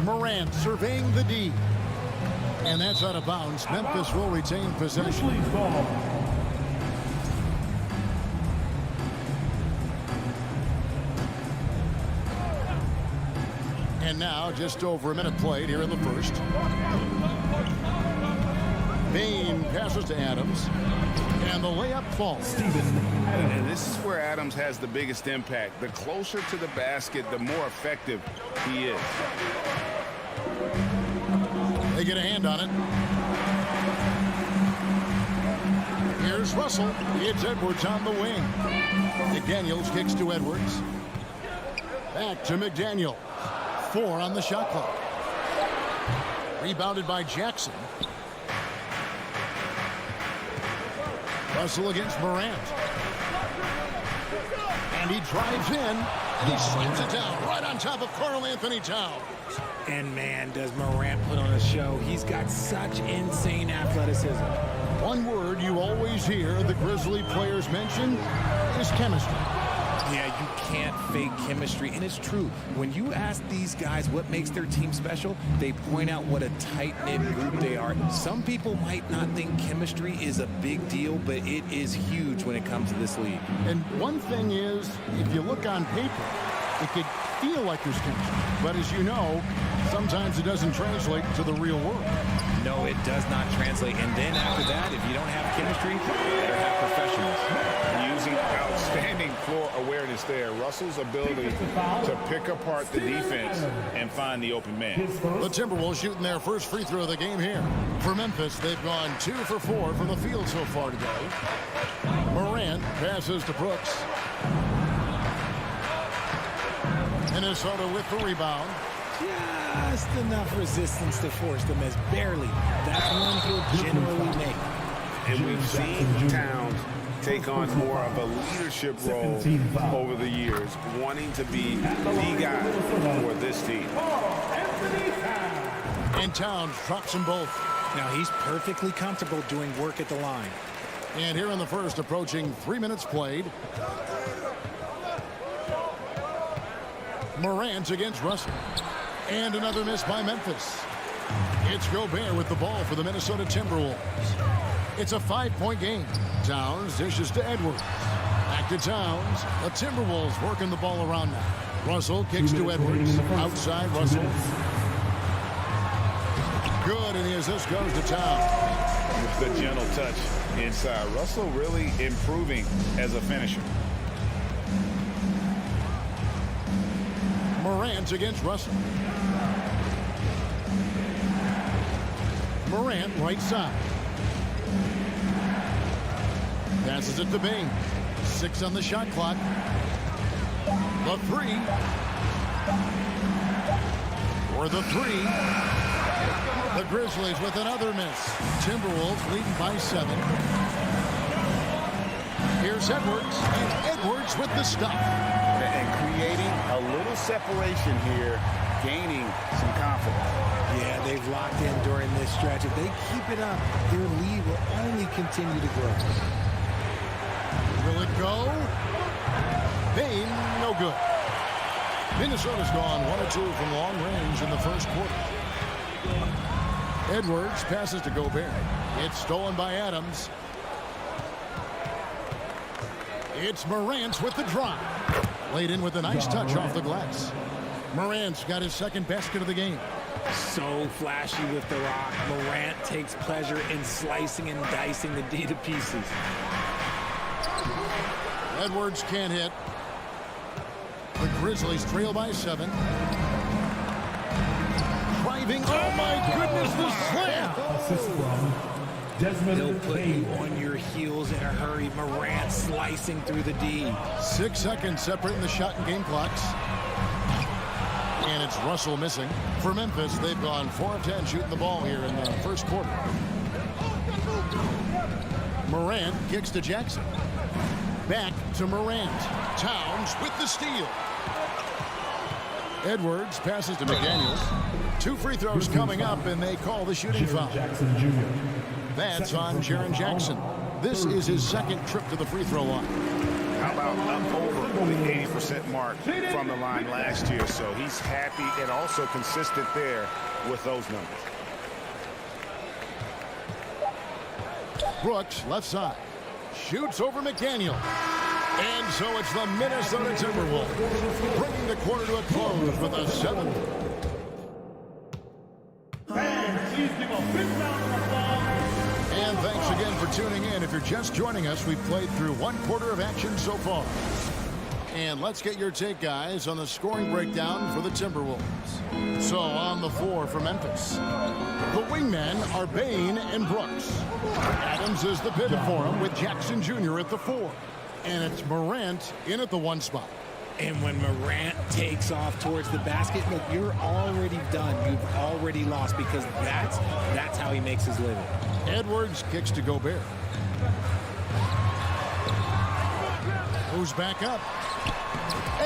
Morant surveying the D. And that's out of bounds. Memphis will retain possession. And now, just over a minute played here in the first. Bain passes to Adams. And the layup falls. And this is where Adams has the biggest impact. The closer to the basket, the more effective he is. They get a hand on it. Here's Russell. It's Edwards on the wing. McDaniels kicks to Edwards. Back to McDaniel. 4 on the shot clock. Rebounded by Jackson. Russell against Morant. And he drives in. He slams it down right on top of Karl Anthony Towns. And man, does Morant put on a show. He's got such insane athleticism. One word you always hear the Grizzly players mention is chemistry. Yeah, you can't fake chemistry, and it's true. When you ask these guys what makes their team special, they point out what a tight-knit group they are. Some people might not think chemistry is a big deal, but it is huge when it comes to this league. And one thing is, if you look on paper, it could feel like there's chemistry. But as you know, sometimes it doesn't translate to the real world. No, it does not translate. And then after that, if you don't have chemistry, you better have professionals. Using outstanding floor awareness there. Russell's ability to pick apart the defense and find the open man. The Timberwolves shooting their first free throw of the game here. For Memphis, they've gone 2 for 4 from the field so far today. Morant passes to Brooks. Minnesota with the rebound. Just enough resistance to force them as barely. That's one he'll generally make. And we've seen Towns take on more of a leadership role over the years, wanting to be the guy for this team. And Towns drops them both. Now he's perfectly comfortable doing work at the line. And here in the first, approaching 3 minutes played. Morant against Russell. And another miss by Memphis. It's Gobert with the ball for the Minnesota Timberwolves. It's a 5-point game. Towns dishes to Edwards. Back to Towns. The Timberwolves working the ball around now. Russell kicks to Edwards. Outside Russell. Good, and the assist goes to Towns. The gentle touch inside. Russell really improving as a finisher. Morant against Russell. Morant right side. Passes it to Bain. 6 on the shot clock. The 3. For the 3. The Grizzlies with another miss. Timberwolves leading by 7. Here's Edwards. And Edwards with the stop. And creating a little separation here, gaining some confidence. Yeah, they've locked in during this stretch. If they keep it up, their lead will only continue to grow. Will it go? Bain, no good. Minnesota's gone 1 or 2 from long range in the first quarter. Edwards passes to Gobert. It's stolen by Adams. It's Morant with the drive. Laid in with a nice touch off the glass. Morant's got his second basket of the game. So flashy with the rock. Morant takes pleasure in slicing and dicing the D to pieces. Edwards can't hit. The Grizzlies trail by 7. Driving. Oh, my goodness. there's the slam. Assist from Desmond He'll put you Bain. on your heels in a hurry. Morant slicing through the D. 6 seconds separating the shot and game clocks. And it's Russell missing. For Memphis, they've gone 4 of 10 shooting the ball here in the first quarter. Morant kicks to Jackson. Back to Morant. Towns with the steal. Edwards passes to McDaniels. 2 free throws coming up, and they call the shooting foul. Jackson Jr. That's on Jaren Jackson. This is his second trip to the free throw line. How about up over the 80% mark from the line last year? So he's happy and also consistent there with those numbers. Brooks, left side. Shoots over McDaniel. And so it's the Minnesota Timberwolves bringing the quarter to a close with a 7. And thanks again for tuning in. If you're just joining us, we've played through 1 quarter of action so far. And let's get your take, guys, on the scoring breakdown for the Timberwolves. So on the floor for Memphis, the wingmen are Bain and Brooks. Adams is the pivot for him with Jackson Jr. at the 4. And it's Morant in at the 1 spot. And when Morant takes off towards the basket, look, you're already done. You've already lost because that's how he makes his living. Edwards kicks to Gobert. Who's back up?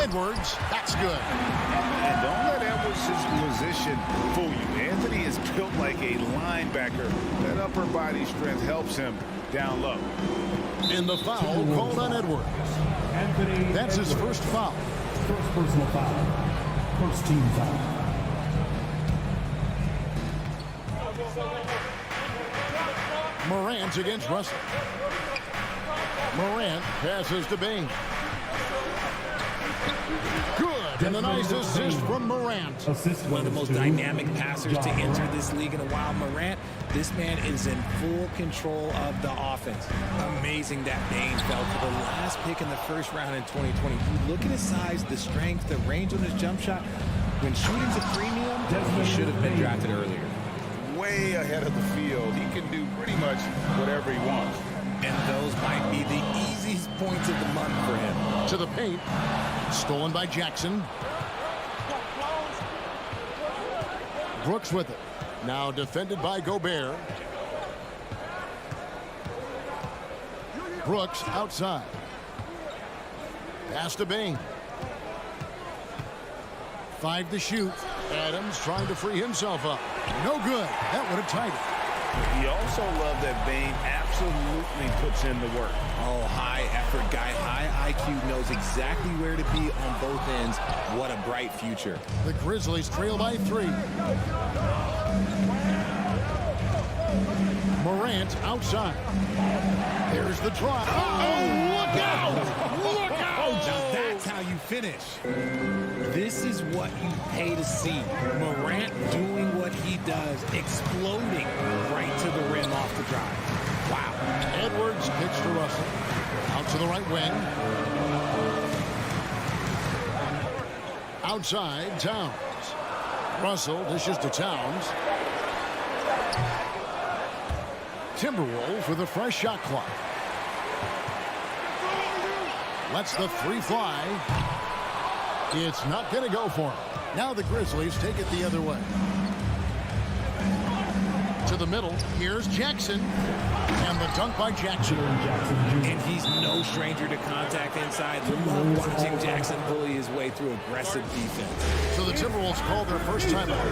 Edwards, that's good. And don't let Edwards' position fool you. Anthony is built like a linebacker. That upper body strength helps him down low. And the foul called on Edwards. That's his first foul. First personal foul. First team foul. Morant against Russell. Morant passes to Bain. Good, and a nice assist from Morant. One of the most dynamic passers to enter this league in a while. Morant, this man is in full control of the offense. Amazing that Bain fell to the last pick in the first round in 2020. You look at his size, the strength, the range on his jump shot. When shooting's a premium, he should have been drafted earlier. Way ahead of the field. He can do pretty much whatever he wants. And those might be the easiest points of the month for him. To the paint. Stolen by Jackson. Brooks with it. Now defended by Gobert. Brooks outside. Pass to Bain. 5 to shoot. Adams trying to free himself up. No good. That would have tied it. You also love that Bain absolutely puts in the work. Oh, high effort guy, high IQ, knows exactly where to be on both ends. What a bright future. The Grizzlies trail by 3. Morant outside. There's the try. Oh, look out! Look out! Now that's how you finish. This is what you pay to see. Morant doing what he does, exploding right to the rim off the drive. Wow. Edwards kicks to Russell. Out to the right wing. Outside, Towns. Russell dishes to Towns. Timberwolves with a fresh shot clock. Lets the 3 fly. It's not going to go for him. Now the Grizzlies take it the other way. To the middle. Here's Jackson. And the dunk by Jackson. And he's no stranger to contact inside. Love watching Jackson bully his way through aggressive defense. So the Timberwolves call their first timeout.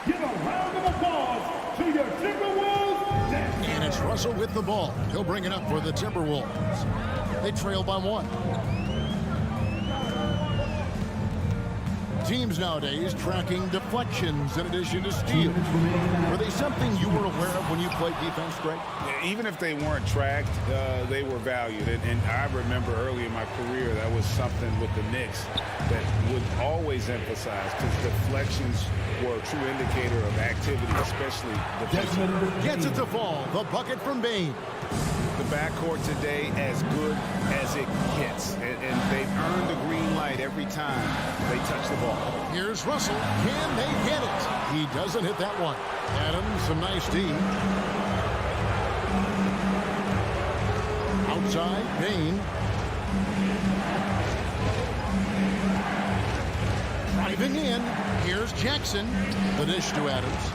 Give a round of applause to your Timberwolves. And it's Russell with the ball. He'll bring it up for the Timberwolves. They trail by 1. Teams nowadays tracking deflections in addition to steals. Were they something you were aware of when you played defense, Greg? Even if they weren't tracked, they were valued. And I remember early in my career, that was something with the Knicks that would always emphasize, because deflections were a true indicator of activity, especially defensive. Gets it to fall. The bucket from Bain. The backcourt today as good as it gets. And they've earned the green light every time. they touch the ball. Here's Russell. Can they get it? He doesn't hit that one. Adams, some nice D. Outside, Bain. Driving in. Here's Jackson. The dish to Adams.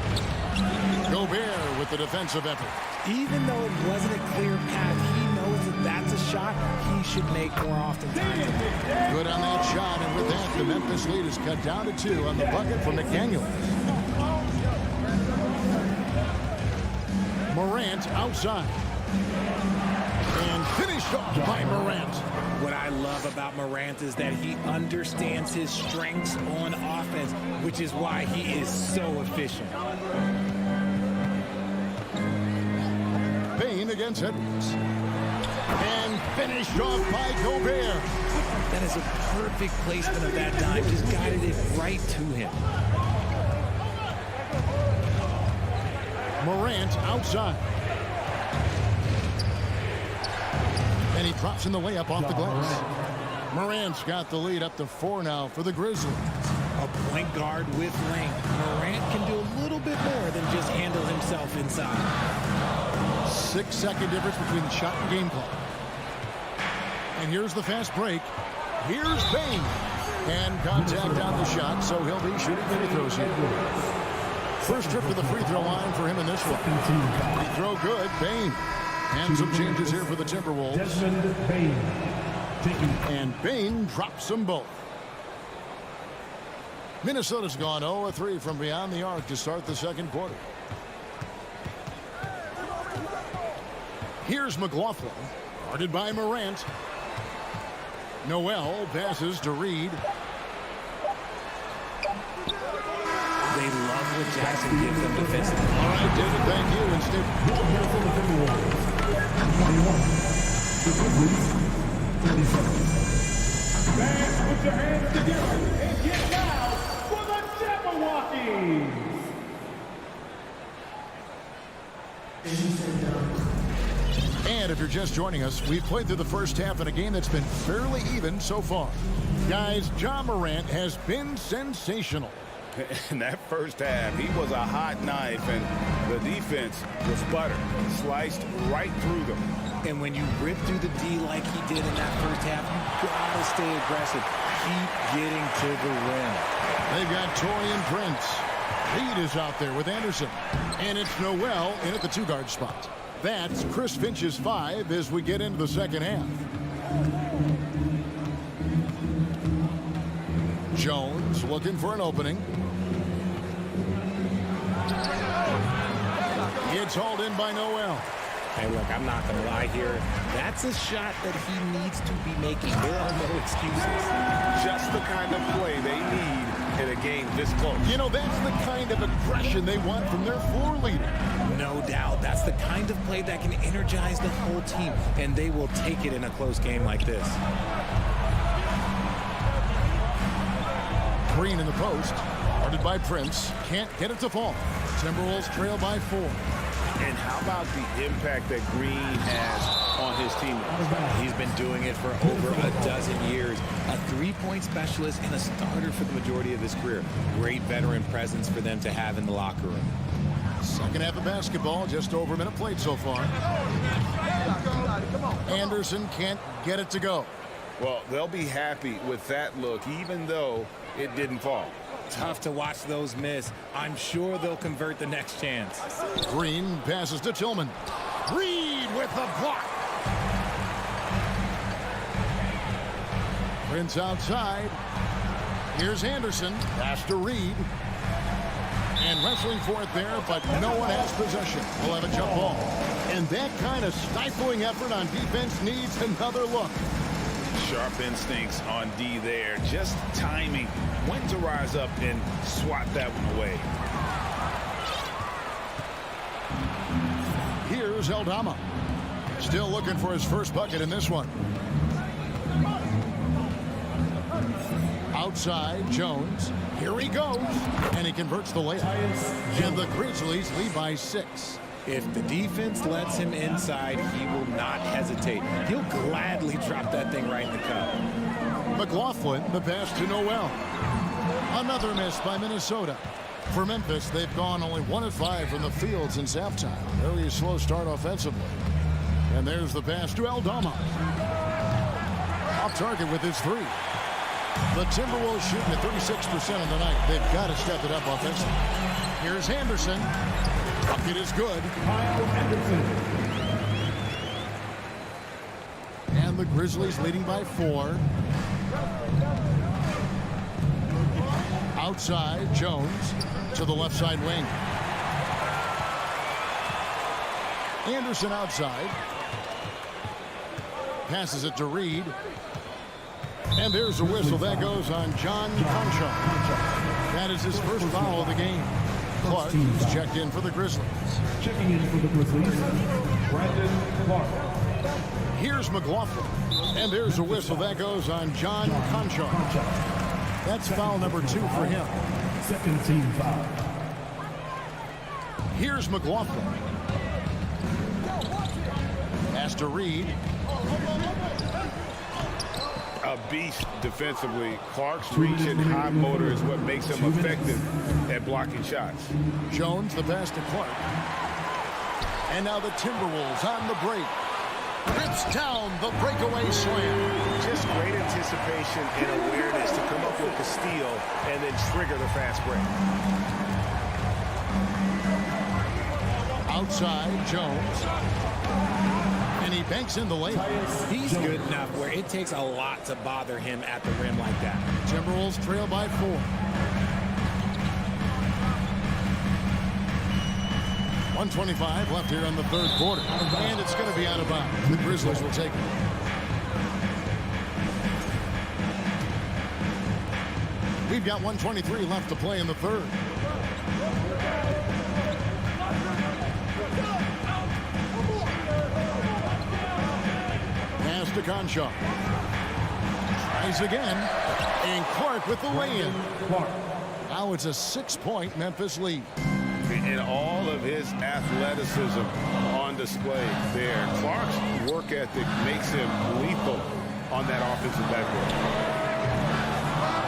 Gobert with the defensive effort. Even though it wasn't a clear path, he knows that that's a shot he should make more often. Good on that shot, and with that, the Memphis lead is cut down to 2 on the bucket for McDaniel. Morant outside. And finished off by Morant. What I love about Morant is that he understands his strengths on offense, which is why he is so efficient. Bain against Edwards. And finished off by Gobert. That is a perfect placement of that dime. Just guided it right to him. Morant outside. And he drops in the layup off the glass. Morant's got the lead up to 4 now for the Grizzlies. A point guard with length. Morant can do a little bit more than just handle himself inside. 6-second difference between the shot and game clock. And here's the fast break. Here's Bain. And contact on the shot, so he'll be shooting free throws here. First trip to the free throw line for him in this one. Free throw good, Bain. And some changes here for the Timberwolves. And Bain drops them both. Minnesota's gone 0-3 from beyond the arc to start the second quarter. Here's McLaughlin, guarded by Morant. Noel passes to Reed. They love what Jackson gives them defensively. All right, David, thank you. And Steve. Fans, put your hands together and get loud for the Jabberwockies. And if you're just joining us, we've played through the first half in a game that's been fairly even so far. Guys, Ja Morant has been sensational. In that first half, he was a hot knife, and the defense was butter. Sliced right through them. And when you rip through the D like he did in that first half, you gotta stay aggressive. Keep getting to the rim. They've got Torian Prince. Reed is out there with Anderson. And it's Noel in at the 2-guard spot. That's Chris Finch's 5 as we get into the second half. Jones looking for an opening. It's hauled in by Noel. Hey, look, I'm not going to lie here. That's a shot that he needs to be making. There are no excuses. Just the kind of play they need in a game this close. You know, that's the kind of aggression they want from their floor leader. No doubt. That's the kind of play that can energize the whole team, and they will take it in a close game like this. Green in the post, guarded by Prince. Can't get it to fall. Timberwolves trail by 4. And how about the impact that Green has on his team? He's been doing it for over a dozen years. A 3-point specialist and a starter for the majority of his career. Great veteran presence for them to have in the locker room. Second half of basketball, just over a minute played so far. Anderson can't get it to go. Well, they'll be happy with that look, even though it didn't fall. Tough to watch those miss. I'm sure they'll convert the next chance. Green passes to Tillman. Reed with the block. Prince outside. Here's Anderson. Pass to Reed. And wrestling for it there, but no one has possession. We'll have a jump ball. And that kind of stifling effort on defense needs another look. Sharp instincts on D there. Just timing. When to rise up and swat that one away. Here's Eldama. Still looking for his first bucket in this one. Outside, Jones. Here he goes. And he converts the layup. And the Grizzlies lead by 6. If the defense lets him inside, he will not hesitate. He'll gladly drop that thing right in the cup. McLaughlin, the pass to Noel. Another miss by Minnesota. For Memphis, they've gone only 1 of 5 from the field since halftime. Very slow start offensively. And there's the pass to Aldama. Off target with his 3. The Timberwolves shooting at 36% on the night. They've got to step it up offensively. Here's Henderson. Bucket is good. And the Grizzlies leading by 4. Outside, Jones to the left side wing. Anderson outside. Passes it to Reed. And there's a whistle. That goes on John Concha. That is his first foul of the game. Clark is checked in for the Grizzlies. Checking in for the Grizzlies, Brandon Clark. Here's McLaughlin. And there's a whistle. That goes on John Concha. That's foul number 2 for him. Second team foul. Here's McLaughlin. Pass to Reed. A beast defensively. Clark's reach and high motor is what makes him effective at blocking shots. Jones, the pass to Clark. And now the Timberwolves on the break. Rips down the breakaway slam. Just great anticipation and awareness to come up with the steal and then trigger the fast break. Outside, Jones. And he banks in the layup. He's good enough where it takes a lot to bother him at the rim like that. Timberwolves trail by 4. .125 left here in the third quarter. And it's going to be out of bounds. The Grizzlies will take it. We've got 1:23 left to play in the third. Pass to Concha. Tries again. And Clark with the lay-in. Now it's a 6-point Memphis lead. And all of his athleticism on display there. Clark's work ethic makes him lethal on that offensive backboard.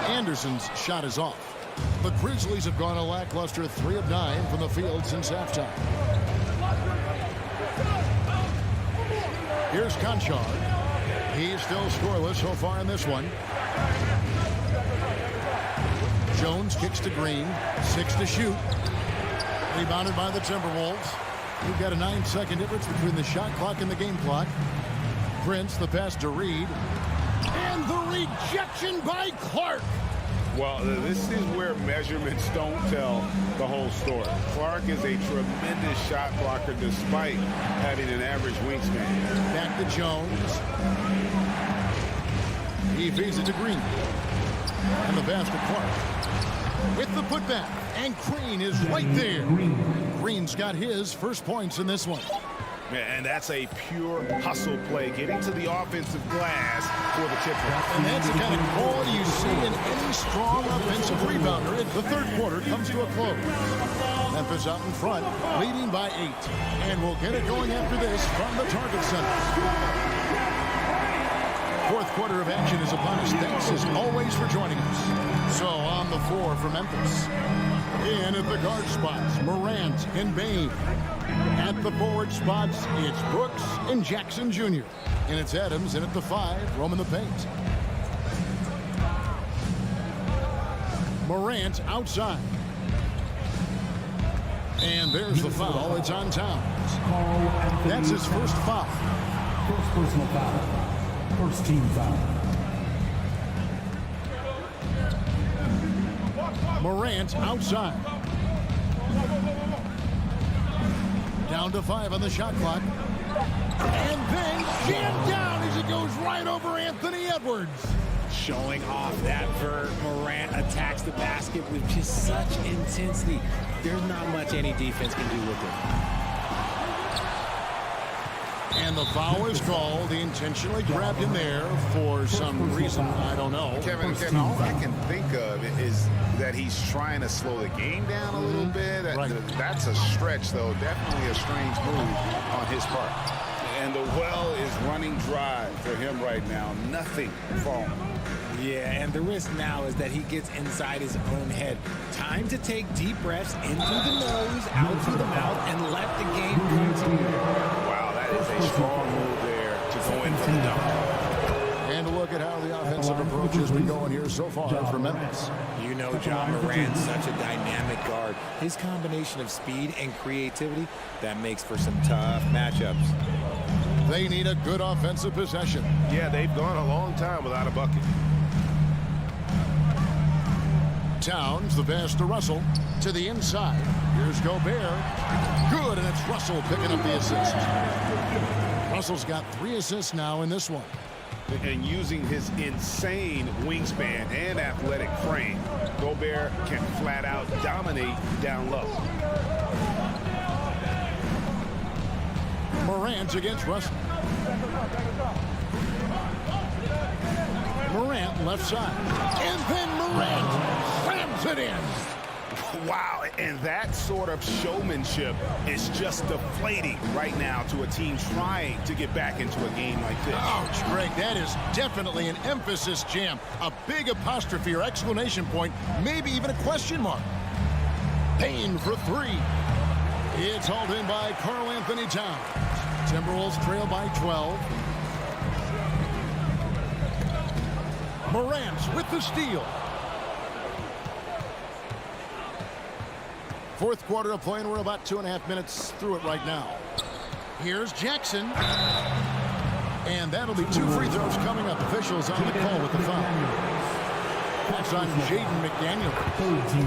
Anderson's shot is off. The Grizzlies have gone a lackluster 3 of 9 from the field since halftime. Here's Conchar. He's still scoreless so far in this one. Jones kicks to Green. 6 to shoot. Rebounded by the Timberwolves. We've got a 9-second difference between the shot clock and the game clock. Prince, the pass to Reed. And the rejection by Clark. Well, this is where measurements don't tell the whole story. Clark is a tremendous shot blocker despite having an average wingspan. Back to Jones. He feeds it to Green. And the pass to Clark. With the putback. And Green is right there. Green's got his first points in this one. And that's a pure hustle play, getting to the offensive glass for the tip. And that's the kind of quality you see in any strong offensive rebounder. The third quarter comes to a close. Memphis out in front, leading by 8. And we'll get it going after this from the Target Center. Fourth quarter of action is upon us. Thanks as always for joining us. So on the floor for Memphis. In at the guard spots, Morant and Bain. At the forward spots, it's Brooks and Jackson Jr. And it's Adams in at the 5, roaming the paint. Morant outside. And there's the foul. It's on Towns. That's his first foul. First personal foul. First team foul. Morant outside. Down to 5 on the shot clock. And then jammed down as it goes right over Anthony Edwards. Showing off that vert. Morant attacks the basket with just such intensity. There's not much any defense can do with it. And the foul is called. He intentionally grabbed him there for some reason. I don't know. Kevin, all I can think of is that he's trying to slow the game down a little bit. Right. That's a stretch, though. Definitely a strange move on his part. And the well is running dry for him right now. Nothing falling. Yeah, and the risk now is that he gets inside his own head. Time to take deep breaths in through the nose, out through the mouth, and let the game continue. Wow, that is a strong move there to go in for the dunk. And look at how the offensive approach has been going here so far for Memphis. You know John Morant's such a dynamic guard. His combination of speed and creativity, that makes for some tough matchups. They need a good offensive possession. Yeah, they've gone a long time without a bucket. Towns, the pass to Russell, to the inside. Here's Gobert. Good, and it's Russell picking up the assist. Russell's got 3 assists now in this one. And using his insane wingspan and athletic frame, Gobert can flat out dominate down low. Morant against Russell. Morant left side. And then Morant slams it in. Wow, and that sort of showmanship is just deflating right now to a team trying to get back into a game like this. Ouch, Greg, that is definitely an emphasis jam. A big apostrophe or exclamation point, maybe even a question mark. Payne for 3. It's hauled in by Karl Anthony Towns. Timberwolves trail by 12. Morant with the steal. Fourth quarter of play, and we're about 2.5 minutes through it right now. Here's Jackson. And that'll be 2 free throws coming up. Officials on the call with the foul. That's on Jaden McDaniel.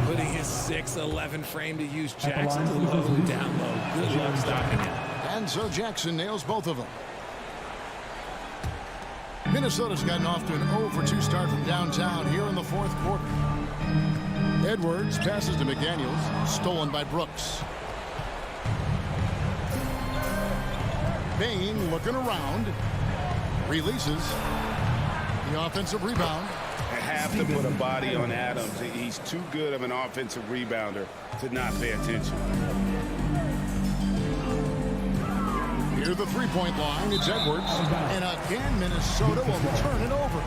Putting his 6'11" frame to use. Jackson low, down low. Good luck stopping him. And so Jackson nails both of them. Minnesota's gotten off to an 0-for-2 start from downtown here in the fourth quarter. Edwards passes to McDaniels, stolen by Brooks. Payne looking around, releases the offensive rebound. They have to put a body on Adams. He's too good of an offensive rebounder to not pay attention. Near the three-point line, it's Edwards. And again, Minnesota will turn it over.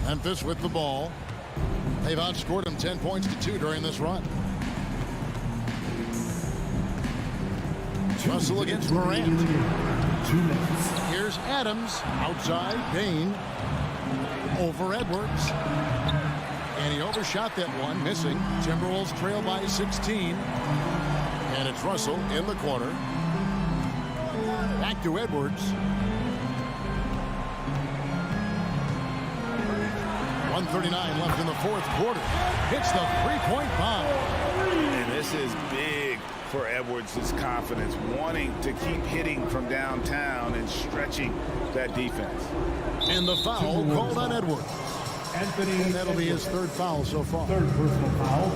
Memphis with the ball. They've outscored them 10 points to 2 during this run. Russell against Morant. Here's Adams outside. Payne over Edwards. And he overshot that one, missing. Timberwolves trail by 16. And it's Russell in the corner. Back to Edwards. 1:39 left in the fourth quarter. Hits the three-point bomb. And this is big for Edwards' confidence, wanting to keep hitting from downtown and stretching that defense. And the foul called on Edwards. And that'll be his 3rd foul so far. 3rd personal foul,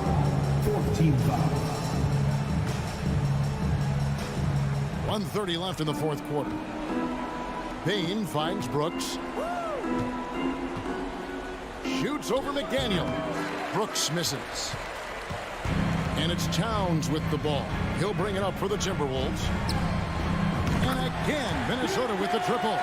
14 foul. 1:30 left in the fourth quarter. Payne finds Brooks. Shoots over McDaniel. Brooks misses. And it's Towns with the ball. He'll bring it up for the Timberwolves. And again, Minnesota with the triple.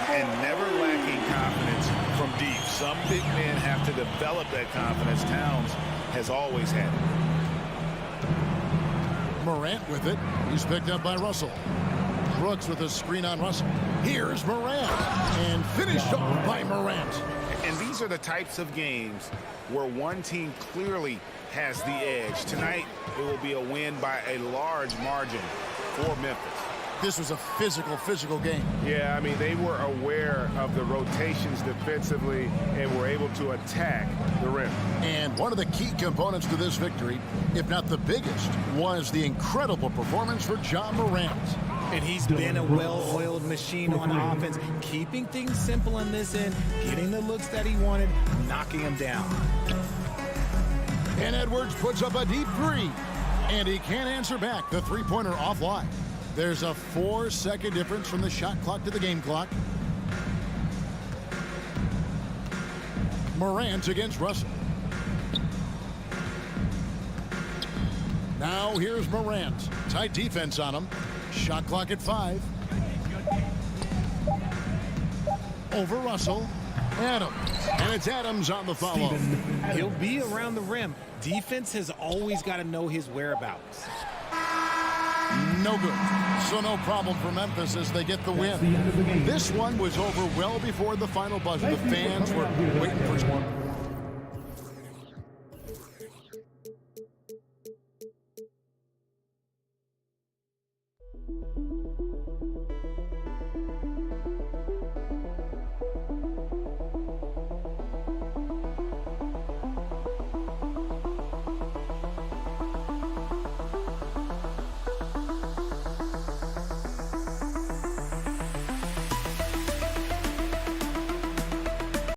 And never lacking confidence from deep. Some big men have to develop that confidence. Towns has always had it. Morant with it. He's picked up by Russell. Brooks with a screen on Russell. Here's Morant. And finished off by Morant. And these are the types of games where one team clearly has the edge. Tonight, it will be a win by a large margin for Memphis. This was a physical game. Yeah, I mean, they were aware of the rotations defensively and were able to attack the rim. And one of the key components to this victory, if not the biggest, was the incredible performance for John Morant. And he's been a well-oiled machine on offense, keeping things simple in this end, getting the looks that he wanted, knocking them down. And Edwards puts up a deep 3. And he can't answer back. The three-pointer offline. There's a 4-second difference from the shot clock to the game clock. Morant against Russell. Now here's Morant. Tight defense on him. Shot clock at 5. Over Russell. Adams. And it's Adams on the follow. He'll be around the rim. Defense has always got to know his whereabouts. No good. So no problem for Memphis as they get the win. This one was over well before the final buzzer. The fans were waiting for